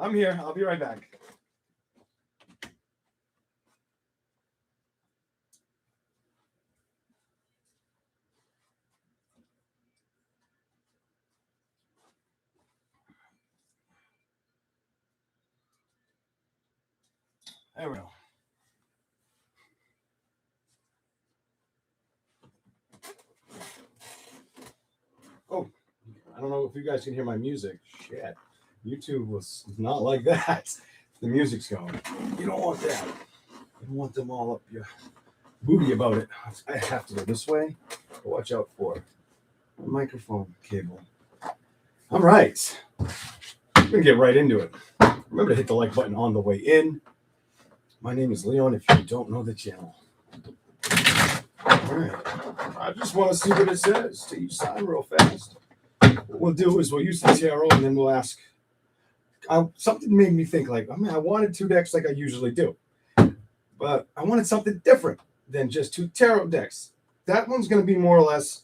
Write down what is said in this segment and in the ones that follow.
I'm here. I'll be right back. There we go. Oh, I don't know if you guys can hear my music. Shit. YouTube was not like that. The music's going. You don't want that. You don't want them all up your booty about it. I have to go this way. Watch out for the microphone cable. All right. I'm going to get right into it. Remember to hit the like button on the way in. My name is Leon if you don't know the channel. All right. I just want to see what it says to each sign real fast. What we'll do is we'll use the tarot and then we'll ask. Something made me think like, I wanted two decks like I usually do. But I wanted something different than just two tarot decks. That one's going to be more or less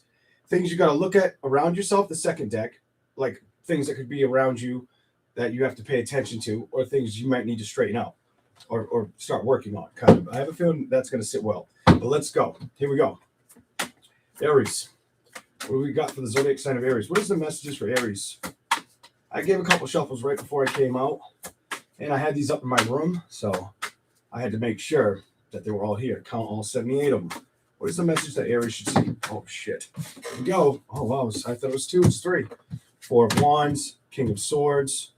things you got to look at around yourself. The second deck, like things that could be around you that you have to pay attention to, or things you might need to straighten out or start working on. Kind of. I have a feeling that's going to sit well. But let's go. Here we go. Aries. What do we got for the zodiac sign of Aries? What is the messages for Aries? I gave a couple shuffles right before I came out, and I had these up in my room, so I had to make sure that they were all here. Count all 78 of them. What is the message that Aries should see? Oh, shit. Here we go. Oh, wow. I thought it was 2. It's 3. 4 of Wands. King of Swords.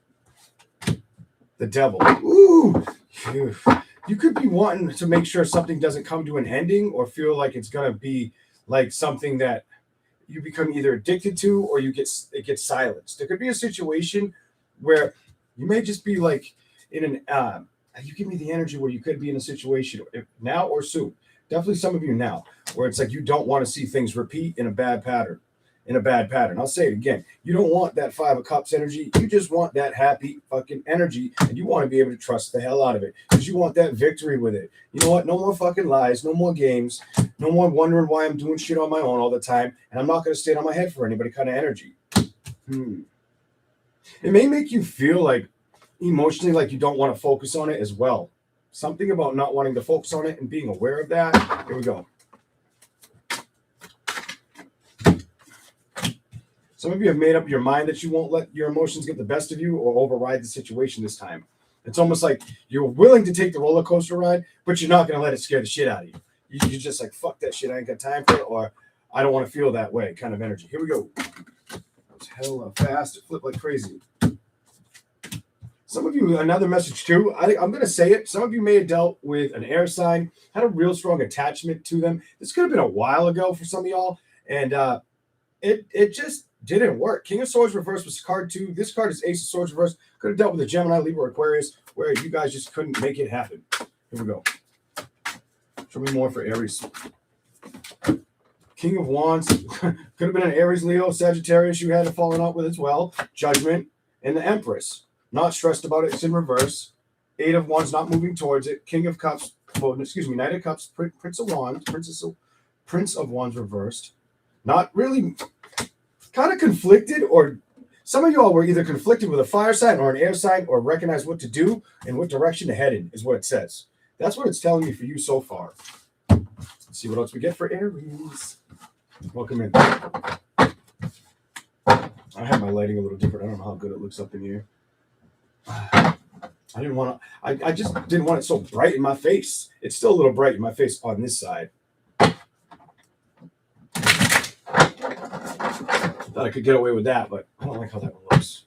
The Devil. Ooh. Phew. You could be wanting to make sure something doesn't come to an ending or feel like it's going to be like something that you become either addicted to or it gets silenced. There could be a situation where you may just be like in an you give me the energy where you could be in a situation now or soon. Definitely some of you now, where it's like you don't want to see things repeat in a bad pattern. I'll say it again. You don't want that 5 of Cups energy. You just want that happy fucking energy, and you want to be able to trust the hell out of it because you want that victory with it. You know what? No more fucking lies. No more games. No more wondering why I'm doing shit on my own all the time, and I'm not going to stand on my head for anybody kind of energy. It may make you feel like emotionally like you don't want to focus on it as well. Something about not wanting to focus on it and being aware of that. Here we go. Some of you have made up your mind that you won't let your emotions get the best of you or override the situation this time. It's almost like you're willing to take the roller coaster ride, but you're not going to let it scare the shit out of you. You're just like, fuck that shit, I ain't got time for it, or I don't want to feel that way kind of energy. Here we go. That was hella fast. It flipped like crazy. Some of you, another message too, I'm going to say it. Some of you may have dealt with an air sign, had a real strong attachment to them. This could have been a while ago for some of y'all, and it just didn't work. King of Swords reverse was card 2. This card is Ace of Swords reverse. Could have dealt with a Gemini, Libra, Aquarius, where you guys just couldn't make it happen. Here we go. Show me more for Aries. King of Wands. Could have been an Aries, Leo, Sagittarius you had a falling out with as well. Judgment. And the Empress. Not stressed about it. It's in reverse. 8 of Wands, not moving towards it. King of Cups. Knight of Cups. Prince of Wands. Prince of Wands reversed. Not really... kind of conflicted, or some of y'all were either conflicted with a fire sign or an air sign, or recognize what to do and what direction to head in, is what it says. That's what it's telling me for you so far. Let's see what else we get for Aries. Welcome in. I have my lighting a little different. I don't know how good it looks up in here. I just didn't want it so bright in my face. It's still a little bright in my face on this side. Thought I could get away with that, but I don't like how that one looks.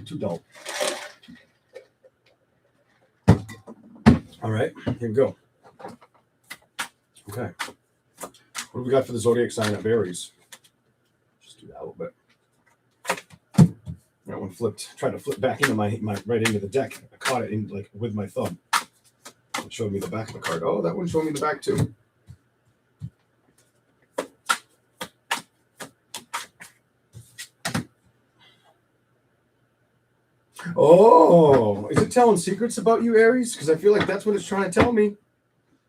Too dull. All right, here we go. Okay. What do we got for the zodiac sign of Aries? Just do that a little bit. That one flipped, tried to flip back into my right into the deck. I caught it in like with my thumb. It showed me the back of the card. Oh, that one showed me the back too. Oh, is it telling secrets about you, Aries? Because I feel like that's what it's trying to tell me.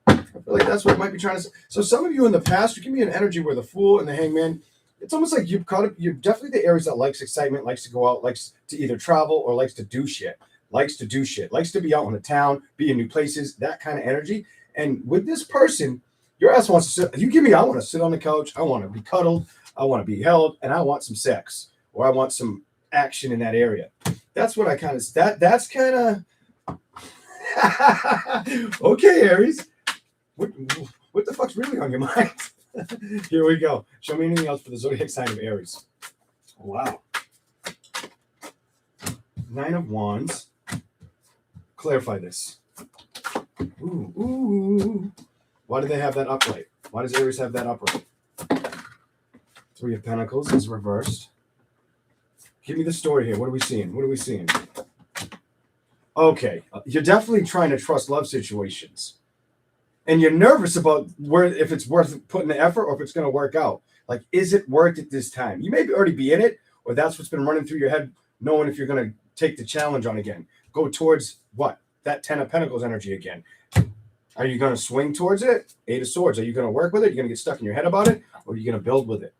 I feel like that's what it might be trying to say. So some of you in the past, you give me an energy where the Fool and the Hangman, it's almost like you've caught up. You're definitely the Aries that likes excitement, likes to go out, likes to either travel or likes to do shit. likes to do shit, likes to be out on the town, be in new places, that kind of energy. And with this person, your ass wants to sit. You give me, I want to sit on the couch. I want to be cuddled. I want to be held, and I want some sex, or I want some action in that area. That's what I kind of that's kind of okay, Aries. What the fuck's really on your mind? Here we go. Show me anything else for the zodiac sign of Aries. Wow. 9 of Wands. Clarify this. Ooh. Why do they have that upright? Why does Aries have that upright? 3 of Pentacles is reversed. Give me the story here. What are we seeing? Okay. You're definitely trying to trust love situations. And you're nervous about if it's worth putting the effort or if it's going to work out. Like, is it worth it this time? You may already be in it, or that's what's been running through your head, knowing if you're going to take the challenge on again. Go towards what? That 10 of Pentacles energy again. Are you going to swing towards it? 8 of Swords. Are you going to work with it? You're going to get stuck in your head about it? Or are you going to build with it?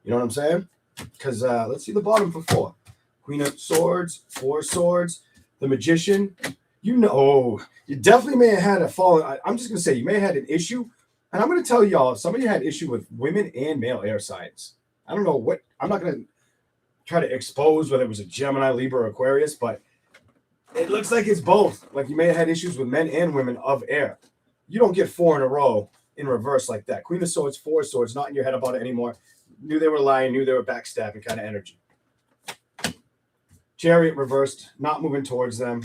You know what I'm saying? Because let's see the bottom for 4. Queen of Swords, 4 Swords, the Magician. You definitely may have had a fall. I'm just going to say you may have had an issue. And I'm going to tell y'all, some of you had issue with women and male air signs. I don't know what. I'm not going to try to expose whether it was a Gemini, Libra, or Aquarius, but it looks like it's both. Like you may have had issues with men and women of air. You don't get 4 in a row in reverse like that. Queen of Swords, 4 Swords, not in your head about it anymore. Knew they were lying, knew they were backstabbing kind of energy. Chariot reversed, not moving towards them.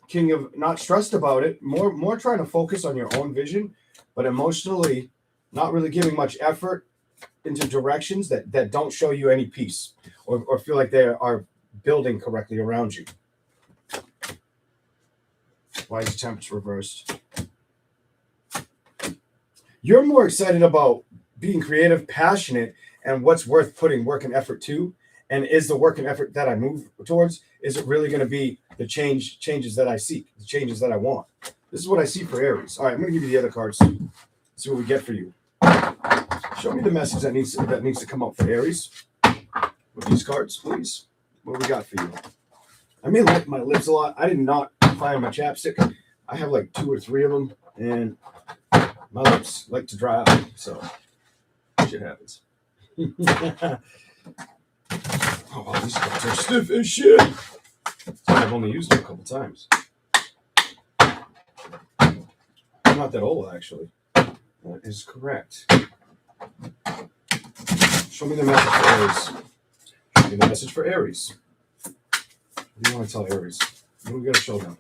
King of not stressed about it, more trying to focus on your own vision, but emotionally not really giving much effort into directions that don't show you any peace or feel like they are building correctly around you. Why is the temperature reversed? You're more excited about being creative, passionate, and what's worth putting work and effort to. And is the work and effort that I move towards, is it really going to be the changes that I seek, the changes that I want? This is what I see for Aries. All right, I'm going to give you the other cards. See what we get for you. Show me the message that needs to come up for Aries with these cards, please. What do we got for you? I may lick my lips a lot. I did not find my chapstick. I have like 2 or 3 of them, and my lips like to dry out, so shit happens. Oh, wow, these cards are stiff as shit. I've only used them a couple times. I'm not that old, actually. That is correct. Show me the message for Aries. Show me the message for Aries. What do you want to tell Aries? What are we going to show them?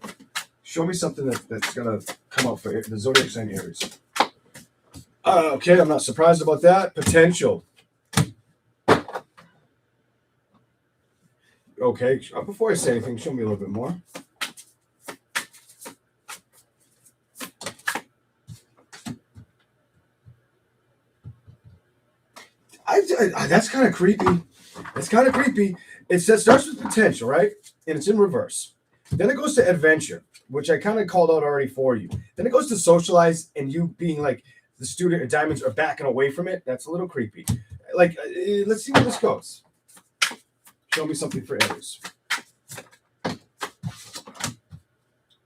Show me something that's going to come up for the zodiac sign Aries. Okay, I'm not surprised about that. Potential. Okay, before I say anything, show me a little bit more. That's kind of creepy. It starts with potential, right? And it's in reverse. Then it goes to adventure, which I kind of called out already for you. Then it goes to socialize, and you being like the student of diamonds are backing away from it. That's a little creepy. Like, let's see where this goes. Show me something for Aries.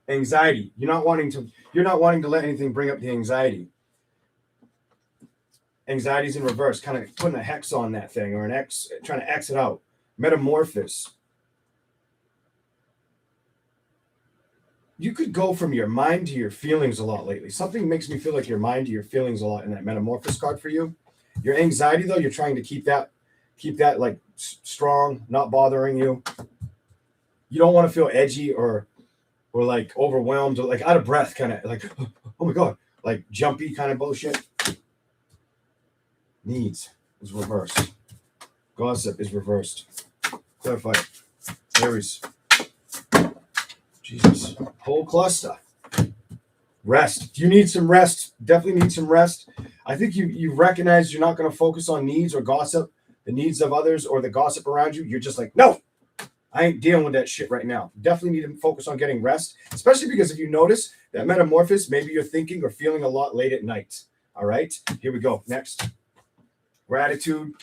Anxiety. You're not wanting to let anything bring up the anxiety. Anxiety's in reverse, kind of putting a hex on that thing, or an X, trying to X it out. Metamorphosis. You could go from your mind to your feelings a lot lately. Something makes me feel like your mind to your feelings a lot in that Metamorphosis card for you. Your anxiety, though, you're trying to keep that like strong, not bothering you. You don't want to feel edgy or like overwhelmed or like out of breath, kind of like, oh my God, like jumpy kind of bullshit. Needs is reversed. Gossip is reversed. Clarify. Aries. Jesus. Whole cluster. Rest. You need some rest. Definitely need some rest. I think you recognize you're not going to focus on needs or gossip, the needs of others or the gossip around you. You're just like, no, I ain't dealing with that shit right now. Definitely need to focus on getting rest, especially because if you notice that metamorphosis, maybe you're thinking or feeling a lot late at night. All right, here we go. Next. Gratitude.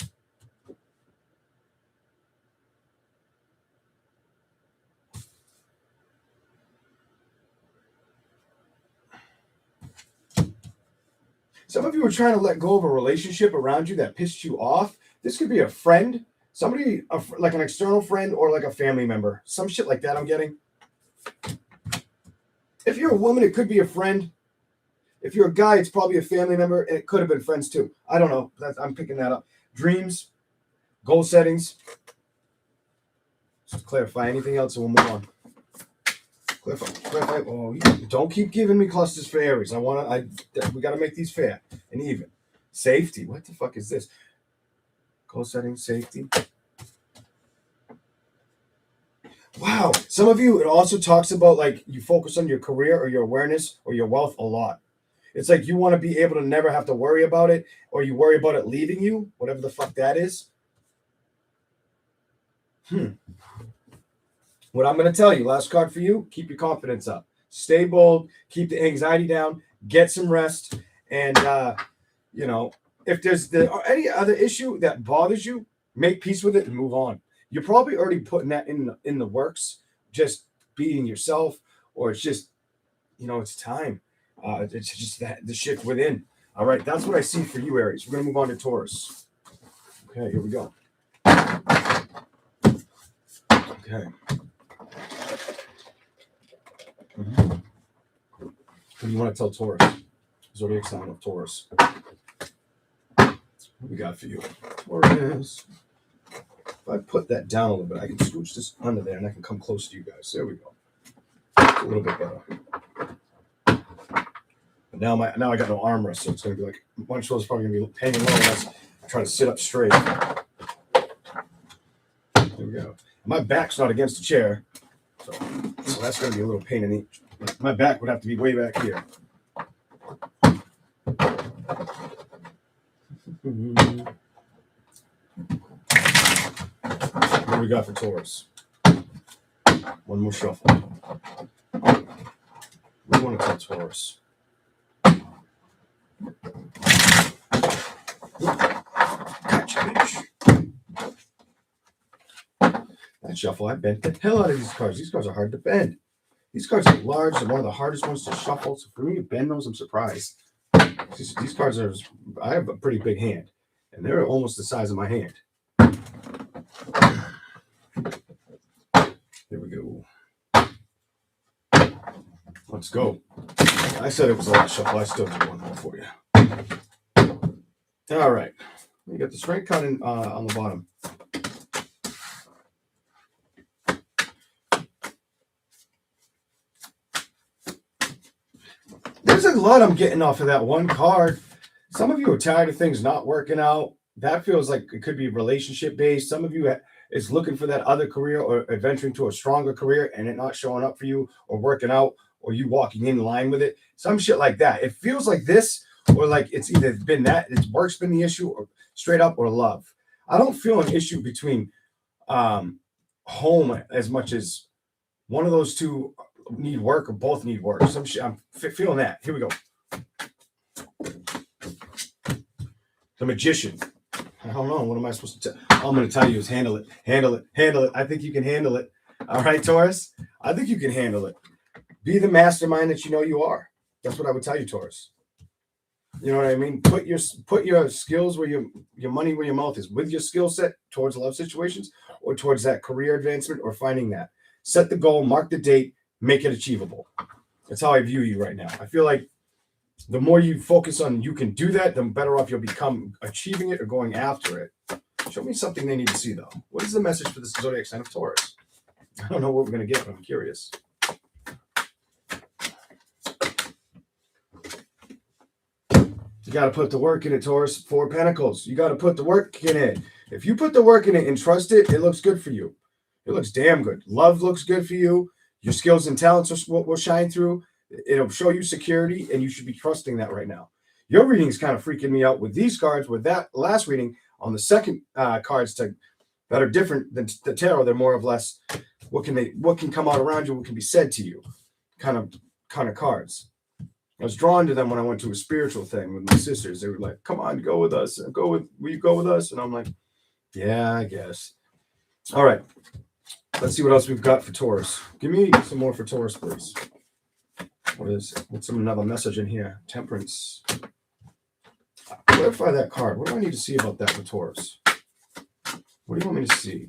Some of you are trying to let go of a relationship around you that pissed you off. This could be a friend, somebody like an external friend or like a family member. Some shit like that I'm getting. If you're a woman, it could be a friend. If you're a guy, it's probably a family member, and it could have been friends too. I don't know. I'm picking that up. Dreams, goal settings. Just clarify anything else, and we'll move on. Clarify. Oh, don't keep giving me clusters for Aries. We got to make these fair and even. Safety. What the fuck is this? Goal settings, safety. Wow. Some of you, it also talks about like you focus on your career or your awareness or your wealth a lot. It's like you want to be able to never have to worry about it, or you worry about it leaving you, whatever the fuck that is. What I'm going to tell you, last card for you, keep your confidence up. Stay bold, keep the anxiety down, get some rest, and, if there's any other issue that bothers you, make peace with it and move on. You're probably already putting that in the works, just being yourself, or it's just, it's time. It's just that the shift within. All right, that's what I see for you, Aries. We're going to move on to Taurus. Okay, here we go. Okay. What do you want to tell Taurus? Zodiac sign of Taurus. What we got for you? Taurus. If I put that down a little bit, I can scooch this under there and I can come close to you guys. There we go. A little bit better. But now I got no armrest, so it's going to be like one shoulders probably going to be hanging low unless I try to sit up straight. There we go. My back's not against the chair, so that's going to be a little pain in the. My back would have to be way back here. What do we got for Taurus? One more shuffle. What do you want to tell Taurus? Gotcha, bitch. That shuffle, I bent the hell out of these cards. These cards are hard to bend. These cards are large. They're one of the hardest ones to shuffle. So for me to bend those, I'm surprised. These cards are, I have a pretty big hand, and they're almost the size of my hand. There we go. Let's go. I said it was a lot shuffle. I still do one more for you. All right. You got the strength card on the bottom. There's a lot I'm getting off of that one card. Some of you are tired of things not working out. That feels like it could be relationship based. Some of you is looking for that other career or adventuring to a stronger career and it not showing up for you or working out or you walking in line with it. Some shit like that. It feels like this or like it's either been that, it's work's been the issue or straight up or love. I don't feel an issue between home as much as one of those two need work or both need work. Some shit, I'm feeling that. Here we go. The Magician. I don't know. What am I supposed to tell? All I'm going to tell you is handle it. Handle it. Handle it. I think you can handle it. All right, Taurus? I think you can handle it. Be the mastermind that you know you are. That's what I would tell you, Taurus. You know what I mean? Put your skills where your money where your mouth is. With your skill set towards love situations or towards that career advancement or finding that. Set the goal, mark the date, make it achievable. That's how I view you right now. I feel like the more you focus on you can do that, the better off you'll become achieving it or going after it. Show me something they need to see, though. What is the message for this zodiac sign of Taurus? I don't know what we're going to get, but I'm curious. You got to put the work in it, Taurus. 4 Pentacles. You got to put the work in it. If you put the work in it and trust it, it looks good for you. It looks damn good. Love looks good for you. Your skills and talents will shine through. It'll show you security, and you should be trusting that right now. Your reading is kind of freaking me out with these cards. With that last reading on the second cards that are different than the tarot, they're more or less what can come out around you, what can be said to you, kind of cards. I was drawn to them when I went to a spiritual thing with my sisters. They were like, "Come on, go with us. Will you go with us?" And I'm like, "Yeah, I guess." All right. Let's see what else we've got for Taurus. Give me some more for Taurus, please. What's another message in here? Temperance. Clarify that card. What do I need to see about that for Taurus? What do you want me to see?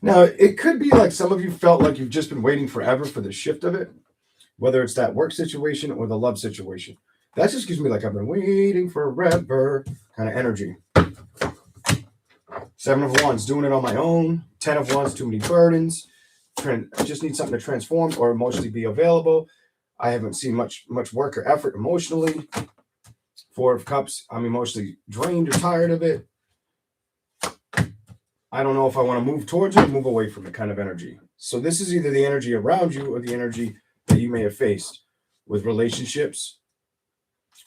Now, it could be like some of you felt like you've just been waiting forever for the shift of it, whether it's that work situation or the love situation. That just gives me like I've been waiting forever kind of energy. 7 of Wands, doing it on my own. 10 of Wands, too many burdens. I just need something to transform or emotionally be available. I haven't seen much work or effort emotionally. 4 of Cups, I'm emotionally drained or tired of it. I don't know if I want to move towards it or move away from it kind of energy. So this is either the energy around you or the energy that you may have faced with relationships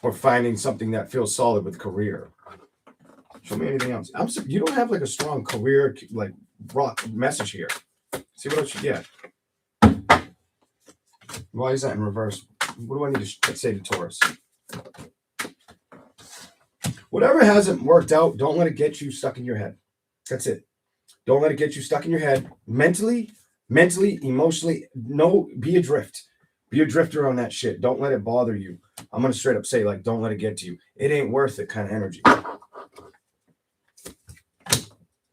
or finding something that feels solid with career. Show me anything else. You don't have like a strong career, like rock message here. See what else you get. Why is that in reverse? What do I need to say to Taurus? Whatever hasn't worked out, don't let it get you stuck in your head. That's it. Don't let it get you stuck in your head. Mentally, emotionally, no, be adrift. Be a drifter on that shit. Don't let it bother you. I'm going to straight up say, like, don't let it get to you. It ain't worth it kind of energy.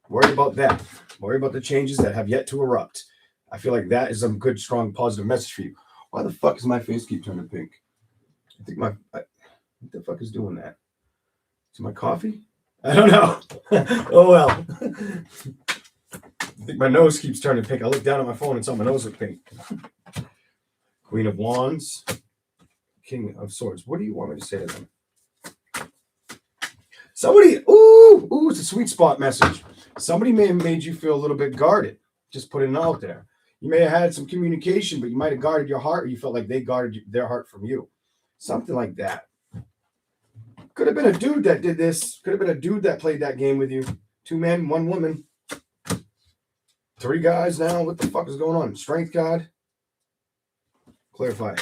Worry about that. Worry about the changes that have yet to erupt. I feel like that is a good, strong, positive message for you. Why the fuck does my face keep turning pink? I think what the fuck is doing that? Is it my coffee? I don't know. Oh, well. I think my nose keeps turning pink. I look down at my phone and saw my nose look pink. Queen of Wands. King of Swords. What do you want me to say to them? Somebody, it's a sweet spot message. Somebody may have made you feel a little bit guarded. Just putting it out there. You may have had some communication, but you might have guarded your heart, or you felt like they guarded their heart from you. Something like that. Could have been a dude that did this. Could have been a dude that played that game with you. 2 men, 1 woman. 3 guys now. What the fuck is going on? Strength card. Clarify.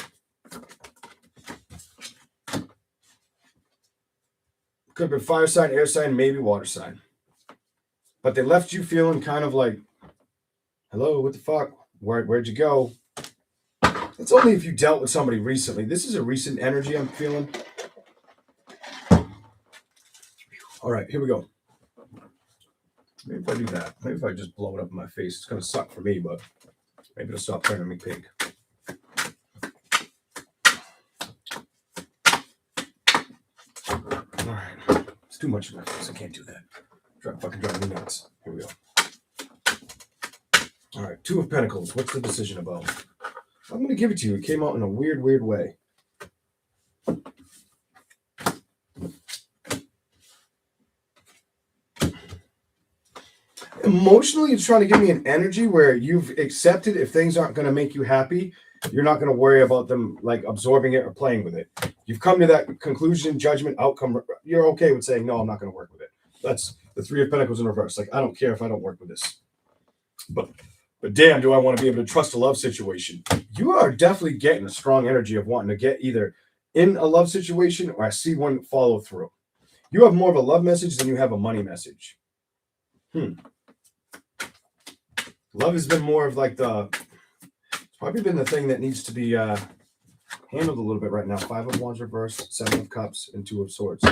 Could have been fire sign, air sign, maybe water sign. But they left you feeling kind of like, hello, what the fuck? Where'd you go? It's only if you dealt with somebody recently. This is a recent energy I'm feeling. All right, here we go. Maybe if I do that, maybe if I just blow it up in my face, it's going to suck for me, but maybe it'll stop turning me pink. All right, it's too much in my face. I can't do that. Fucking driving me nuts. Here we go. All right, 2 of Pentacles. What's the decision about? I'm going to give it to you. It came out in a weird way. Emotionally, it's trying to give me an energy where you've accepted if things aren't going to make you happy, you're not going to worry about them like absorbing it or playing with it. You've come to that conclusion, judgment, outcome. You're okay with saying, no, I'm not going to work with it. That's the 3 of Pentacles in reverse. Like, I don't care if I don't work with this. But damn, do I want to be able to trust a love situation? You are definitely getting a strong energy of wanting to get either in a love situation or I see one follow through. You have more of a love message than you have a money message. Love has been more of like it's probably been the thing that needs to be handled a little bit right now. 5 of Wands reverse, 7 of Cups, and 2 of Swords.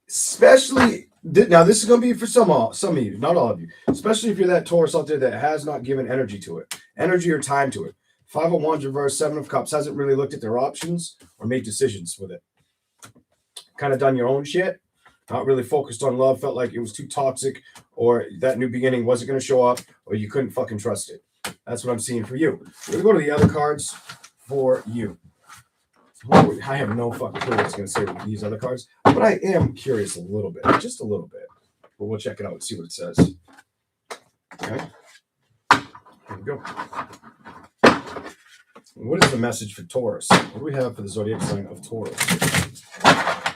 Especially, now this is going to be for some of you, not all of you. Especially if you're that Taurus out there that has not given energy to it. Energy or time to it. 5 of Wands reverse, 7 of Cups, hasn't really looked at their options or made decisions with it. Kind of done your own shit. Not really focused on love, felt like it was too toxic, or that new beginning wasn't going to show up, or you couldn't fucking trust it. That's what I'm seeing for you. We're going to go to the other cards for you. I have no fucking clue what it's going to say with these other cards, but I am curious a little bit, just a little bit. But we'll check it out and see what it says. Okay. Here we go. What is the message for Taurus? What do we have for the zodiac sign of Taurus?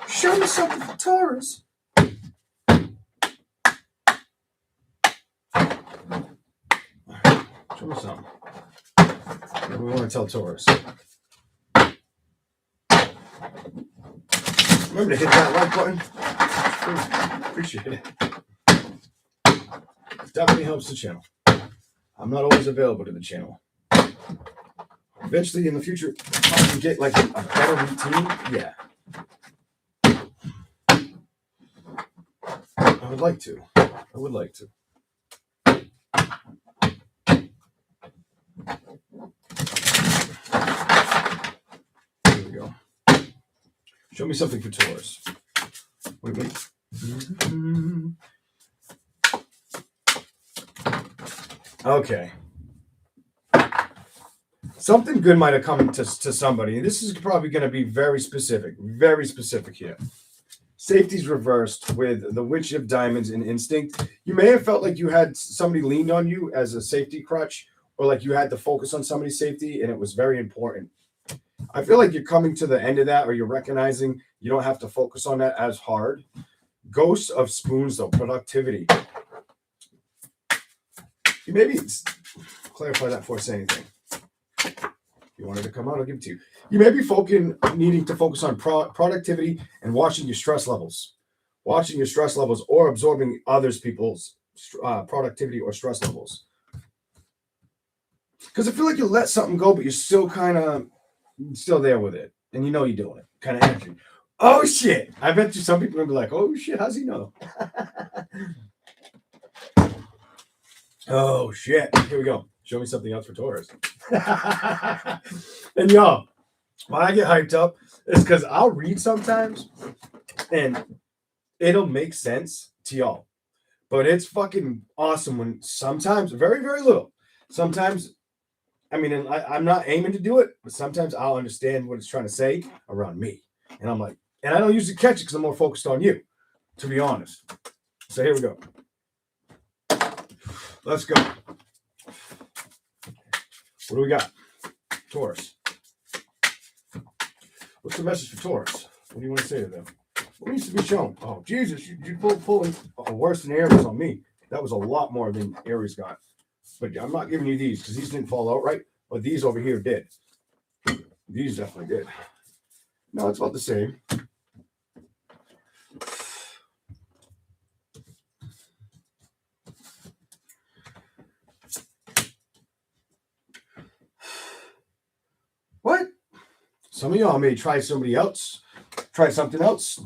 Show me something for Taurus. Right, show me something. What do we want to tell Taurus? Remember to hit that like button. Appreciate it. Definitely helps the channel. I'm not always available to the channel. Eventually, in the future, if I can get like a better routine, yeah. I would like to. Here we go. Show me something for Taurus. Wait. Okay. Something good might have come to somebody. This is probably going to be very specific here. Safety's reversed with the Witch of Diamonds and Instinct. You may have felt like you had somebody leaned on you as a safety crutch, or like you had to focus on somebody's safety, and it was very important. I feel like you're coming to the end of that, or you're recognizing you don't have to focus on that as hard. Ghost of Spoons, though, productivity. You maybe clarify that before I say anything. If you wanted to come out, I'll give it to you. You may be needing to focus on productivity and watching your stress levels. Or absorbing others people's productivity or stress levels. Because I feel like you let something go, but you're still still there with it. And you know you're doing it. Kind of energy. Oh, shit. I bet you some people are going to be like, oh, shit, how's he know? Oh, shit. Here we go. Show me something else for Taurus. And y'all, when I get hyped up, it's because I'll read sometimes and it'll make sense to y'all. But it's fucking awesome when sometimes, very, very little. Sometimes, I mean, and I'm not aiming to do it, but sometimes I'll understand what it's trying to say around me. And I'm like, and I don't usually catch it because I'm more focused on you, to be honest. So here we go. Let's go. What do we got? Taurus. What's the message for Taurus? What do you want to say to them? What needs to be shown? Oh, Jesus, you pulling worse than Aries on me. That was a lot more than Aries got. But I'm not giving you these because these didn't fall out right. But these over here did. These definitely did. No, it's about the same. What? Some of y'all may try something else,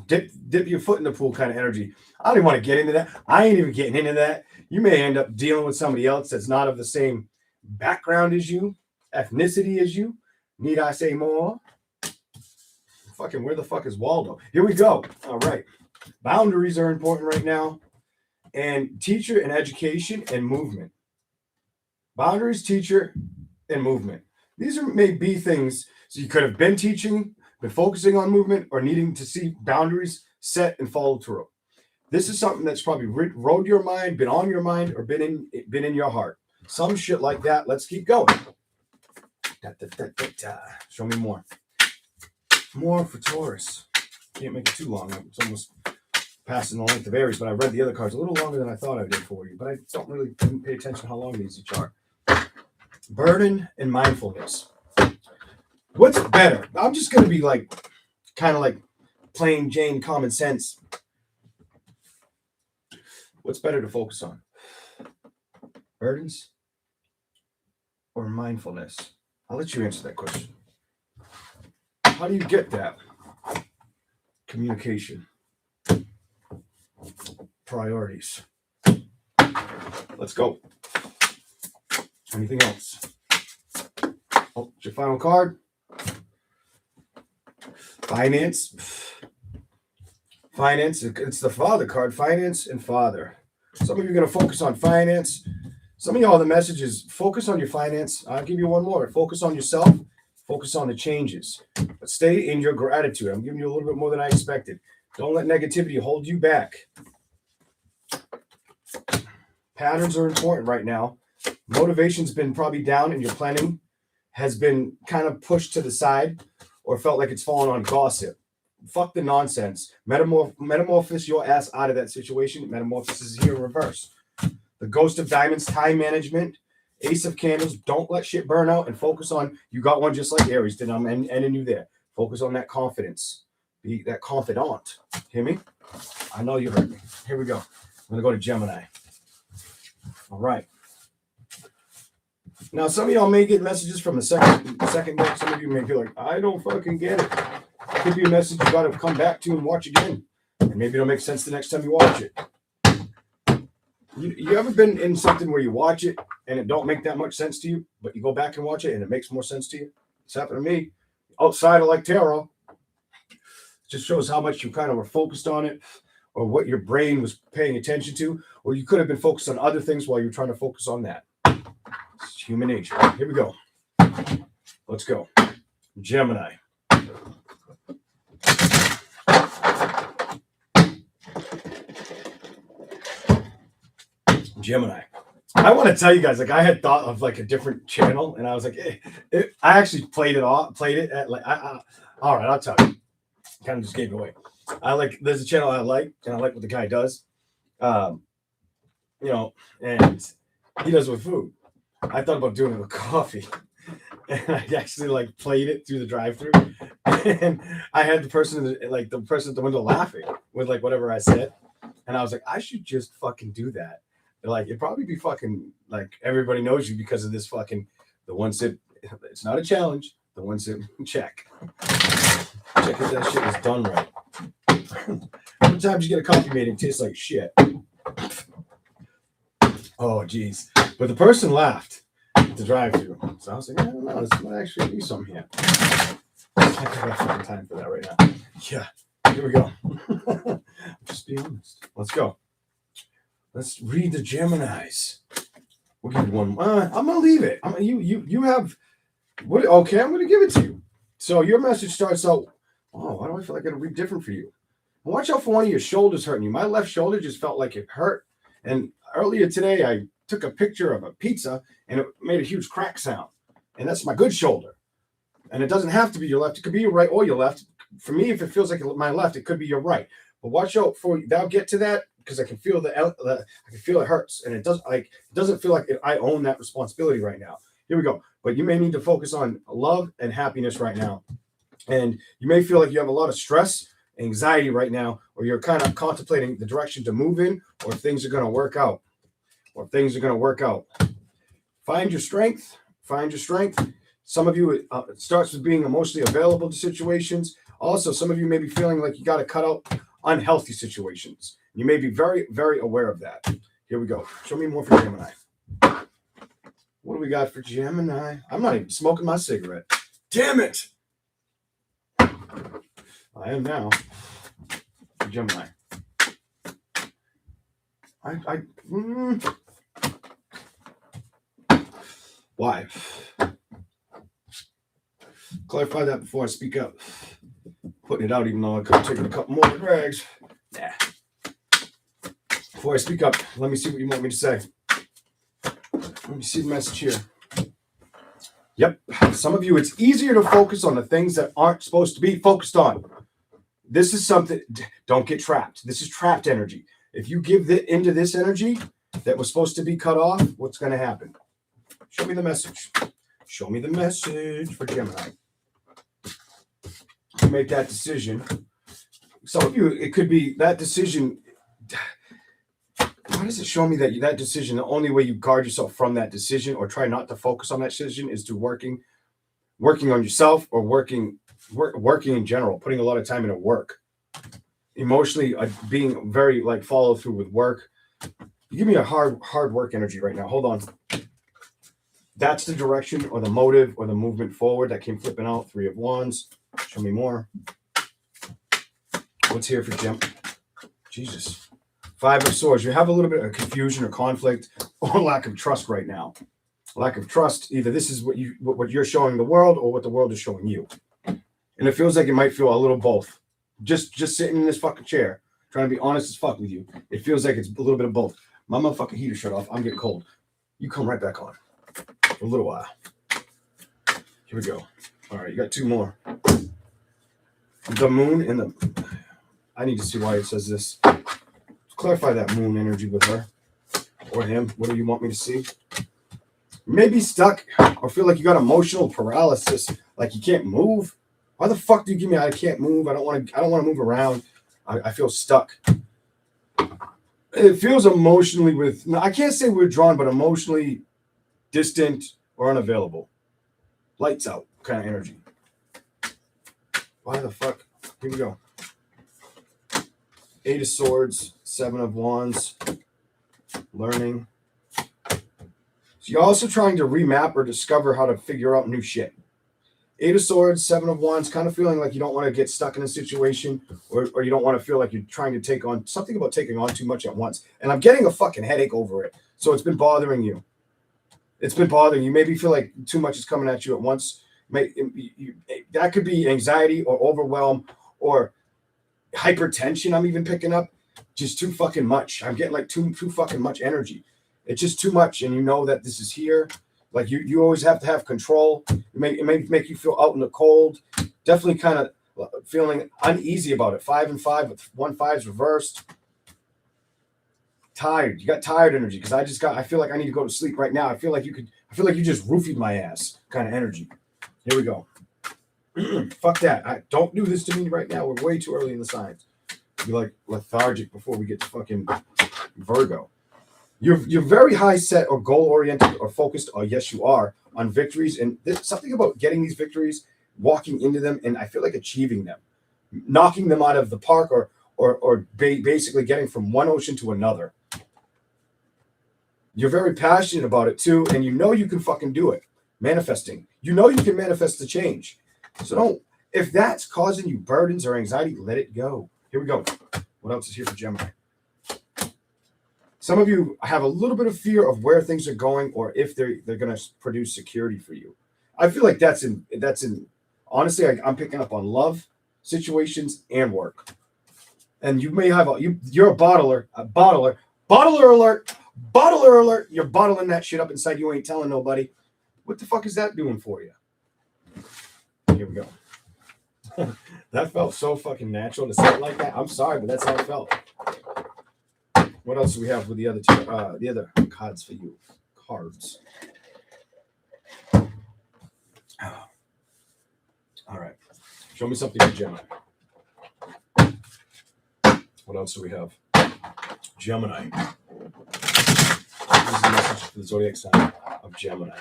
dip your foot in the pool kind of energy. I don't even want to get into that. I ain't even getting into that. You may end up dealing with somebody else that's not of the same background as you, ethnicity as you. Need I say more? Fucking where the fuck is Waldo? Here we go. All right. Boundaries are important right now. And teacher and education and movement. Boundaries, teacher, and movement. These may be things, so you could have been teaching, been focusing on movement, or needing to see boundaries set and follow through. This is something that's probably rode your mind, been on your mind, or been in your heart. Some shit like that. Let's keep going. Show me more. More for Taurus. Can't make it too long. It's almost passing the length of Aries, but I read the other cards a little longer than I thought I did for you. But I didn't pay attention to how long these each are. Burden and mindfulness. What's better? I'm just going to be kind of like plain Jane common sense. What's better to focus on? Burdens or mindfulness? I'll let you answer that question. How do you get that? Communication. Priorities. Let's go. Anything else? Oh, it's your final card. Finance. It's the father card. Finance and father. Some of you are going to focus on finance. Some of y'all, the message is focus on your finance. I'll give you one more. Focus on yourself. Focus on the changes. But stay in your gratitude. I'm giving you a little bit more than I expected. Don't let negativity hold you back. Patterns are important right now. Motivation's been probably down and your planning has been kind of pushed to the side or felt like it's fallen on gossip. Fuck the nonsense. Metamorphose your ass out of that situation. Metamorphosis is here in reverse. The Ghost of Diamonds, time management. Ace of Candles, don't let shit burn out and focus on, you got one just like Aries did. I'm ending you there. Focus on that confidence. Be that confidant. Hear me? I know you heard me. Here we go. I'm going to go to Gemini. All right. Now, some of y'all may get messages from the second deck. Some of you may be like, I don't fucking get it. It could be a message you got to come back to and watch again. And maybe it'll make sense the next time you watch it. You ever been in something where you watch it and it don't make that much sense to you, but you go back and watch it and it makes more sense to you? It's happened to me. Outside of like tarot, it just shows how much you kind of were focused on it, or what your brain was paying attention to, or you could have been focused on other things while you're trying to focus on that. It's human nature. Here we go. Let's go. Gemini. Gemini. I want to tell you guys, like, I had thought of like a different channel, and I was like, I actually played it at like, all right, I'll tell you. Kind of just gave it away. There's a channel I like, and I like what the guy does. And he does it with food. I thought about doing it with coffee, and I actually like played it through the drive-thru, and I had the person at the window laughing with like whatever I said, and I was like, I should just fucking do that. Like, it'd probably be fucking like everybody knows you because of this fucking the one sip. It's not a challenge. The one sip check. Check if that shit is done right. Sometimes you get a coffee made and it tastes like shit. Oh, geez. But the person laughed at the drive-thru. So I was like, I don't know. This might actually be something here. I can't have fucking time for that right now. Yeah. Here we go. Just be honest. Let's go. Let's read the Geminis. We'll give you one. I'm going to leave it. You have... What? Okay, I'm going to give it to you. So your message starts out, why do I feel like it'll read different for you? Watch out for one of your shoulders hurting you. My left shoulder just felt like it hurt. And earlier today, I took a picture of a pizza, and it made a huge crack sound. And that's my good shoulder. And it doesn't have to be your left. It could be your right or your left. For me, if it feels like my left, it could be your right. But watch out for you. I'll get to that because I can feel I can feel it hurts. And it doesn't feel like I own that responsibility right now. Here we go. But you may need to focus on love and happiness right now. And you may feel like you have a lot of stress, anxiety right now, or you're kind of contemplating the direction to move in, or if things are going to work out. Find your strength. Some of you, it starts with being emotionally available to situations. Also, some of you may be feeling like you got to cut out unhealthy situations. You may be very, very aware of that. Here we go. Show me more for Gemini. What do we got for Gemini? I'm not even smoking my cigarette. Damn it! I am now. Gemini. Why? Clarify that before I speak up. Putting it out, even though I could have taken a couple more drags. Nah. Before I speak up, let me see what you want me to say. Let me see the message here. Yep. Some of you, it's easier to focus on the things that aren't supposed to be focused on. This is something, don't get trapped. This is trapped energy. If you give into this energy that was supposed to be cut off, what's going to happen? Show me the message. Show me the message for Gemini. You make that decision. Some of you, it could be that decision. Why does it show me that decision, the only way you guard yourself from that decision or try not to focus on that decision is to working on yourself or working in general, putting a lot of time into work, emotionally being very like follow through with work. You give me a hard work energy right now. Hold on. That's the direction or the motive or the movement forward that came flipping out. 3 of Wands. Show me more. What's here for Gem? Jesus. 5 of Swords. You have a little bit of confusion or conflict or lack of trust right now. Lack of trust. Either this is what you're showing the world or what the world is showing you. And it feels like it might feel a little both. Just sitting in this fucking chair, trying to be honest as fuck with you. It feels like it's a little bit of both. My motherfucking heater shut off. I'm getting cold. You come right back on for a little while. Here we go. All right, you got 2 more. The moon and the... I need to see why it says this. Clarify that moon energy with her or him. What do you want me to see? Maybe stuck or feel like you got emotional paralysis, like you can't move. Why the fuck do you give me I can't move? I don't want to move around. I feel stuck. It feels emotionally I can't say withdrawn, but emotionally distant or unavailable. Lights out kind of energy. Why the fuck? Here we go. 8 of Swords, 7 of Wands, learning. So you're also trying to remap or discover how to figure out new shit. 8 of Swords, 7 of Wands, kind of feeling like you don't want to get stuck in a situation, or you don't want to feel like you're trying to take on something about taking on too much at once. And I'm getting a fucking headache over it. So it's been bothering you. It's been bothering you. Maybe you feel like too much is coming at you at once. That could be anxiety or overwhelm or hypertension. I'm even picking up just too fucking much. I'm getting like too fucking much energy. It's just too much, and you know that this is here. Like you always have to have control. It may make you feel out in the cold. Definitely kind of feeling uneasy about it. 5 and 5 with 1 5's reversed. Tired. You got tired energy because I feel like I need to go to sleep right now. I feel like you just roofied my ass kind of energy. Here we go. Fuck that. Don't do this to me right now. We're way too early in the signs. Be like lethargic before we get to fucking Virgo. You're very high set or goal oriented or focused, or yes you are, on victories, and there's something about getting these victories, walking into them, and I feel like achieving them, knocking them out of the park, or basically getting from one ocean to another. You're very passionate about it too, and you know you can fucking do it. Manifesting, you know you can manifest the change. So if that's causing you burdens or anxiety, let it go. Here we go. What else is here for Gemini? Some of you have a little bit of fear of where things are going, or if they're going to produce security for you. I feel like that's in honestly, I'm picking up on love, situations, and work. And you may have you're a bottler, bottler alert. You're bottling that shit up inside. You ain't telling nobody. What the fuck is that doing for you? Here we go. That felt so fucking natural to say it like that. I'm sorry, but that's how it felt. What else do we have with the other cards for you? Cards. All right. Show me something for Gemini. What else do we have? Gemini. This is the message for the zodiac sign of Gemini.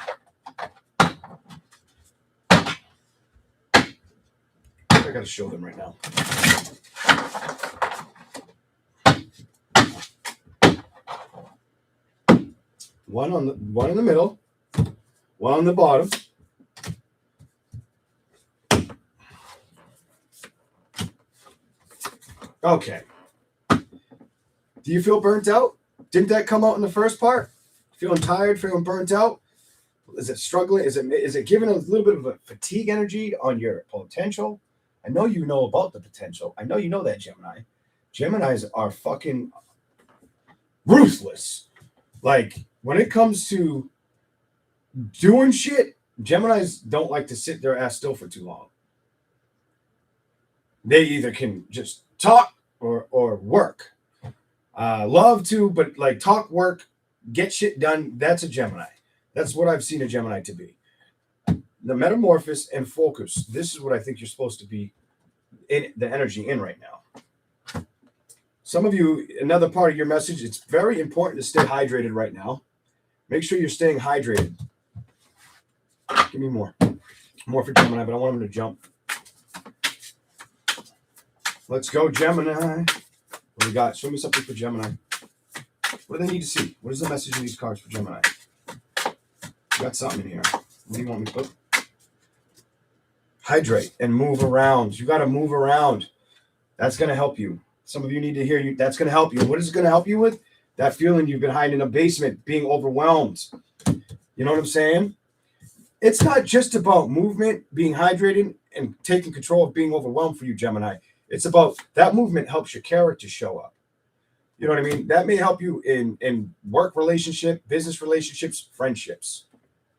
I gotta show them right now. One in the middle, one on the bottom. Okay. Do you feel burnt out? Didn't that come out in the first part? Feeling tired, feeling burnt out? Is it struggling? Is it giving a little bit of a fatigue energy on your potential? I know you know about the potential. I know you know that, Gemini. Geminis are fucking ruthless. Like, when it comes to doing shit, Geminis don't like to sit their ass still for too long. They either can just talk or work. Love to, but like talk, work, get shit done. That's a Gemini. That's what I've seen a Gemini to be. The metamorphosis and focus. This is what I think you're supposed to be in the energy in right now. Some of you, another part of your message, it's very important to stay hydrated right now. Make sure you're staying hydrated. Give me more. More for Gemini, but I want him to jump. Let's go, Gemini. What do we got? Show me something for Gemini. What do they need to see? What is the message in these cards for Gemini? You got something in here. What do you want me to put? Hydrate and move around. You got to move around. That's going to help you. Some of you need to hear you. That's going to help you. What is it going to help you with? That feeling you've been hiding in a basement, being overwhelmed. You know what I'm saying? It's not just about movement, being hydrated, and taking control of being overwhelmed for you, Gemini. It's about that movement helps your character show up. You know what I mean? That may help you in work relationship, business relationships, friendships.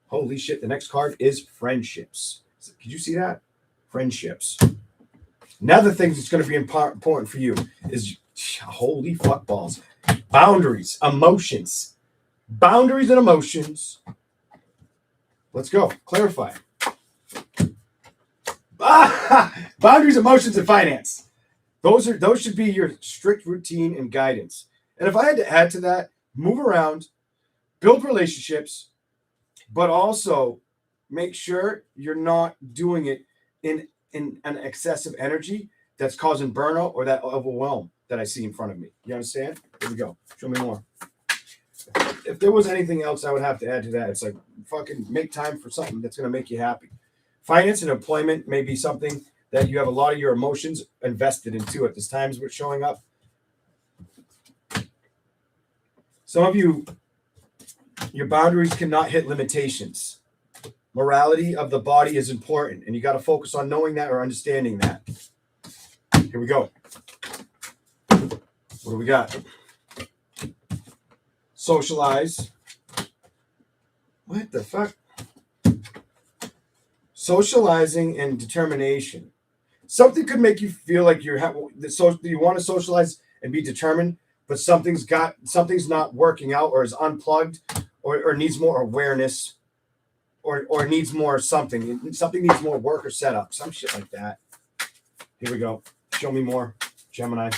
Holy shit, the next card is friendships. Could you see that? Friendships. Another thing that's going to be important for you is, holy fuck balls, boundaries, emotions. Boundaries and emotions. Let's go. Clarify. Boundaries, emotions, and finance. Those should be your strict routine and guidance. And if I had to add to that, move around, build relationships, but also make sure you're not doing it in an excessive energy that's causing burnout or that overwhelm that I see in front of me. You understand? Here we go. Show me more. If there was anything else I would have to add to that, it's like fucking make time for something that's going to make you happy. Finance and employment may be something that you have a lot of your emotions invested into at this time is what's showing up. Some of you, your boundaries cannot hit limitations. Morality of the body is important, and you got to focus on knowing that or understanding that. Here we go. What do we got? Socialize. What the fuck? Socializing and determination. Something could make you feel like you want to socialize and be determined, but something's not working out or is unplugged or needs more awareness or needs more something. Something needs more work or setup. Some shit like that. Here we go. Show me more, Gemini.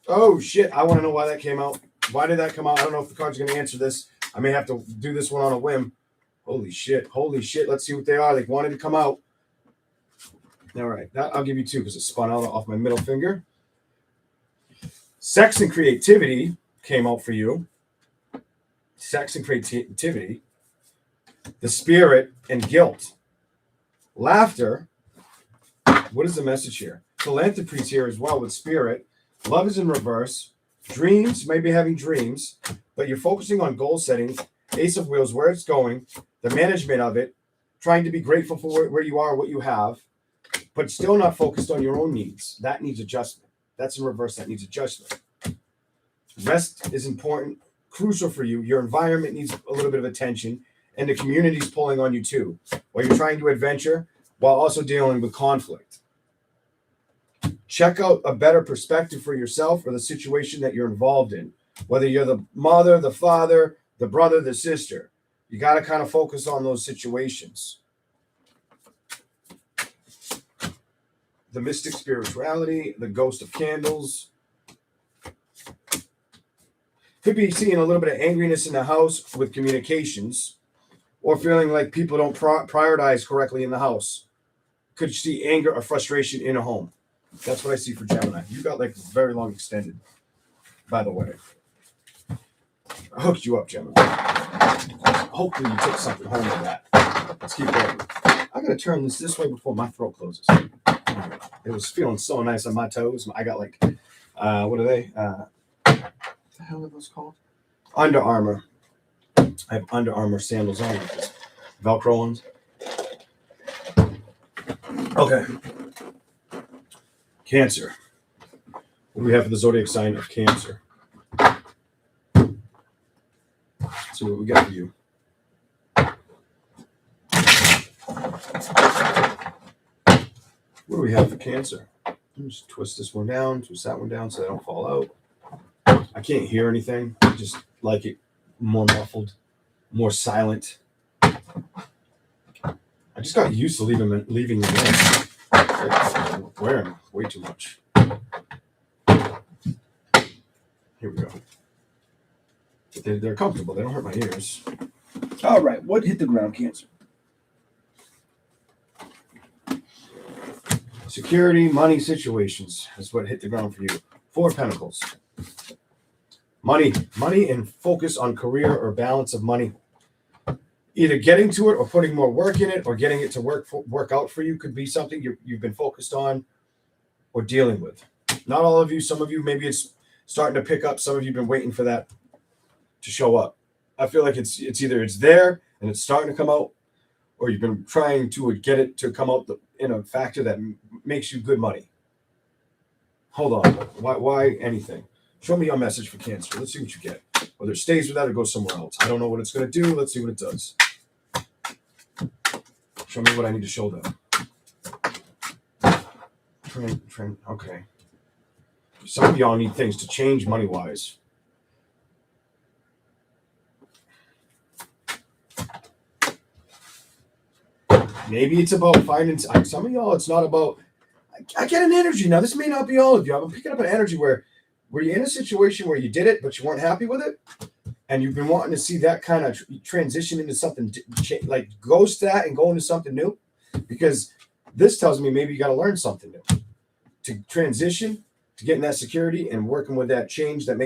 Oh shit, I want to know why that came out. Why did that come out? I don't know if the card's going to answer this. I may have to do this one on a whim. Holy shit. Let's see what they are. They wanted to come out. All right, that I'll give you two because it spun out off my middle finger. Sex and creativity came out for you. Sex and creativity. The spirit and guilt. Laughter. What is the message here? Philanthropy is here as well with spirit. Love is in reverse. Dreams, maybe having dreams, but you're focusing on goal setting. Ace of Wheels, where it's going, the management of it, trying to be grateful for where you are, what you have, but still not focused on your own needs. That needs adjustment. That's in reverse. That needs adjustment. Rest is important, crucial for you. Your environment needs a little bit of attention, and the community's pulling on you too, while you're trying to adventure while also dealing with conflict. Check out a better perspective for yourself or the situation that you're involved in. Whether you're the mother, the father, the brother, the sister, you got to kind of focus on those situations. The mystic spirituality, the ghost of candles. Could be seeing a little bit of angriness in the house with communications, or feeling like people don't prioritize correctly in the house. Could see anger or frustration in a home. That's what I see for Gemini. You got like very long extended, by the way. I hooked you up, Gemini. Hopefully you took something home with that. Let's keep going. I'm going to turn this way before my throat closes. It was feeling so nice on my toes. I got like, what are they? What the hell are those called? Under Armour. I have Under Armour sandals on. Velcro ones. Okay. Cancer. What do we have for the zodiac sign of Cancer? Let's see what we got for you. What do we have for Cancer? Just twist this one down, twist that one down so they don't fall out. I can't hear anything. I just like it more muffled, more silent. I just got used to leaving them in. I'm wearing way too much. Here we go. They're comfortable. They don't hurt my ears. All right. What hit the ground, Cancer? Security, money situations is what hit the ground for you. 4 of Pentacles. Money and focus on career or balance of money. Either getting to it or putting more work in it or getting it to work out for you could be something you've been focused on or dealing with. Not all of you. Some of you, maybe it's starting to pick up. Some of you have been waiting for that to show up. I feel like it's either it's there and it's starting to come out, or you've been trying to get it to come out in a factor that makes you good money. Hold on. Why anything? Show me your message for Cancer. Let's see what you get. Whether it stays with that or goes somewhere else. I don't know what it's going to do. Let's see what it does. Show me what I need to show them. Okay. Some of y'all need things to change money-wise. Maybe it's about finding. Some of y'all, it's not about. I get an energy now. This may not be all of you. I'm picking up an energy where you're in a situation where you did it, but you weren't happy with it. and you've been wanting to see that kind of transition into something like ghost that and go into something new, because this tells me maybe you got to learn something new to transition to getting that security and working with that change that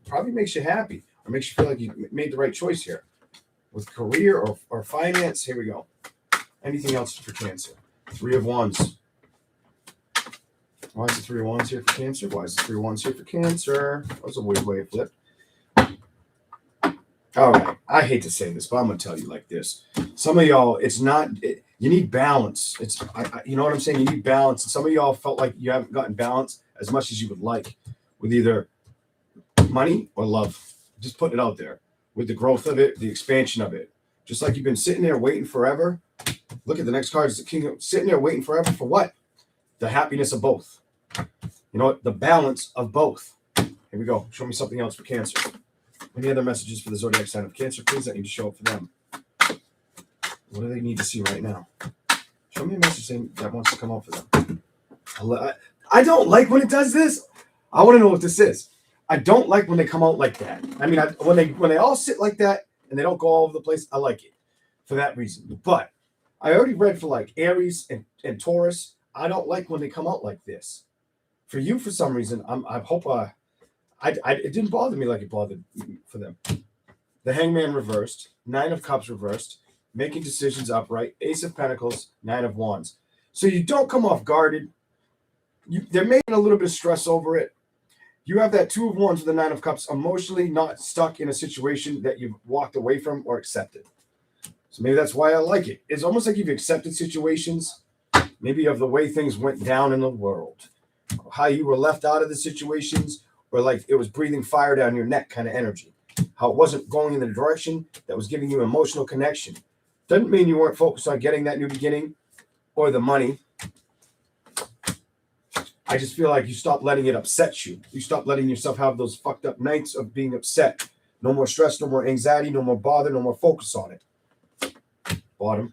probably makes you happy or makes you feel like you made the right choice here with career or finance. Here we go. Anything else for Cancer? Three of Wands. Why is the Three of Wands here for Cancer? Why is the Three of Wands here for Cancer? That was a weird way of flip. All right. I hate to say this, but I'm going to tell you like this. Some of y'all, you need balance. You know what I'm saying? You need balance. And some of y'all felt like you haven't gotten balance as much as you would like with either money or love. Just putting it out there with the growth of it, the expansion of it. Just like you've been sitting there waiting forever. Look at the next card. It's the King of sitting there waiting forever for what? The happiness of both. You know what? The balance of both. Here we go. Show me something else for Cancer. Any other messages for the zodiac sign of Cancer, please? I need to show up for them. What do they need to see right now? Show me a message that wants to come up for them. I don't like when it does this. I want to know what this is. I don't like when they come out like that. I mean, when they all sit like that and they don't go all over the place, I like it for that reason. But I already read for like Aries and Taurus. I don't like when they come out like this. For you, for some reason, I hope it didn't bother me like it bothered for them. The Hangman reversed, Nine of Cups reversed, making decisions upright, Ace of Pentacles, Nine of Wands. So you don't come off guarded. They're making a little bit of stress over it. You have that Two of Wands with the Nine of Cups, emotionally not stuck in a situation that you've walked away from or accepted. So maybe that's why I like it. It's almost like you've accepted situations, maybe of the way things went down in the world, how you were left out of the situations, or like it was breathing fire down your neck kind of energy, how it wasn't going in the direction that was giving you emotional connection. Doesn't mean you weren't focused on getting that new beginning or the money. I just feel like you stopped letting it upset you. You stopped letting yourself have those fucked up nights of being upset. No more stress, no more anxiety, no more bother, no more focus on it. Bottom.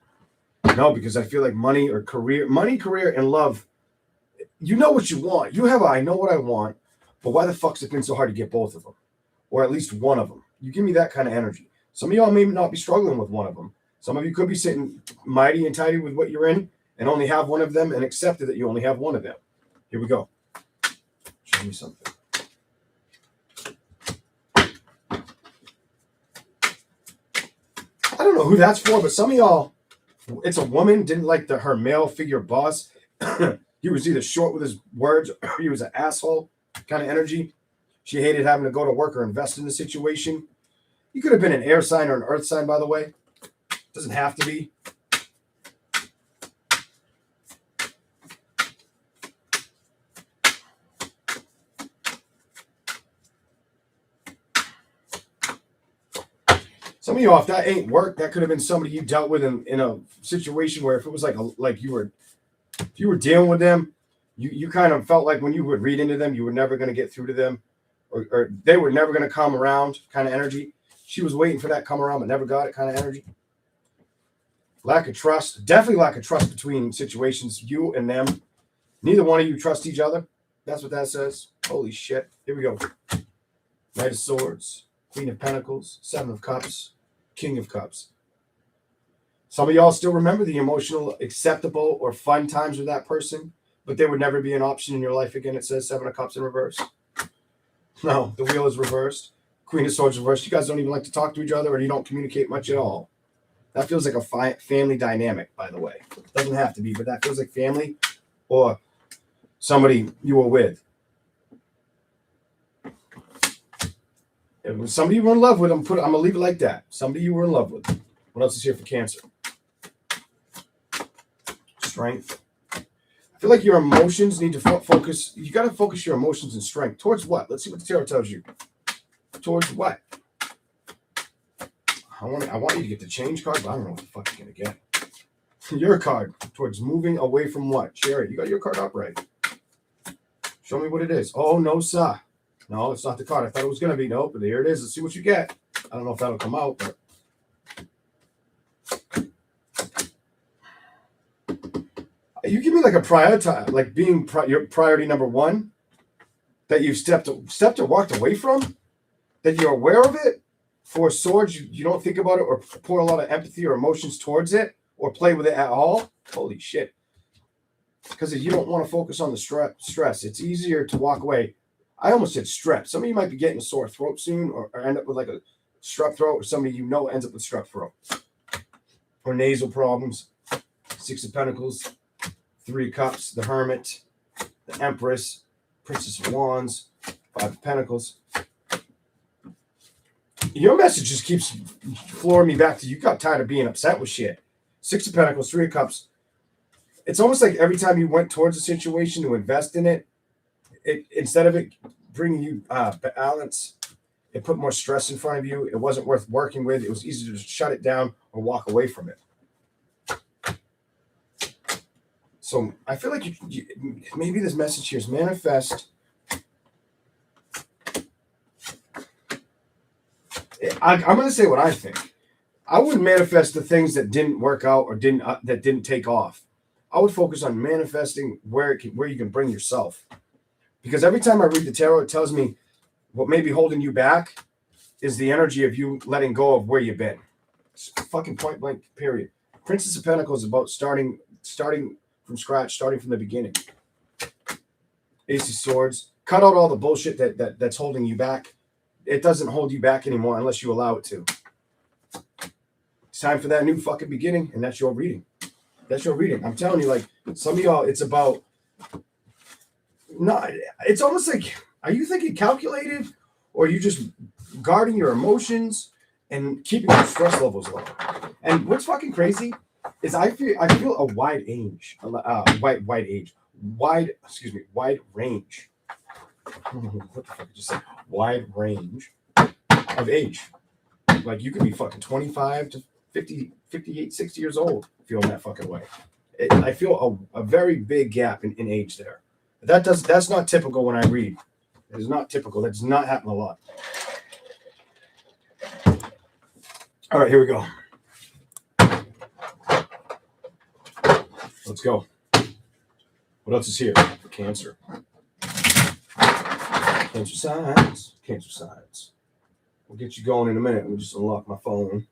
No, because I feel like money, career, and love, you know what you want. I know what I want, but why the fuck's it been so hard to get both of them? Or at least one of them? You give me that kind of energy. Some of y'all may not be struggling with one of them. Some of you could be sitting mighty and tidy with what you're in and only have one of them and accepted that you only have one of them. Here we go. Show me something. I don't know who that's for, but some of y'all, it's a woman, didn't like her male figure boss. He was either short with his words or he was an asshole kind of energy. She hated having to go to work or invest in the situation. You could have been an air sign or an earth sign, by the way. Doesn't have to be. Some of you, if that ain't work, that could have been somebody you dealt with in a situation where if it was like you were dealing with them, you kind of felt like when you would read into them, you were never going to get through to them, or they were never going to come around kind of energy. She was waiting for that come around, but never got it kind of energy. Lack of trust, definitely lack of trust between situations, you and them. Neither one of you trust each other. That's what that says. Holy shit. Here we go. Knight of Swords, Queen of Pentacles, Seven of Cups, King of Cups. Some of y'all still remember the emotional, acceptable, or fun times with that person, but they would never be an option in your life again. It says Seven of Cups in reverse. No, the wheel is reversed. Queen of Swords reversed. You guys don't even like to talk to each other, or you don't communicate much at all. That feels like a family dynamic, by the way. It doesn't have to be, but that feels like family or somebody you were with. It was somebody you were in love with. I'm going to leave it like that. Somebody you were in love with. What else is here for Cancer? Strength. I feel like your emotions need to focus. You got to focus your emotions and strength. Towards what? Let's see what the tarot tells you. Towards what? I want you to get the change card, but I don't know what the fuck you're going to get. Your card. Towards moving away from what? Chariot. You got your card up right. Show me what it is. Oh, no, sir. No, it's not the card. I thought it was going to be. Nope, but here it is. Let's see what you get. I don't know if that'll come out, but. You give me like a priority, like being your priority number one, that you've stepped or walked away from, that you're aware of it. Four of Swords, you don't think about it or pour a lot of empathy or emotions towards it or play with it at all. Holy shit. Because you don't want to focus on the stress. It's easier to walk away. I almost said strep. Some of you might be getting a sore throat soon or end up with like a strep throat, or somebody you know ends up with strep throat. Or nasal problems. Six of Pentacles, Three of Cups, the Hermit, the Empress, Princess of Wands, Five of Pentacles. Your message just keeps flooring me back to you got tired of being upset with shit. Six of Pentacles, Three of Cups. It's almost like every time you went towards a situation to invest in it, instead of it bringing you balance, it put more stress in front of you. It wasn't worth working with. It was easy to just shut it down or walk away from it. So I feel like maybe this message here is manifest. I'm going to say what I think. I wouldn't manifest the things that didn't work out or that didn't take off. I would focus on manifesting where you can bring yourself. Because every time I read the tarot, it tells me what may be holding you back is the energy of you letting go of where you've been. It's fucking point blank, period. Princess of Pentacles is about starting from scratch, starting from the beginning. Ace of Swords. Cut out all the bullshit that's holding you back. It doesn't hold you back anymore unless you allow it to. It's time for that new fucking beginning, and that's your reading. That's your reading. I'm telling you, like, some of y'all, it's about... No, it's almost like, are you thinking calculated, or are you just guarding your emotions and keeping your stress levels low? And what's fucking crazy is I feel a wide range. What the fuck did you say? Wide range of age. Like, you could be fucking 25 to 50, 58, 60 years old feeling that fucking way. I feel a very big gap in age there. That's not typical when I read. It is not typical. That does not happen a lot. All right, here we go. Let's go. What else is here? Cancer. Cancer signs. Cancer signs. We'll get you going in a minute. Let me just unlock my phone.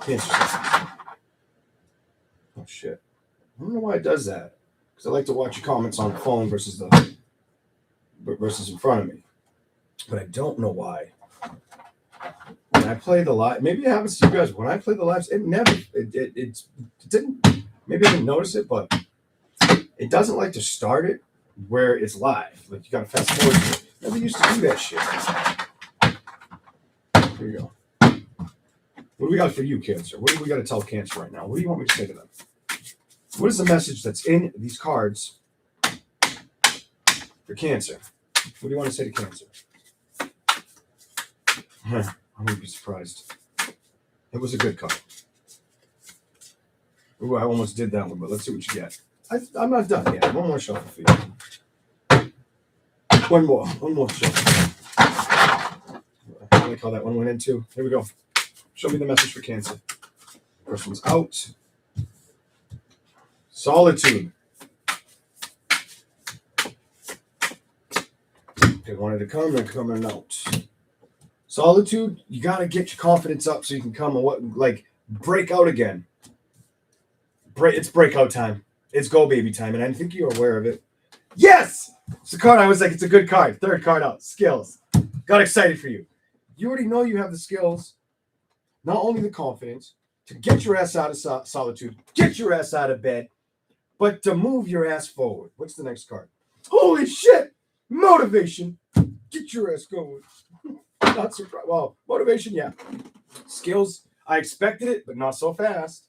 Cancer signs. Oh shit. I don't know why it does that. Because I like to watch your comments on the phone versus in front of me. But I don't know why. When I play the live, maybe it happens to you guys. When I play the lives, it didn't. Maybe I didn't notice it, but it doesn't like to start it where it's live. Like, you gotta fast forward to it. Never used to do that shit. Here you go. What do we got for you, Cancer? What do we got to tell Cancer right now? What do you want me to say to them? What is the message that's in these cards for Cancer? What do you want to say to Cancer? I wouldn't be surprised. It was a good card. Ooh, I almost did that one, but let's see what you get. I'm not done yet. One more shuffle for you. One more shuffle. I like how that one went into. Here we go. Show me the message for Cancer. First one's out. Solitude. They wanted to come, they're coming out. Solitude, you got to get your confidence up so you can come and break out again. It's breakout time. It's go baby time, and I think you're aware of it. Yes! It's a card. I was like, it's a good card. Third card out. Skills. Got excited for you. You already know you have the skills, not only the confidence, to get your ass out of solitude, get your ass out of bed, but to move your ass forward. What's the next card? Holy shit! Motivation. Get your ass going. Not surprised. Well, motivation, yeah. Skills, I expected it, but not so fast.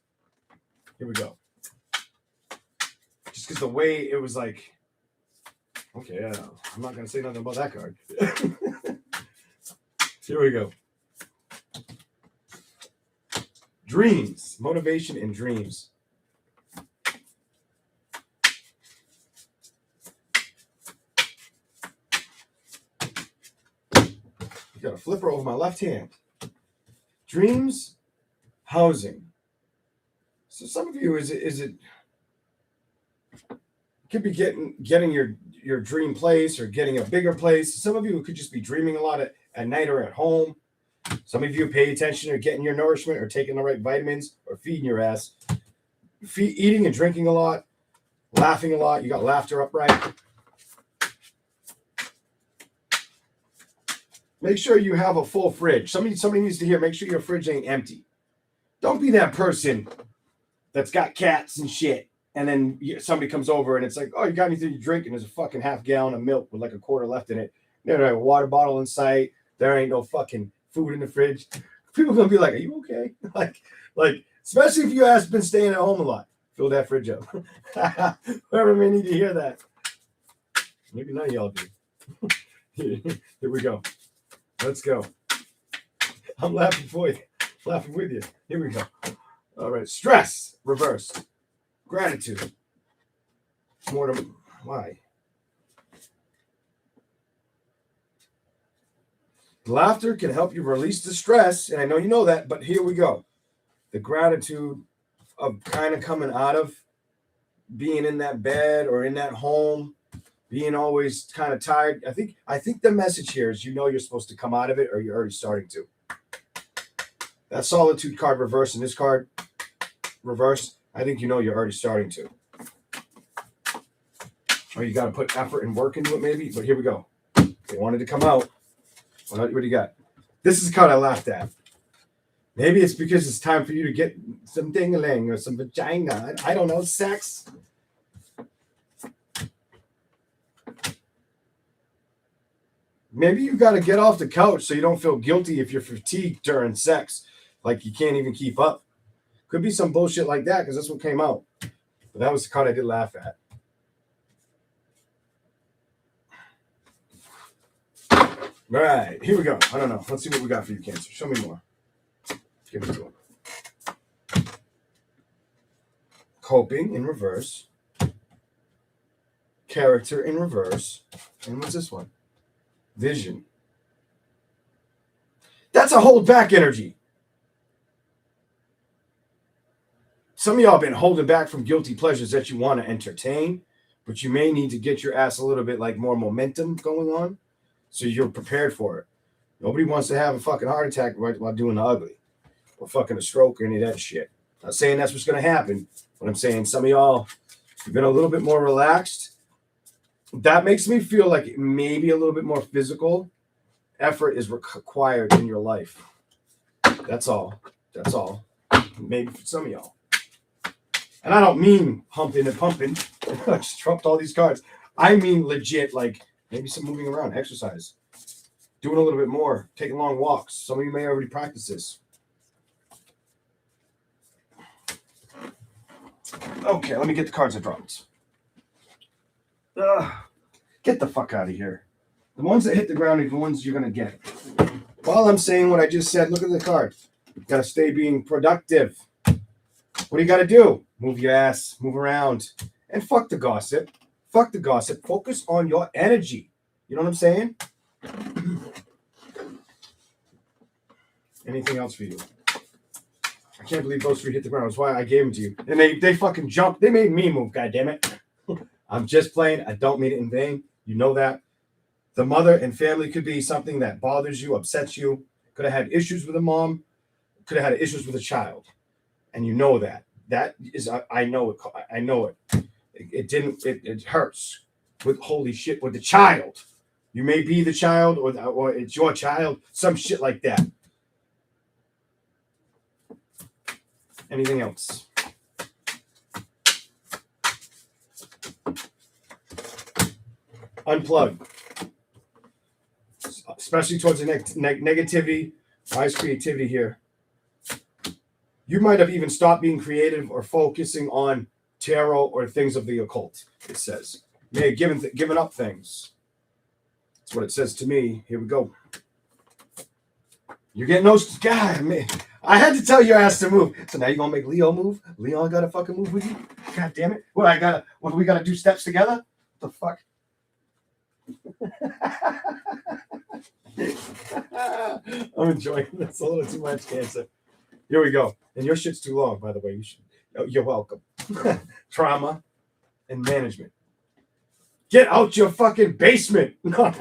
Here we go. Just because the way it was like, okay, I'm not going to say nothing about that card. Here we go. Dreams, motivation and dreams. You got a flipper over my left hand. Dreams, housing. So some of you is it could be getting your dream place or getting a bigger place. Some of you could just be dreaming a lot at night or at home. Some of you pay attention to getting your nourishment or taking the right vitamins or feeding your ass. Eating and drinking a lot, laughing a lot. You got laughter upright. Make sure you have a full fridge. Somebody needs to hear, make sure your fridge ain't empty. Don't be that person that's got cats and shit. And then somebody comes over and it's like, oh, you got anything to drink? And there's a fucking half gallon of milk with like a quarter left in it. There's a water bottle in sight. There ain't no fucking food in the fridge. People gonna be like, are you okay? like, especially if you have been staying at home a lot. Fill that fridge up. Whoever may need to hear that. Maybe none of y'all do. Here we go. Let's go. I'm laughing for you. Laughing with you. Here we go. All right. Stress, reverse. Gratitude. Mortem. Why? Laughter can help you release the stress, and I know you know that, but here we go. The gratitude of kind of coming out of being in that bed or in that home, being always kind of tired. I think the message here is you're supposed to come out of it or you're already starting to. That solitude card reverse and this card reverse, I think you're already starting to. Or you got to put effort and work into it maybe, but here we go. They wanted to come out. What do you got? This is the card I laughed at. Maybe it's because it's time for you to get some ding-a-ling or some vagina. I don't know, sex. Maybe you got to get off the couch so you don't feel guilty if you're fatigued during sex. Like you can't even keep up. Could be some bullshit like that because that's what came out. But that was the card I did laugh at. All right, here we go. I don't know. Let's see what we got for you, Cancer. Show me more. Give it to him. Coping in reverse. Character in reverse. And what's this one? Vision. That's a hold back energy. Some of y'all have been holding back from guilty pleasures that you want to entertain, but you may need to get your ass a little bit like more momentum going on so you're prepared for it. Nobody wants to have a fucking heart attack right while doing the ugly or fucking a stroke or any of that shit. Not saying that's what's going to happen, but I'm saying some of y'all have been a little bit more relaxed. That makes me feel like maybe a little bit more physical effort is required in your life. That's all. That's all. Maybe for some of y'all. And I don't mean humping and pumping. I just dropped all these cards. I mean legit, like maybe some moving around, exercise. Doing a little bit more, taking long walks. Some of you may already practice this. Okay, let me get the cards I dropped. Get the fuck out of here. The ones that hit the ground are the ones you're going to get. While I'm saying what I just said, look at the card. You got to stay being productive. What do you got to do? Move your ass, move around. And fuck the gossip. Fuck the gossip. Focus on your energy. You know what I'm saying? Anything else for you? I can't believe those three hit the ground. That's why I gave them to you. And they fucking jumped. They made me move, goddammit. I'm just playing. I don't mean it in vain. You know that. The mother and family could be something that bothers you, upsets you. Could have had issues with a mom. Could have had issues with a child. And you know that. That is, I know it. I know it. It hurts. With holy shit, with the child. You may be the child or it's your child. Some shit like that. Anything else? Unplug. Especially towards the negativity. Wise creativity here. You might have even stopped being creative or focusing on tarot or things of the occult, it says. You may have given up things. That's what it says to me. Here we go. You're getting those. God, man. I had to tell your ass to move. So now you're going to make Leo move? Leon got to fucking move with you? God damn it. What, we got to do steps together? What the fuck? I'm enjoying this a little too much, Cancer. Here we go. And your shit's too long, by the way. Oh, you're welcome. Trauma and management. Get out your fucking basement. No,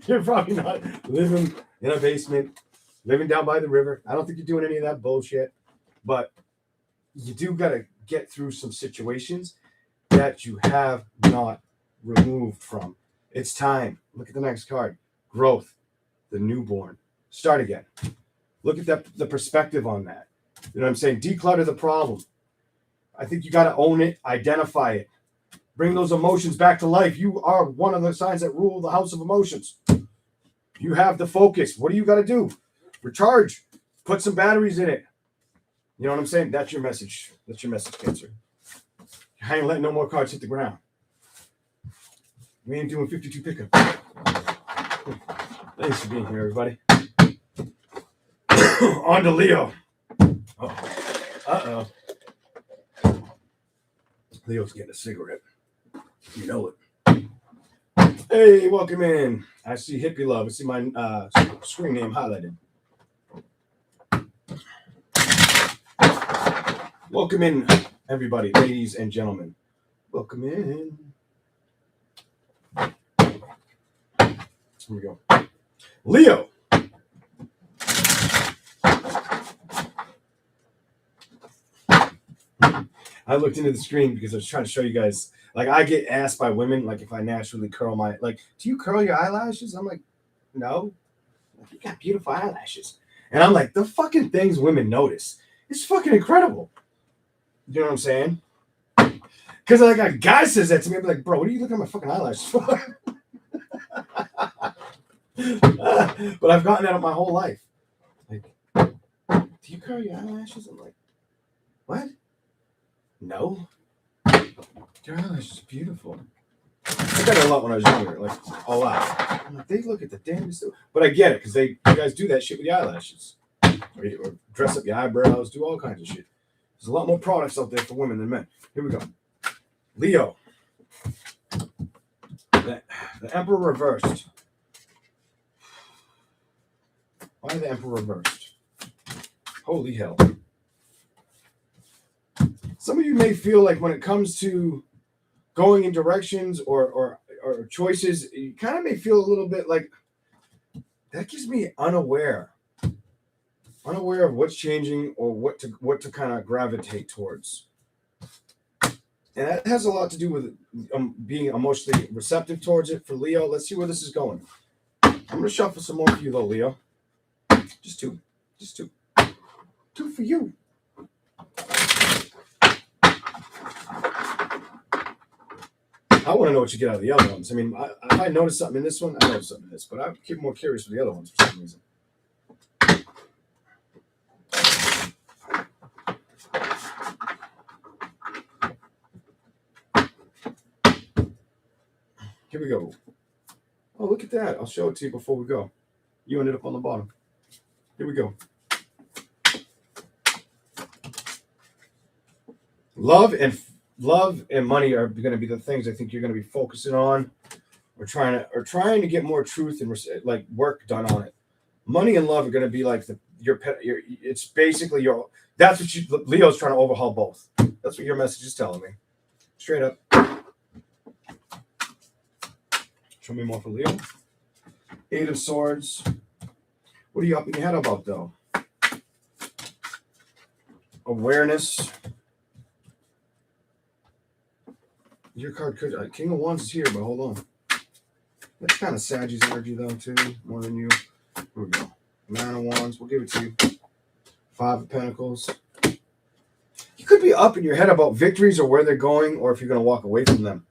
you're probably not living in a basement, living down by the river. I don't think you're doing any of that bullshit. But you do got to get through some situations that you have not removed from. It's time. Look at the next card. Growth, the newborn. Start again. Look at the perspective on that. You know what I'm saying? Declutter the problem. I think you got to own it, identify it. Bring those emotions back to life. You are one of the signs that rule the house of emotions. You have the focus. What do you got to do? Recharge. Put some batteries in it. You know what I'm saying? That's your message. That's your message, Cancer. I ain't letting no more cards hit the ground. We ain't doing 52 pickup. Thanks for being here, everybody. On to Leo. Uh-oh. Leo's getting a cigarette. You know it. Hey, welcome in. I see Hippie Love. I see my screen name highlighted. Welcome in, everybody, ladies and gentlemen. Welcome in. Here we go. Leo. I looked into the screen because I was trying to show you guys. Like, I get asked by women, like, if I naturally curl my, like, do you curl your eyelashes? I'm like, no. You got beautiful eyelashes. And I'm like, the fucking things women notice. It's fucking incredible. You know what I'm saying? Because, like, a guy says that to me, I'm like, bro, what are you looking at my fucking eyelashes for? But I've gotten that up my whole life. Like, do you curl your eyelashes? I'm like, what? No. Your eyelashes are beautiful. I got it a lot when I was younger, like a lot. I'm like, they look at the damnest. But I get it, because you guys do that shit with your eyelashes. Or dress up your eyebrows, do all kinds of shit. There's a lot more products out there for women than men. Here we go. Leo. The Emperor reversed. Why the Emperor reversed? Holy hell. Some of you may feel like when it comes to going in directions or choices, you kind of may feel a little bit like that gives me unaware of what's changing or what to kind of gravitate towards. And that has a lot to do with being emotionally receptive towards it for Leo. Let's see where this is going. I'm going to shuffle some more for you, though, Leo. Just two. Two for you. I want to know what you get out of the other ones. I mean, if I notice something in this one, I notice something in this, but I keep more curious for the other ones for some reason. Here we go. Oh, look at that. I'll show it to you before we go. You ended up on the bottom. Here we go. Love and money are going to be the things I think you're going to be focusing on, or trying to get more truth and like work done on it. Money and love are going to be like it's basically that's what Leo's trying to overhaul both. That's what your message is telling me. Straight up. Show me more for Leo. Eight of Swords. What are you up in your head about, though? Awareness. Your card could King of Wands is here, but hold on. That's kind of Sagittarius energy, though, too, more than you. Here we go. Nine of Wands. We'll give it to you. Five of Pentacles. You could be up in your head about victories or where they're going, or if you're going to walk away from them.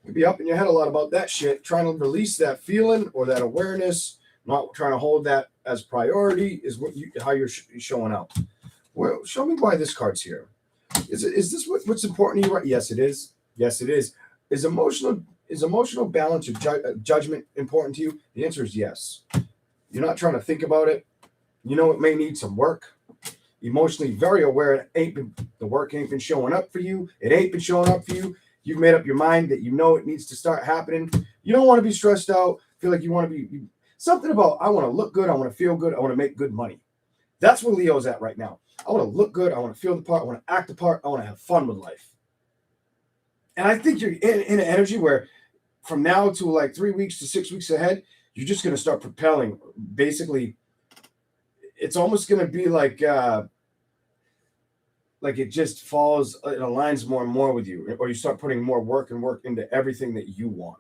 You'd be up in your head a lot about that shit, trying to release that feeling or that awareness, not trying to hold that as priority is how you're showing up. Well, show me why this card's here. Is this what's important to you? Right? Yes, it is. Yes, it is. Is emotional balance or judgment important to you? The answer is yes. You're not trying to think about it. You know it may need some work. Emotionally very aware the work ain't been showing up for you. It ain't been showing up for you. You've made up your mind that you know it needs to start happening. You don't want to be stressed out. Feel like you want to be something about I want to look good. I want to feel good. I want to make good money. That's where Leo's at right now. I want to look good. I want to feel the part. I want to act the part. I want to have fun with life. And I think you're in an energy where from now to like 3 weeks to 6 weeks ahead, you're just going to start propelling. Basically, it's almost going to be like it just falls, it aligns more and more with you, or you start putting more work into everything that you want.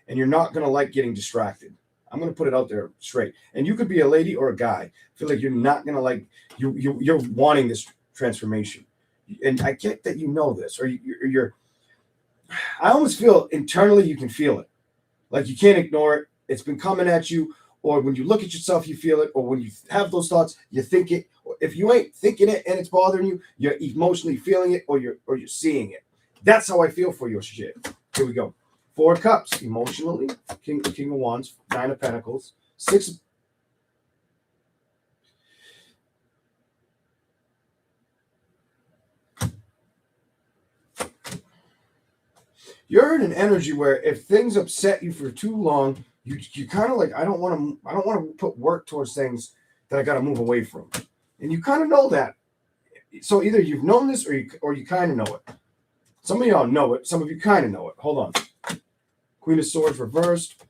And you're not going to like getting distracted. I'm going to put it out there straight. And you could be a lady or a guy. I feel like you're not going to like, you're wanting this transformation. And I get that you know this, or you're, I almost feel internally you can feel it. Like you can't ignore it. It's been coming at you, or when you look at yourself, you feel it, or when you have those thoughts, you think it. Or if you ain't thinking it and it's bothering you, you're emotionally feeling it, or you're seeing it. That's how I feel for your shit. Here we go. 4 of Cups, emotionally. King of Wands, 9 of Pentacles, 6. You're in an energy where if things upset you for too long, you kind of like, I don't want to put work towards things that I got to move away from, and you kind of know that. So either you've known this or you kind of know it. Some of y'all know it. Some of you kind of know it. Hold on. Queen of Swords reversed,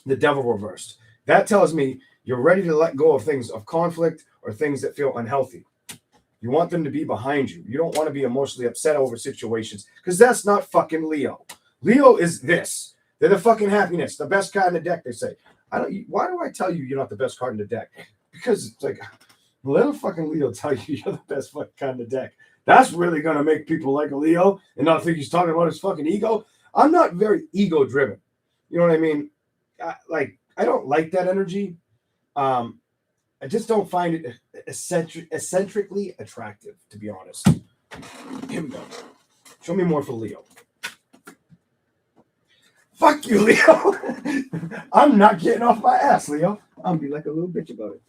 the Devil reversed. That tells me you're ready to let go of things of conflict or things that feel unhealthy. You want them to be behind you. You don't want to be emotionally upset over situations because that's not fucking Leo. Leo is this. They're the fucking happiness, the best card in the deck, they say. Why do I tell you you're not the best card in the deck? Because it's like, let a fucking Leo tell you you're the best fucking card in the deck. That's really going to make people like a Leo and not think he's talking about his fucking ego. I'm not very ego-driven. You know what I mean? I don't like that energy. I just don't find it eccentrically attractive, to be honest. Here we go. Show me more for Leo. Fuck you, Leo. I'm not getting off my ass, Leo. I'm gonna be like a little bitch about it.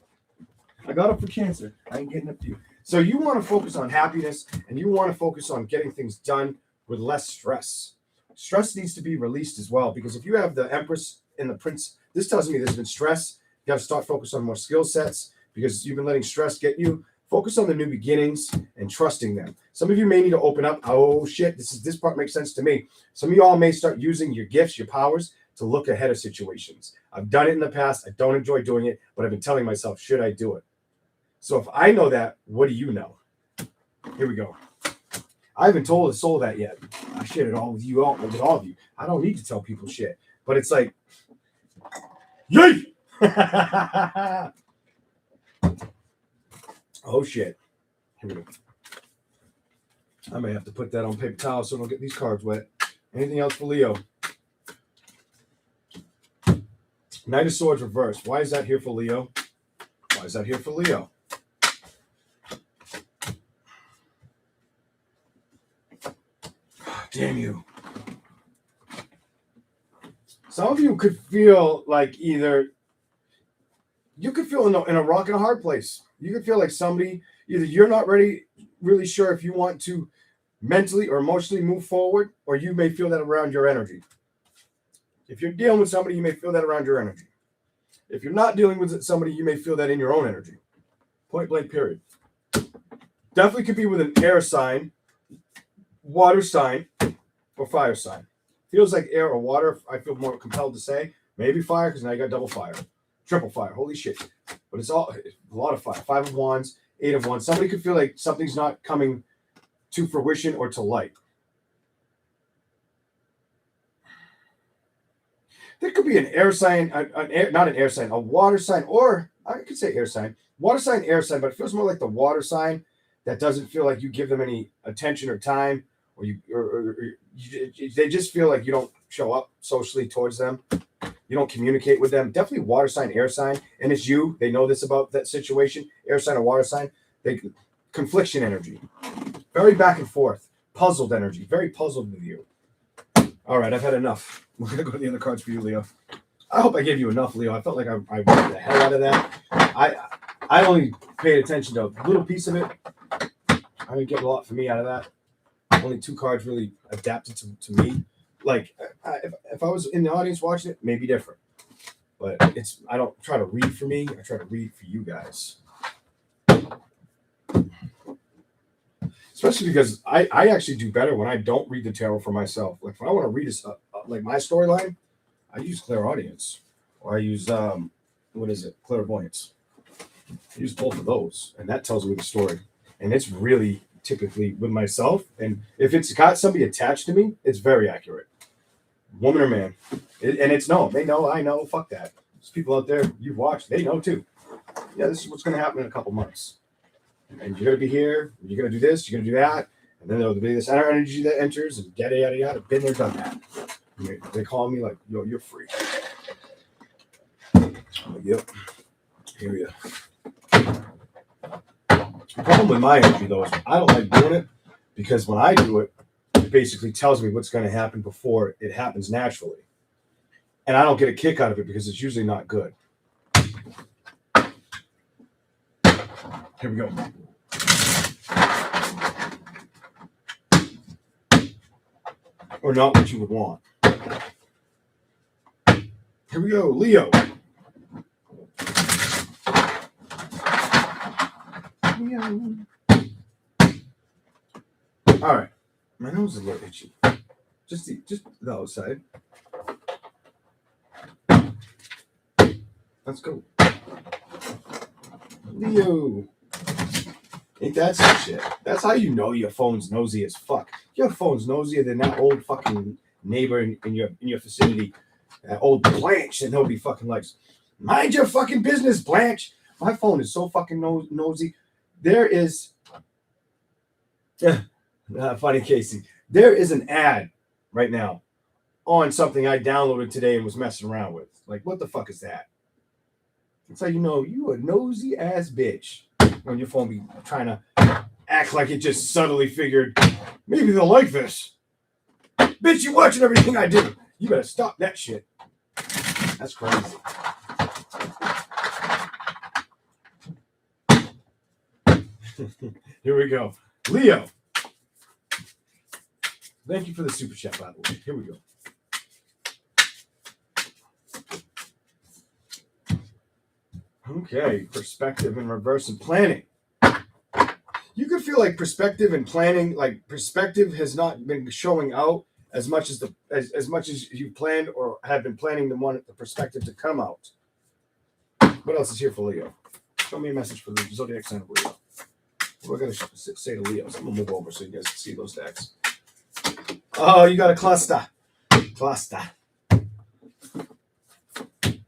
I got up for Cancer. I ain't getting up to you. So you want to focus on happiness and you want to focus on getting things done with less stress. Stress needs to be released as well, because if you have the Empress and the Prince, this tells me there's been stress. You have to start focusing on more skill sets because you've been letting stress get you. Focus on the new beginnings and trusting them. Some of you may need to open up. Oh shit, this part makes sense to me. Some of y'all may start using your gifts, your powers to look ahead of situations. I've done it in the past. I don't enjoy doing it, but I've been telling myself, should I do it? So if I know that, what do you know? Here we go. I haven't told a soul that yet. I shared it all with you, with all of you. I don't need to tell people shit, but it's like, yay! Oh shit. Here we go. I may have to put that on paper towel so I don't get these cards wet. Anything else for Leo? Knight of Swords reversed. Why is that here for Leo? Why is that here for Leo? Damn you. Some of you could feel like you could feel in a rock and a hard place. You could feel like somebody, either you're not really sure if you want to mentally or emotionally move forward, or you may feel that around your energy. If you're dealing with somebody, you may feel that around your energy. If you're not dealing with somebody, you may feel that in your own energy. Point blank, period. Definitely could be with an air sign, water sign, or fire sign. Feels like air or water. I feel more compelled to say maybe fire, because now you got double fire, triple fire. Holy shit. But it's a lot of fire. 5 of Wands, 8 of Wands. Somebody could feel like something's not coming to fruition or to light. There could be an air sign, not an air sign, a water sign, or I could say air sign. Water sign, air sign, but it feels more like the water sign that doesn't feel like you give them any attention or time, or they just feel like you don't show up socially towards them. You don't communicate with them. Definitely water sign, air sign, and it's you. They know this about that situation. Air sign or water sign. Confliction energy. Very back and forth. Puzzled energy. Very puzzled with you. All right, I've had enough. We're going to go to the other cards for you, Leo. I hope I gave you enough, Leo. I felt like I read the hell out of that. I only paid attention to a little piece of it. I didn't get a lot for me out of that. Only 2 cards really adapted to me. Like, if I was in the audience watching it, maybe different. But I don't try to read for me. I try to read for you guys. Especially because I actually do better when I don't read the tarot for myself. Like if I want to read like my storyline, I use clairaudience or I use what is it, clairvoyance. I use both of those, and that tells me the story. And it's really typically with myself. And if it's got somebody attached to me, it's very accurate. Woman or man. And it's no, they know, I know, fuck that. There's people out there you've watched, they know too. Yeah, this is what's going to happen in a couple months. And you're going to be here, you're going to do this, you're going to do that. And then there'll be this energy that enters and yada, yada, yada. Been there, done that. They call me like, yo, you're free. I'm like, yep. Here we go. The problem with my energy, though, is I don't like doing it because when I do it, it basically tells me what's going to happen before it happens naturally. And I don't get a kick out of it because it's usually not good. Here we go. Or not what you would want. Here we go, Leo. All right, my nose is a little itchy. Just the outside. Let's go, Leo. Ain't that some shit? That's how you know your phone's nosy as fuck. Your phone's nosier than that old fucking neighbor in your vicinity, that old Blanche that nobody fucking likes. Mind your fucking business, Blanche. My phone is so fucking nosy. There is, funny Casey, there is an ad right now on something I downloaded today and was messing around with. Like, what the fuck is that? That's how you know you a nosy ass bitch when your phone be trying to act like it just subtly figured, maybe they'll like this. Bitch, you watching everything I do. You better stop that shit. That's crazy. Here we go. Leo. Thank you for the super chat, by the way. Here we go. Okay, perspective and reverse and planning. You could feel like perspective and planning, like perspective has not been showing out as much as as much as you planned or have been planning the perspective to come out. What else is here for Leo? Show me a message for the zodiac sign of Leo. What do I gotta say to Leo? So I'm gonna move over so you guys can see those decks. Oh, you got a cluster. Cluster.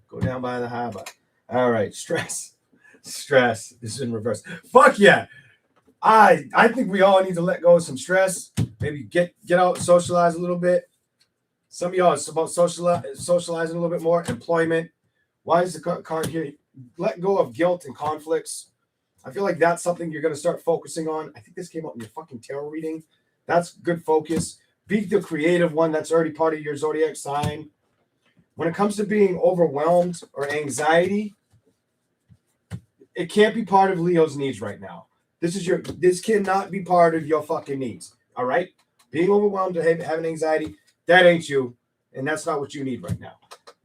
Go down by the harbor. All right, stress. This is in reverse. Fuck yeah. I think we all need to let go of some stress. Maybe get out, socialize a little bit. Some of y'all, it's about socializing a little bit more. Employment. Why is the card here? Let go of guilt and conflicts. I feel like that's something you're going to start focusing on. I think this came up in your fucking tarot reading. That's good focus. Be the creative one. That's already part of your zodiac sign. When it comes to being overwhelmed or anxiety, it can't be part of Leo's needs right now. This cannot be part of your fucking needs. All right? Being overwhelmed or having anxiety, that ain't you. And that's not what you need right now.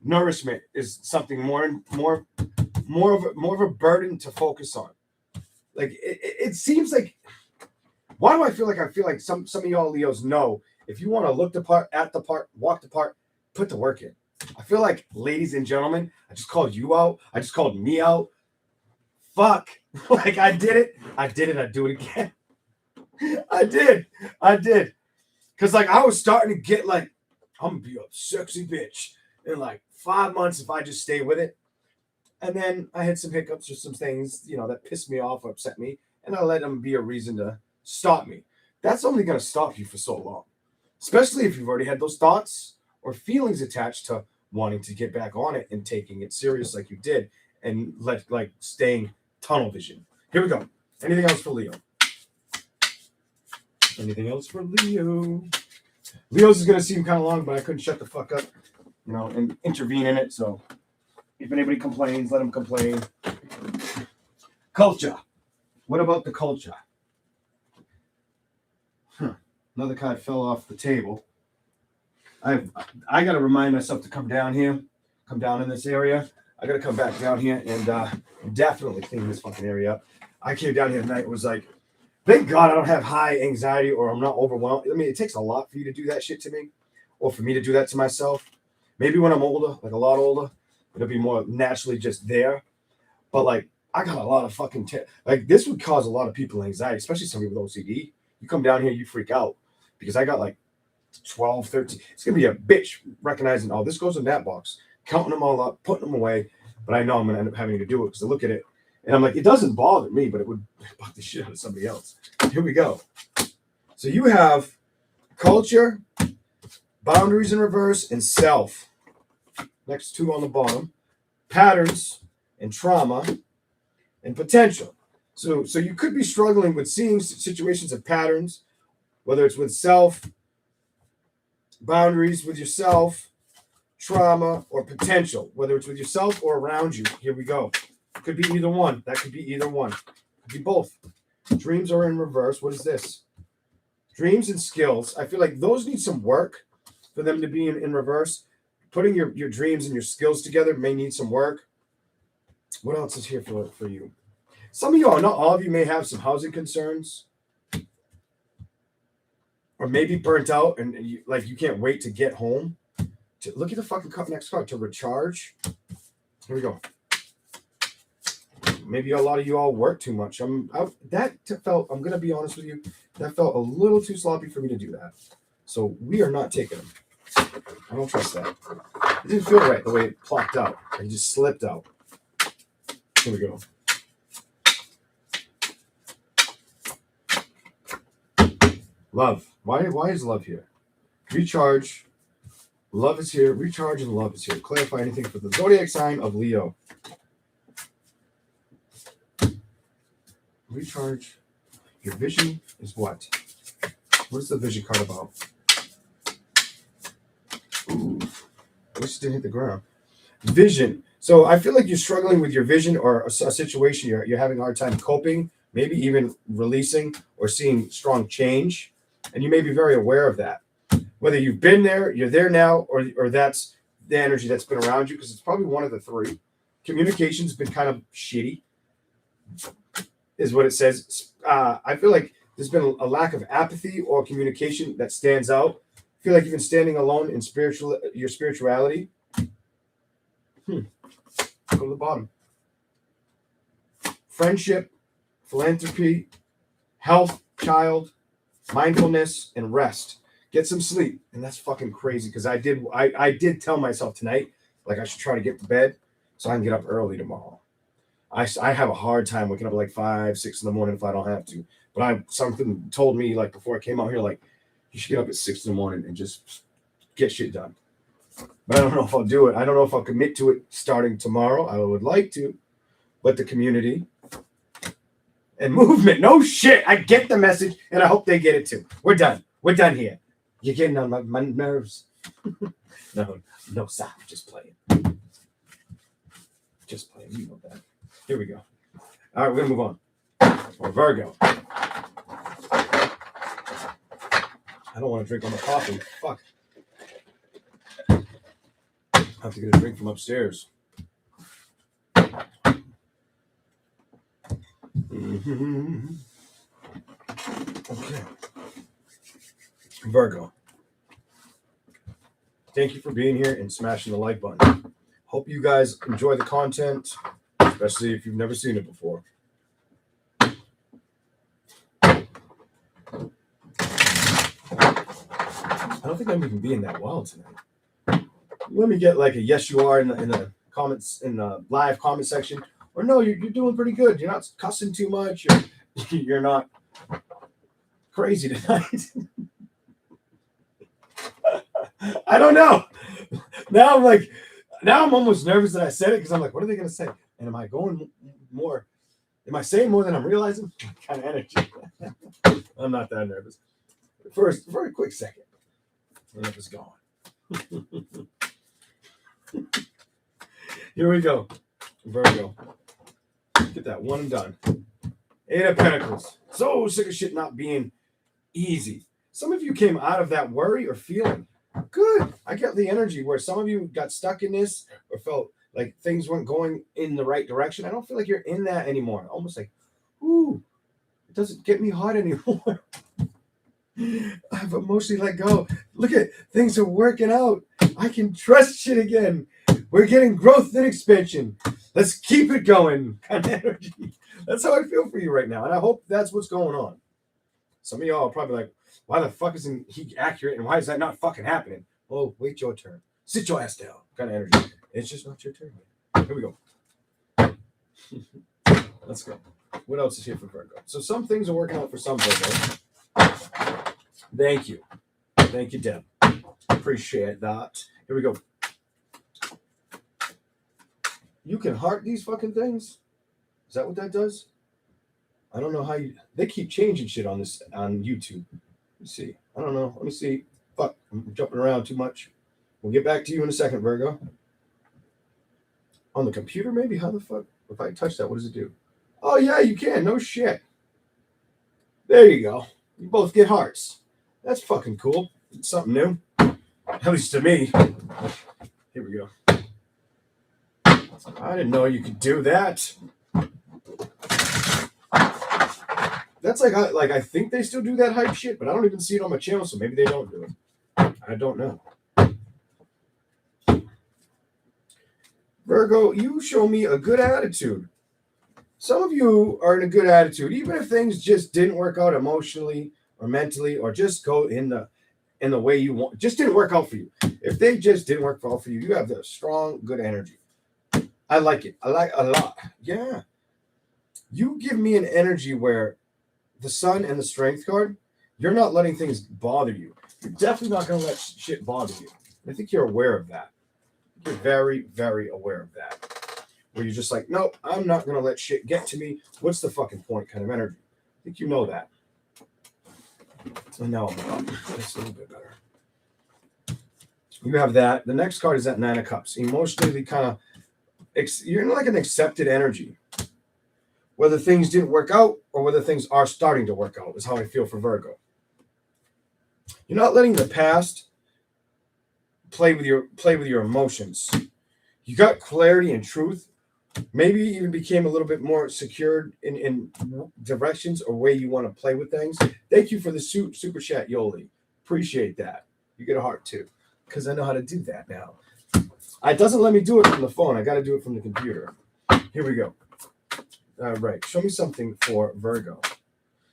Nourishment is something more of a burden to focus on. Like it seems like, why do I feel like some of y'all Leos know if you want to look the part, act the part, walk the part, put the work in. I feel like, ladies and gentlemen, I just called you out. I just called me out. Fuck. Like I did it. I'd do it again. I did. Because like I was starting to get like, I'm gonna be a sexy bitch in like 5 months if I just stay with it. And then I had some hiccups or some things, that pissed me off or upset me. And I let them be a reason to stop me. That's only going to stop you for so long. Especially if you've already had those thoughts or feelings attached to wanting to get back on it and taking it serious like you did. And staying tunnel vision. Here we go. Anything else for Leo? Anything else for Leo? Leo's is going to seem kind of long, but I couldn't shut the fuck up, and intervene in it. So if anybody complains, let them complain. Culture. What about the culture? Another card fell off the table. I got to remind myself to come down here, come down in this area. I got to come back down here and definitely clean this fucking area up. I came down here tonight. It was like, Thank God I don't have high anxiety or I'm not overwhelmed. I mean, it takes a lot for you to do that shit to me or for me to do that to myself. Maybe when I'm older, like a lot older, it'll be more naturally just there. But like, I got a lot of fucking, like, this would cause a lot of people anxiety, especially some people with OCD. You come down here, you freak out because I got like 12, 13. It's going to be a bitch recognizing, oh, this goes in that box, counting them all up, putting them away. But I know I'm going to end up having to do it because I look at it and I'm like, it doesn't bother me, but it would bother the shit out of somebody else. Here we go. So you have culture, boundaries in reverse, and self. Next two on the bottom. Patterns and trauma and potential. So you could be struggling with seeing situations of patterns, whether it's with self, boundaries with yourself, trauma, or potential, whether it's with yourself or around you. Here we go. Could be either one. That could be either one. Could be both. Dreams are in reverse. What is this? Dreams and skills. I feel like those need some work for them to be in reverse. Putting your dreams and your skills together may need some work. What else is here for you? Some of you, not all of you, may have some housing concerns. Or maybe burnt out and you can't wait to get home. Look at the fucking next card. To recharge. Here we go. Maybe a lot of you all work too much. I'm going to be honest with you, that felt a little too sloppy for me to do that. So we are not taking them. I don't trust that. It didn't feel right the way it plopped out. It just slipped out. Here we go. Love. Why is love here? Recharge. Love is here. Recharge and love is here. Clarify anything for the zodiac sign of Leo. Recharge. Your vision is what? What is the vision card about? Ooh. I wish it didn't hit the ground. Vision. So I feel like you're struggling with your vision or a situation you're having a hard time coping, maybe even releasing or seeing strong change. And you may be very aware of that. Whether you've been there, you're there now, or that's the energy that's been around you, because it's probably one of the three. Communication's been kind of shitty, is what it says. I feel like there's been a lack of apathy or communication that stands out. I feel like you've been standing alone in your spirituality. Go to the bottom. Friendship, philanthropy, health, child, mindfulness, and rest. Get some sleep. And that's fucking crazy because I did tell myself tonight, like I should try to get to bed so I can get up early tomorrow. I have a hard time waking up at like 5, 6 in the morning if I don't have to. But something told me like before I came out here, like you should get up at 6 in the morning and just get shit done. But I don't know if I'll do it. I don't know if I'll commit to it starting tomorrow. I would like to. But the community and movement. No shit. I get the message and I hope they get it too. We're done. We're done here. You're getting on my nerves. No, stop. Just playing. Just playing. You know that. Here we go. All right, we're going to move on. Or Virgo. I don't want to drink on the coffee. Fuck. I have to get a drink from upstairs. Mm-hmm. Okay. Virgo. Thank you for being here and smashing the like button. Hope you guys enjoy the content, especially if you've never seen it before. I don't think I'm even being that wild tonight. Let me get like a yes you are in the comments, in the live comment section, or no, you're doing pretty good. You're not cussing too much. You're not crazy tonight. I don't know. Now I'm almost nervous that I said it because I'm like, what are they going to say? And am I going more? Am I saying more than I'm realizing? Kind of energy. I'm not that nervous. First, for a quick second, and it was gone. Here we go. Virgo. Get that one and done. 8 of Pentacles. So sick of shit not being easy. Some of you came out of that worry or feeling good. I get the energy where some of you got stuck in this or felt like things weren't going in the right direction. I don't feel like you're in that anymore. Almost like, ooh, doesn't get me hot anymore. I've emotionally let go. Look at things are working out. I can trust shit again. We're getting growth and expansion. Let's keep it going. Kind of energy. That's how I feel for you right now. And I hope that's what's going on. Some of y'all are probably like, why the fuck isn't he accurate? And why is that not fucking happening? Oh, wait your turn. Sit your ass down. Kind of energy. It's just not your turn. Here we go. Let's go. What else is here for Virgo? So some things are working out for some Virgo. Thank you. Thank you, Deb. Appreciate that. Here we go. You can heart these fucking things? Is that what that does? I don't know how you... They keep changing shit on this on YouTube. Let me see. I don't know. Let me see. Fuck. I'm jumping around too much. We'll get back to you in a second, Virgo. On the computer, maybe? How the fuck? If I touch that, what does it do? Oh, yeah, you can. No shit. There you go. You both get hearts. That's fucking cool. It's something new. At least to me. Here we go. I didn't know you could do that. That's like I think they still do that hype shit, but I don't even see it on my channel, so maybe they don't do it. I don't know. Virgo, you show me a good attitude. Some of you are in a good attitude, even if things just didn't work out emotionally or mentally, or just go in the way you want. Just didn't work out for you. If they just didn't work out for you, you have the strong, good energy. I like it. I like it a lot. Yeah. You give me an energy where the sun and the strength card, you're not letting things bother you. You're definitely not going to let shit bother you. I think you're aware of that. You're very, very aware of that. Where you're just like, nope, I'm not going to let shit get to me. What's the fucking point kind of energy? I think you know that. And now it's a little bit better. You have that. The next card is that Nine of Cups. Emotionally kind of, you're in like an accepted energy. Whether things didn't work out or whether things are starting to work out is how I feel for Virgo. You're not letting the past play with your emotions. You got clarity and truth. Maybe you even became a little bit more secured in directions or way you want to play with things. Thank you for the super chat, Yoli. Appreciate that. You get a heart too, because I know how to do that now. It doesn't let me do it from the phone. I got to do it from the computer. Here we go. All right. Show me something for Virgo.